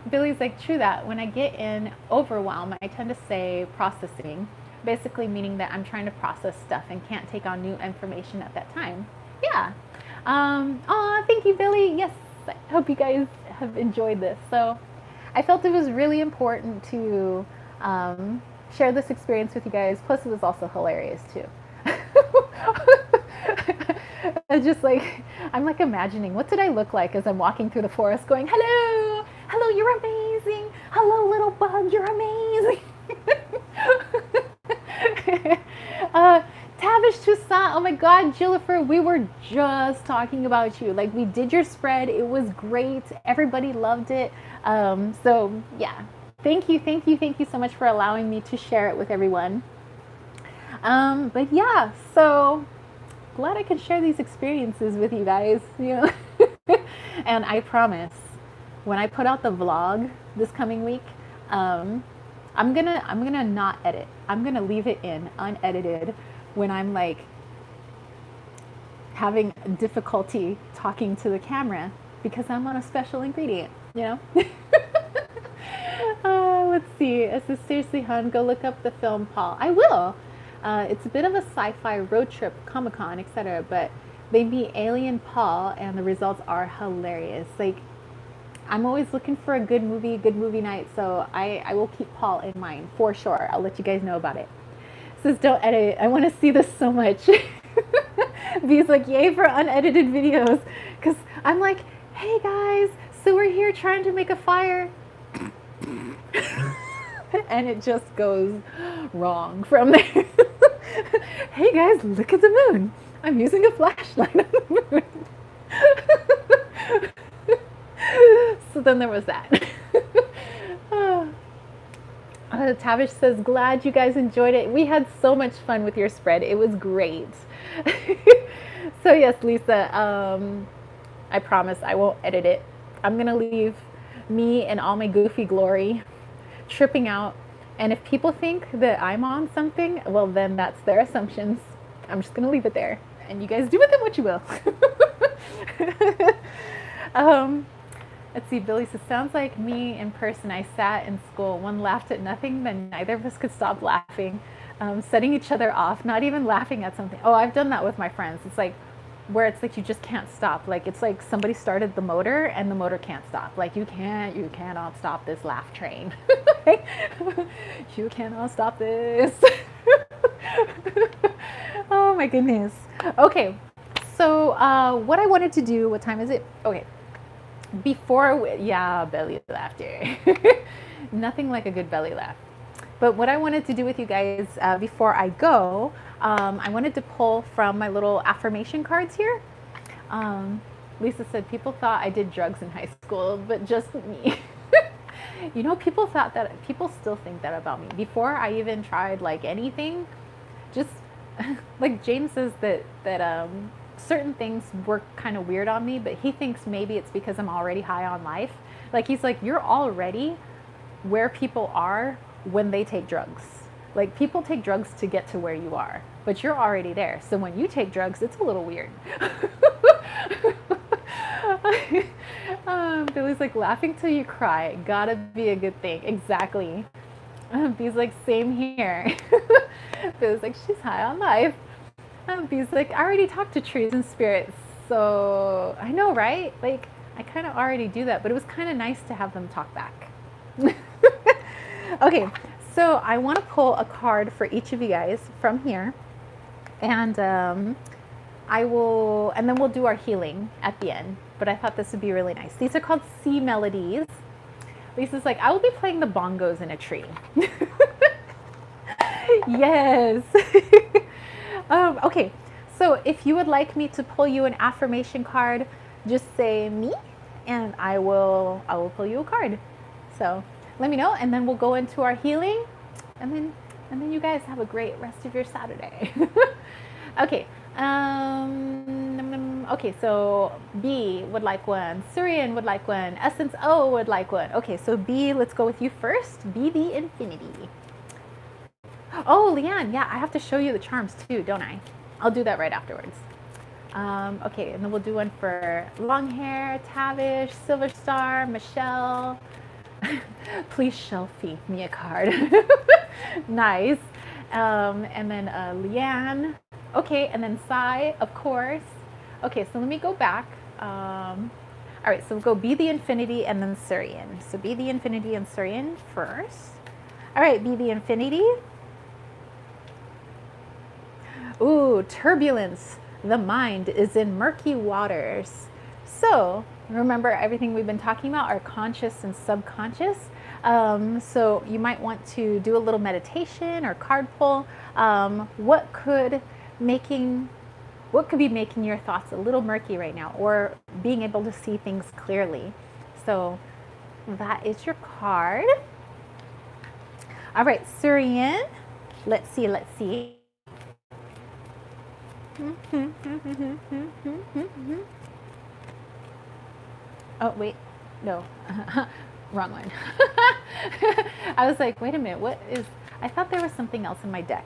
Billy's like, true that. When I get in overwhelm, I tend to say processing. basically meaning that I'm trying to process stuff and can't take on new information at that time. Yeah. Aw, thank you, Billy. Yes, I hope you guys have enjoyed this. So I felt it was really important to share this experience with you guys. Plus, it was also hilarious too. It's just like, I'm like imagining, what did I look like as I'm walking through the forest going, hello, hello, you're amazing. Hello, little bug, you're amazing. Tavish Toussaint, oh my God, Jillifer, we were just talking about you. Like, we did your spread. It was great. Everybody loved it. So yeah, thank you so much for allowing me to share it with everyone. But yeah, so glad I could share these experiences with you guys, you know. And I promise, when I put out the vlog this coming week, I'm gonna not edit. I'm gonna leave it in unedited when I'm like having difficulty talking to the camera because I'm on a special ingredient, you know. Let's see. It says, seriously, hun, go look up the film, Paul. I will. It's a bit of a sci-fi road trip, Comic-Con, etc. But they meet Alien Paul, and the results are hilarious. Like, I'm always looking for a good movie night, so I will keep Paul in mind for sure. I'll let you guys know about it. It says, don't edit. I want to see this so much. B's like, yay for unedited videos. Because I'm like, hey guys, so we're here trying to make a fire. And it just goes wrong from there. Hey guys, look at the moon. I'm using a flashlight on the moon. So then there was that. Tavish says, glad you guys enjoyed it. We had so much fun with your spread. It was great. So yes, Lisa, I promise I won't edit it. I'm going to leave me and all my goofy glory tripping out. And if people think that I'm on something, well, then that's their assumptions. I'm just going to leave it there. And you guys do with it what you will. Let's see, Billy says, sounds like me in person. I sat in school. One laughed at nothing, then neither of us could stop laughing. Setting each other off, not even laughing at something. Oh, I've done that with my friends. It's like, where it's like you just can't stop. Like, it's like somebody started the motor and the motor can't stop. Like, you cannot stop this laugh train. You cannot stop this. Oh my goodness. Okay, so what I wanted to do, what time is it? Okay. Yeah, belly laughter. Nothing like a good belly laugh. But what I wanted to do with you guys before I go, I wanted to pull from my little affirmation cards here. Lisa said, people thought I did drugs in high school, but just me. You know, people still think that about me. Before I even tried like anything, just like James says that certain things were kind of weird on me, but he thinks maybe it's because I'm already high on life. Like, he's like, you're already where people are when they take drugs. Like, people take drugs to get to where you are, but you're already there. So when you take drugs, it's a little weird. Billy's like, laughing till you cry. Gotta be a good thing. Exactly. B's like, same here. Billy's like, she's high on life. B's like, I already talked to trees and spirits. So I know, right? Like, I kind of already do that, but it was kind of nice to have them talk back. Okay, so I want to pull a card for each of you guys from here, and and then we'll do our healing at the end. But I thought this would be really nice. These are called sea melodies. Lisa's like, I will be playing the bongos in a tree. Yes. Okay, so if you would like me to pull you an affirmation card, just say me, and I will pull you a card. So let me know, and then we'll go into our healing, and then you guys have a great rest of your Saturday. Okay. Okay, so B would like one, Surian would like one, Essence O would like one. Okay, so B, let's go with you first. Be the infinity. Oh, Leanne, yeah, I have to show you the charms too, don't I? I'll do that right afterwards. Okay, and then we'll do one for long hair, Tavish, Silver Star, Michelle. Please shelfie me a card. Nice. And then Leanne. Okay, and then Sai, of course. Okay, so let me go back. All right, so we'll go Be the Infinity and then Surian. So Be the Infinity and Surian first. All right, Be the Infinity. Ooh, turbulence. The mind is in murky waters. So remember everything we've been talking about, our conscious and subconscious. So you might want to do a little meditation or card pull. What could be making your thoughts a little murky right now, or being able to see things clearly? So that is your card. All right, Surian. Let's see. Oh, wait. No. Wrong one. I was like, wait a minute. What is... I thought there was something else in my deck.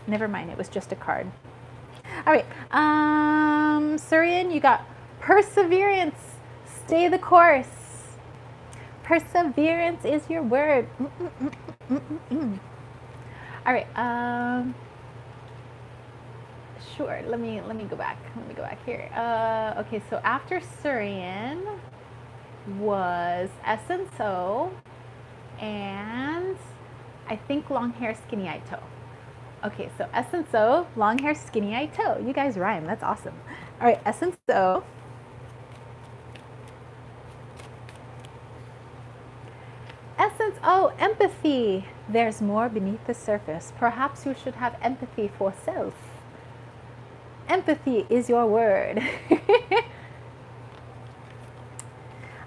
Never mind. It was just a card. All right. Surian, you got perseverance. Stay the course. Perseverance is your word. All right. Sure. Let me go back. Let me go back here. Okay. So after Surian was SNSO and I think long hair, skinny eye toe. Okay. So SNSO, long hair, skinny eye toe. You guys rhyme. That's awesome. All right. SNSO. Essence, oh, empathy. There's more beneath the surface. Perhaps you should have empathy for self. Empathy is your word.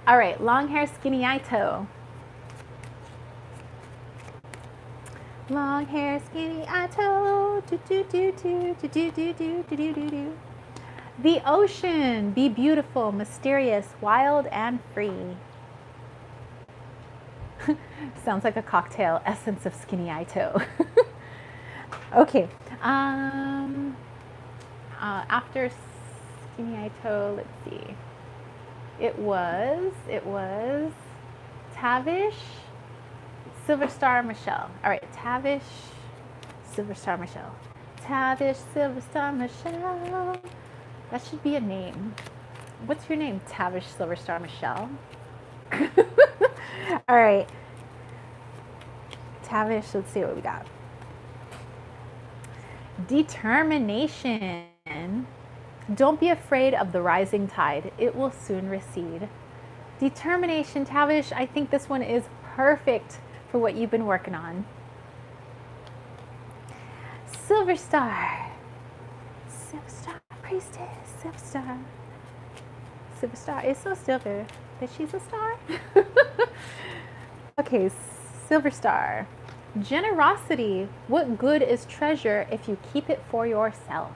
All right, long hair, skinny eye toe. Long hair, skinny eye toe. Do, do, do, do, do, do, do, do, do, do, do, do. The ocean, be beautiful, mysterious, wild, and free. Sounds like a cocktail, essence of skinny eye toe. Okay. After skinny eye toe, let's see. It was Tavish, Silver Star, Michelle. All right, Tavish, Silver Star, Michelle. Tavish, Silver Star, Michelle. That should be a name. What's your name? Tavish, Silver Star, Michelle. All right. Tavish, let's see what we got. Determination. Don't be afraid of the rising tide. It will soon recede. Determination, Tavish. I think this one is perfect for what you've been working on. Silver Star. Silver Star, priestess. Silver Star. Silver Star is so silver that she's a star. Okay, Silver Star. Generosity. What good is treasure if you keep it for yourself?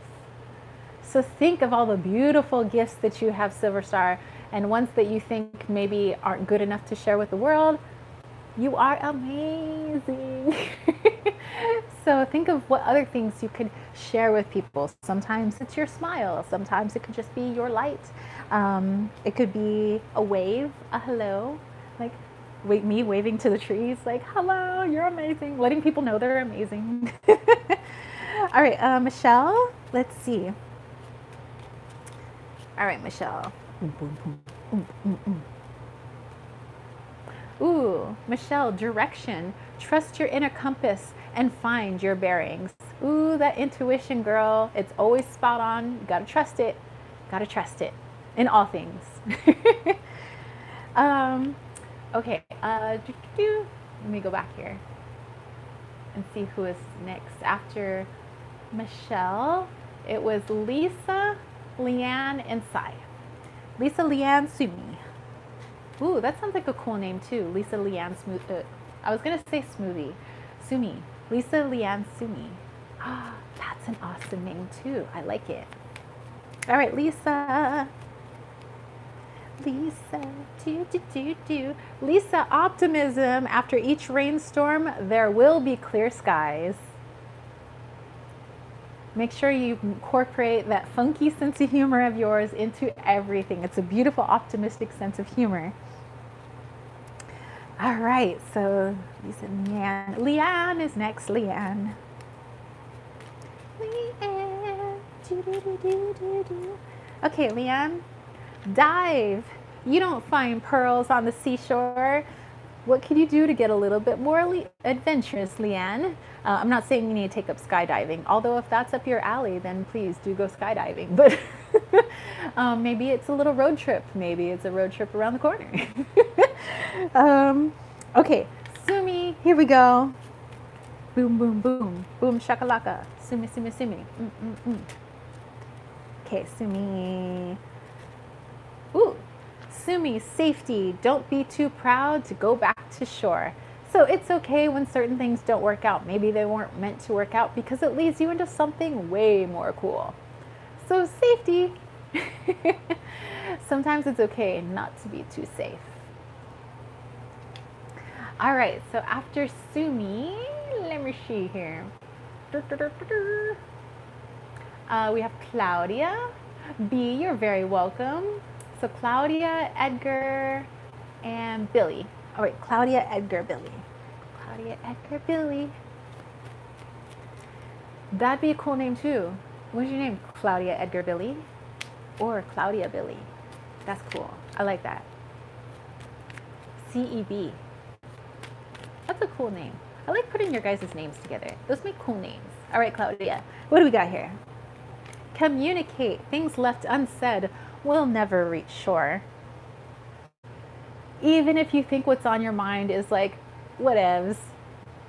So think of all the beautiful gifts that you have, Silver Star, and ones that you think maybe aren't good enough to share with the world. You are amazing. So think of what other things you could share with people. Sometimes it's your smile. Sometimes it could just be your light. It could be a wave, a hello, like me waving to the trees, like, hello, you're amazing. Letting people know they're amazing. All right, Michelle, let's see. All right, Michelle. Ooh, Michelle, direction. Trust your inner compass and find your bearings. Ooh, that intuition, girl. It's always spot on. You gotta trust it. Gotta trust it in all things. Okay, let me go back here and see who is next. After Michelle, it was Lisa, Leanne, and Sai. Lisa, Leanne, Sumi. Ooh, that sounds like a cool name too. Lisa, Leanne, I was gonna say Smoothie. Sumi. Lisa, Leanne, Sumi. Ah, that's an awesome name too. I like it. All right, Lisa. Lisa, Lisa, optimism. After each rainstorm, there will be clear skies. Make sure you incorporate that funky sense of humor of yours into everything. It's a beautiful, optimistic sense of humor. All right, so Lisa and Leanne. Leanne is next, Leanne. Leanne. Okay, Leanne, dive. You don't find pearls on the seashore. What can you do to get a little bit more adventurous, Leanne? I'm not saying you need to take up skydiving, although if that's up your alley, then please do go skydiving. But maybe it's a little road trip. Maybe it's a road trip around the corner. Okay, Sumi, here we go. Boom, boom, boom. Boom, shakalaka. Sumi, Sumi, Sumi. Okay, Sumi. Ooh. Sumi, safety. Don't be too proud to go back to shore. So it's okay when certain things don't work out. Maybe they weren't meant to work out because it leads you into something way more cool. So safety. Sometimes it's okay not to be too safe. All right, so after Sumi, let me see here. We have Claudia. B, you're very welcome. So Claudia, Edgar, and Billy. All right, Claudia, Edgar, Billy. Claudia, Edgar, Billy. That'd be a cool name too. What's your name? Claudia, Edgar, Billy? Or Claudia, Billy. That's cool. I like that. CEB. That's a cool name. I like putting your guys' names together. Those make cool names. All right, Claudia. What do we got here? Communicate. Things left unsaid will never reach shore. Even if you think what's on your mind is like, whatevs.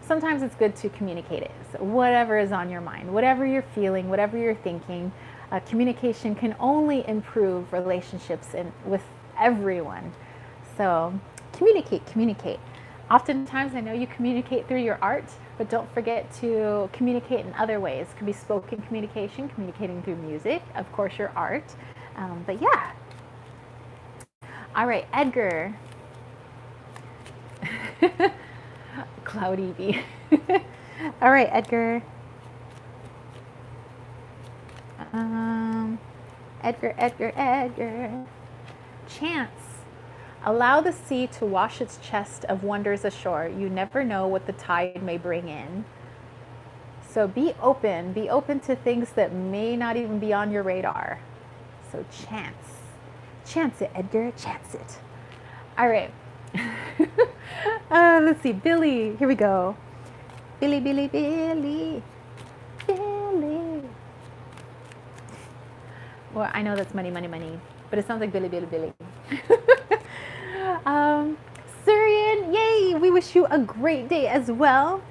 Sometimes it's good to communicate it. So whatever is on your mind, whatever you're feeling, whatever you're thinking, communication can only improve relationships with everyone. So communicate, communicate. Oftentimes I know you communicate through your art, but don't forget to communicate in other ways. It could be spoken communication, communicating through music, of course your art. But yeah. All right, Edgar. Cloudy B. All right, Edgar. Edgar. Chance. Allow the sea to wash its chest of wonders ashore. You never know what the tide may bring in. So be open to things that may not even be on your radar. So chance it, Edgar, chance it. All right. Let's see, Billy, here we go. Billy. Well, I know that's money, but it sounds like Billy. Surian, yay, we wish you a great day as well.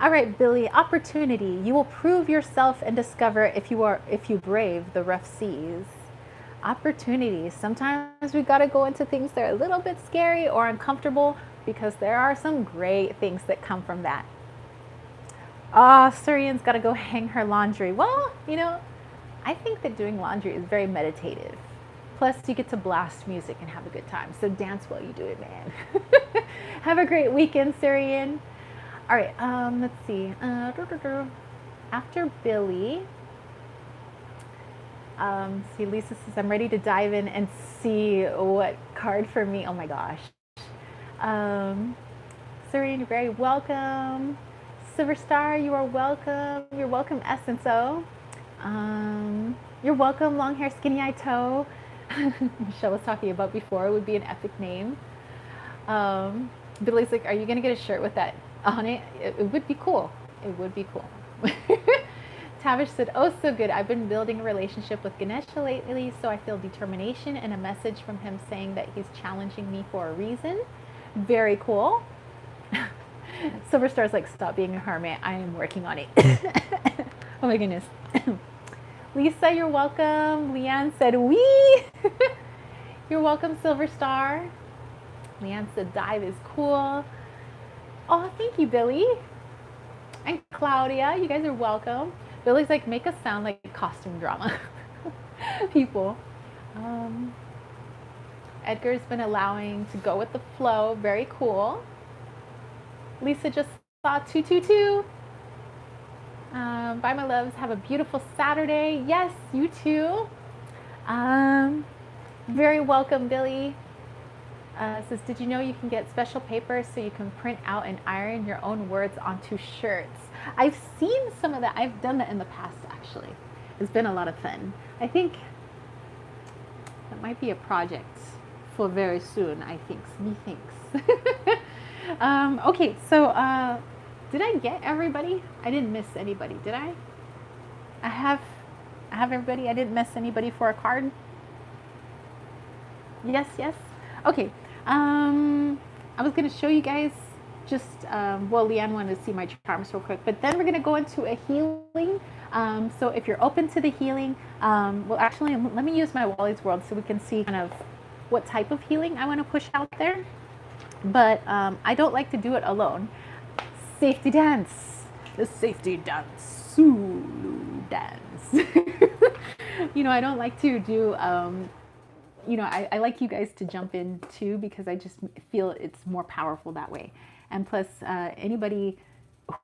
All right, Billy, opportunity. You will prove yourself and discover if you brave the rough seas. Opportunities. Sometimes we got to go into things that are a little bit scary or uncomfortable because there are some great things that come from that. Surian's got to go hang her laundry. Well, I think that doing laundry is very meditative. Plus, you get to blast music and have a good time. So dance while you do it, man. Have a great weekend, Surian. All right, let's see. After Billy, see, Lisa says, I'm ready to dive in and see what card for me. Oh my gosh. Surian, you're very welcome. Silver Star, you are welcome. You're welcome, Essence O. You're welcome, Long Hair, Skinny Eye Toe. Michelle was talking about before, it would be an epic name. Billy's like, are you going to get a shirt with that on it? It would be cool. It would be cool. Tavish said, oh, so good. I've been building a relationship with Ganesha lately, so I feel determination and a message from him saying that he's challenging me for a reason. Very cool. Silver Star's like, stop being a hermit. I am working on it. Oh my goodness. Lisa, you're welcome. Leanne said, wee. You're welcome, Silver Star. Leanne said, dive is cool. Oh, thank you, Billy. And Claudia, you guys are welcome. Billy's like, make us sound like costume drama people. Edgar's been allowing to go with the flow. Very cool. Lisa just saw 222. Bye, my loves. Have a beautiful Saturday. Yes, you too. Very welcome, Billy. Says, did you know you can get special paper so you can print out and iron your own words onto shirts? I've seen some of that. I've done that in the past, actually. It's been a lot of fun. I think that might be a project for very soon, I think. Methinks. Okay, so did I get everybody? I didn't miss anybody, did I? I have everybody. I didn't miss anybody for a card. Yes, yes. Okay. I was going to show you guys just, well, Leanne wanted to see my charms real quick, but then we're going to go into a healing. So if you're open to the healing, well, actually, let me use my Wally's World so we can see kind of what type of healing I want to push out there. But I don't like to do it alone. Safety dance. The safety dance. Sulu dance. You know, I don't like to do, you know, I like you guys to jump in too because I just feel it's more powerful that way. And plus, anybody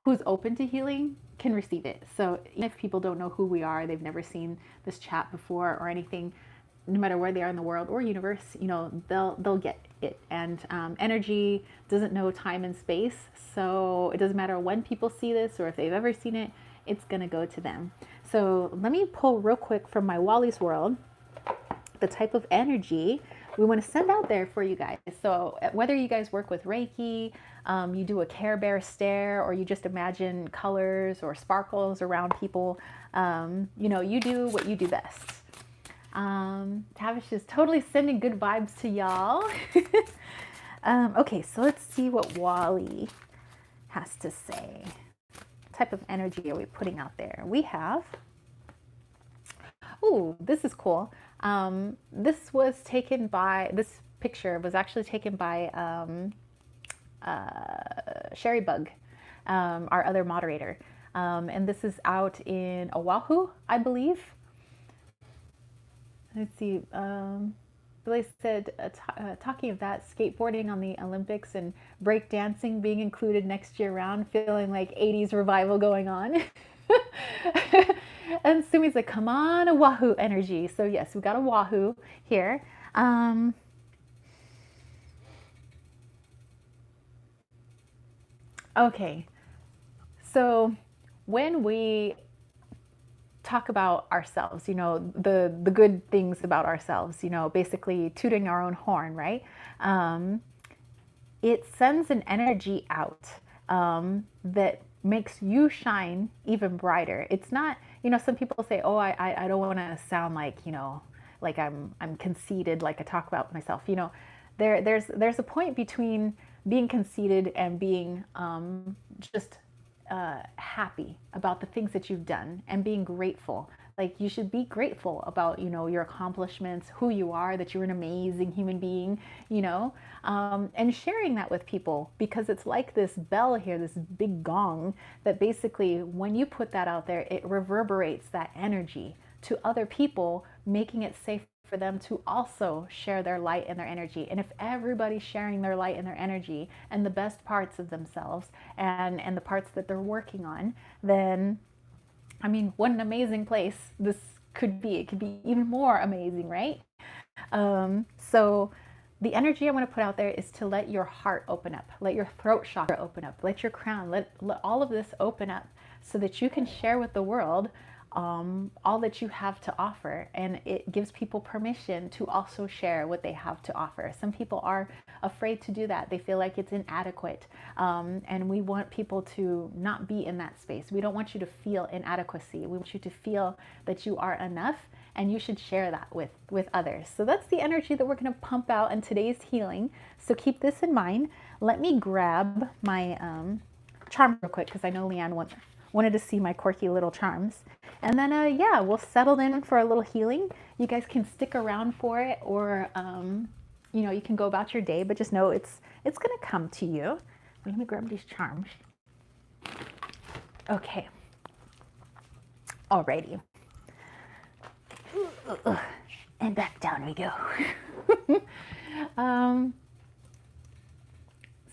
who's open to healing can receive it. So even if people don't know who we are, they've never seen this chat before or anything, no matter where they are in the world or universe, you know, they'll get it. And energy doesn't know time and space, so it doesn't matter when people see this or if they've ever seen it, it's gonna go to them. So let me pull real quick from my Wally's World the type of energy we want to send out there for you guys. So whether you guys work with Reiki, you do a Care Bear stare, or you just imagine colors or sparkles around people, you know, you do what you do best. Tavish is totally sending good vibes to y'all. Okay, so let's see what Wally has to say. What type of energy are we putting out there? We have, oh, this is cool. This was taken by, this picture was actually taken by Sherry Bug, our other moderator. And this is out in Oahu, I believe. Let's see. Billy said, talking of that, skateboarding on the Olympics and break dancing being included next year round, feeling like 80s revival going on. And Sumi's like, come on, Oahu energy. So yes, we got Oahu here. Okay, so when we talk about ourselves, you know, the good things about ourselves, you know, basically tooting our own horn, right? It sends an energy out that makes you shine even brighter. It's not, you know, some people say, oh, I don't want to sound like, you know, like I'm conceited, like I talk about myself. You know, there's a point between being conceited and being just happy about the things that you've done and being grateful. Like you should be grateful about, you know, your accomplishments, who you are, that you're an amazing human being, you know, and sharing that with people, because it's like this bell here, this big gong that basically when you put that out there, it reverberates that energy to other people, making it safe for them to also share their light and their energy. And if everybody's sharing their light and their energy and the best parts of themselves and the parts that they're working on, then I mean, what an amazing place this could be. It could be even more amazing, right? So the energy I want to put out there is to let your heart open up, let your throat chakra open up, let your crown, let all of this open up so that you can share with the world all that you have to offer, and it gives people permission to also share what they have to offer. Some people are afraid to do that. They feel like it's inadequate, and we want people to not be in that space. We don't want you to feel inadequacy. We want you to feel that you are enough, and you should share that with others. So that's the energy that we're going to pump out in today's healing. So keep this in mind. Let me grab my charm real quick, because I know Leanne wanted to see my quirky little charms. And then, yeah, we'll settle in for a little healing. You guys can stick around for it, or, you know, you can go about your day, but just know it's going to come to you. Let me grab these charms. Okay. Alrighty. And back down we go.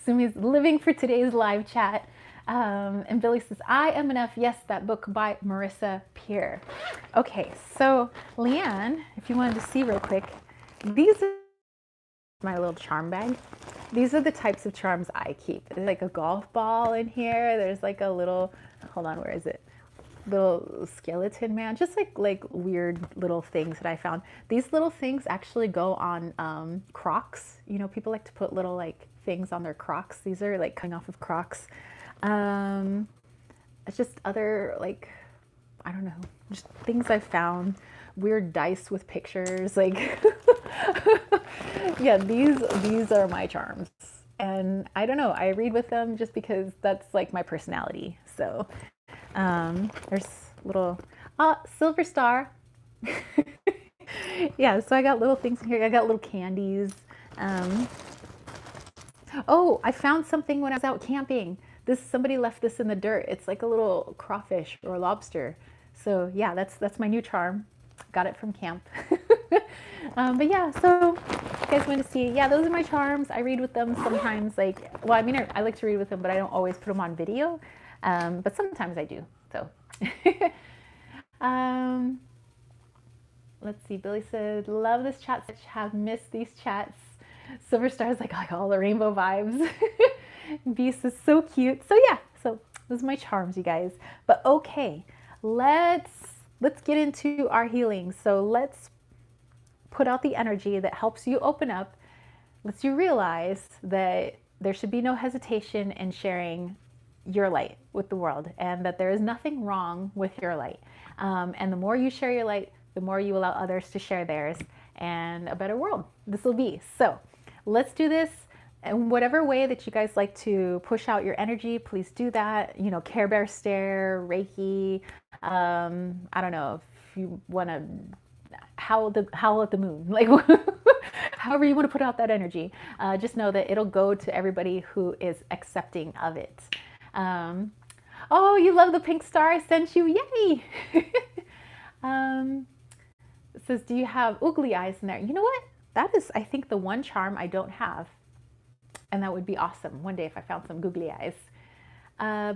Sumi's living for today's live chat. And Billy says, I Am Enough. Yes, that book by Marissa Peer. Okay, so Leanne, if you wanted to see real quick, these my little charm bag. These are the types of charms I keep. There's like a golf ball in here. There's like a little, hold on, where is it? Little skeleton man, just like weird little things that I found. These little things actually go on Crocs. You know, people like to put little like things on their Crocs. These are like coming off of Crocs. It's just other like, I don't know, just things I found. Weird dice with pictures, like yeah, these are my charms. And I don't know, I read with them just because that's like my personality. So there's little silver star. Yeah, so I got little things in here. I got little candies. Oh, I found something when I was out camping. Somebody left this in the dirt. It's like a little crawfish or lobster. So yeah, that's my new charm. Got it from camp. But yeah, so you guys want to see, yeah, those are my charms. I read with them sometimes, like, well, I mean, I like to read with them, but I don't always put them on video. But sometimes I do. So let's see. Billy said, love this chat. Have missed these chats. Silver Star's like all the rainbow vibes. Beast is so cute. So yeah, so those are my charms, you guys. But okay, let's get into our healing. So let's put out the energy that helps you open up, lets you realize that there should be no hesitation in sharing your light with the world, and that there is nothing wrong with your light. And the more you share your light, the more you allow others to share theirs, and a better world this will be. So let's do this. In whatever way that you guys like to push out your energy, please do that. You know, Care Bear Stare, Reiki. I don't know if you want to howl at the moon, like however you want to put out that energy. Just know that it'll go to everybody who is accepting of it. Oh, you love the pink star I sent you, yay! It says, do you have oogly eyes in there? You know what? That is, I think, the one charm I don't have. And that would be awesome one day if I found some googly eyes.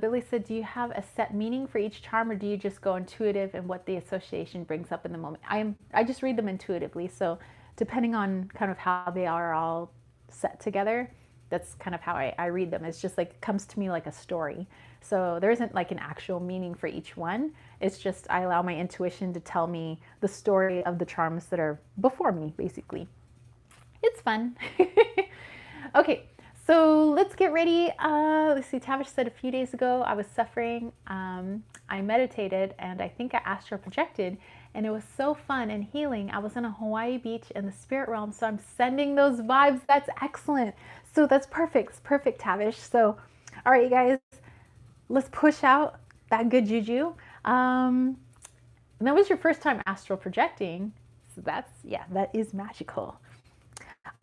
Billy said, do you have a set meaning for each charm, or do you just go intuitive and what the association brings up in the moment? I just read them intuitively. So depending on kind of how they are all set together, that's kind of how I read them. It's just like, it comes to me like a story. So there isn't like an actual meaning for each one. It's just I allow my intuition to tell me the story of the charms that are before me, basically. It's fun. Okay. So let's get ready. Let's see, Tavish said a few days ago I was suffering. I meditated and I think I astral projected, and it was so fun and healing. I was in a Hawaii beach in the spirit realm, so I'm sending those vibes. That's excellent. So that's perfect. It's perfect, Tavish. So, all right, you guys, let's push out that good juju. And that was your first time astral projecting. So that's, yeah, that is magical.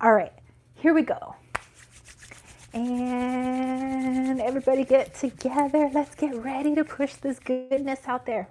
All right, here we go. And everybody get together. Let's get ready to push this goodness out there.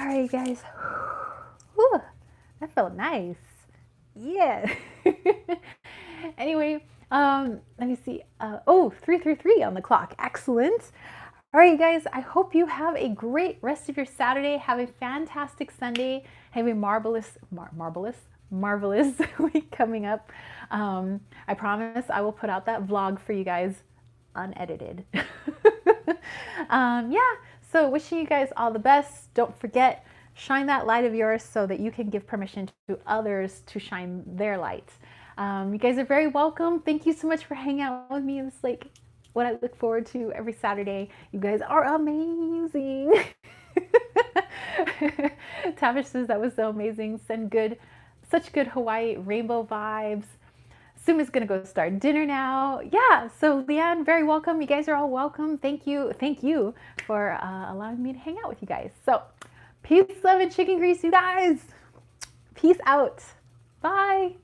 All right, guys. Whew, that felt nice. Yeah. Anyway, let me see. Oh, 333 on the clock. Excellent. All right, guys, I hope you have a great rest of your Saturday. Have a fantastic Sunday. Have a marvelous week coming up. I promise I will put out that vlog for you guys unedited. Yeah, so wishing you guys all the best. Don't forget, shine that light of yours so that you can give permission to others to shine their light. You guys are very welcome. Thank you so much for hanging out with me. It's like what I look forward to every Saturday. You guys are amazing. Tavish says that was so amazing. Send such good Hawaii rainbow vibes. Suma's gonna go start dinner now. Yeah, so Leanne, very welcome. You guys are all welcome. Thank you for allowing me to hang out with you guys. So peace, love, and chicken grease, you guys. Peace out. Bye.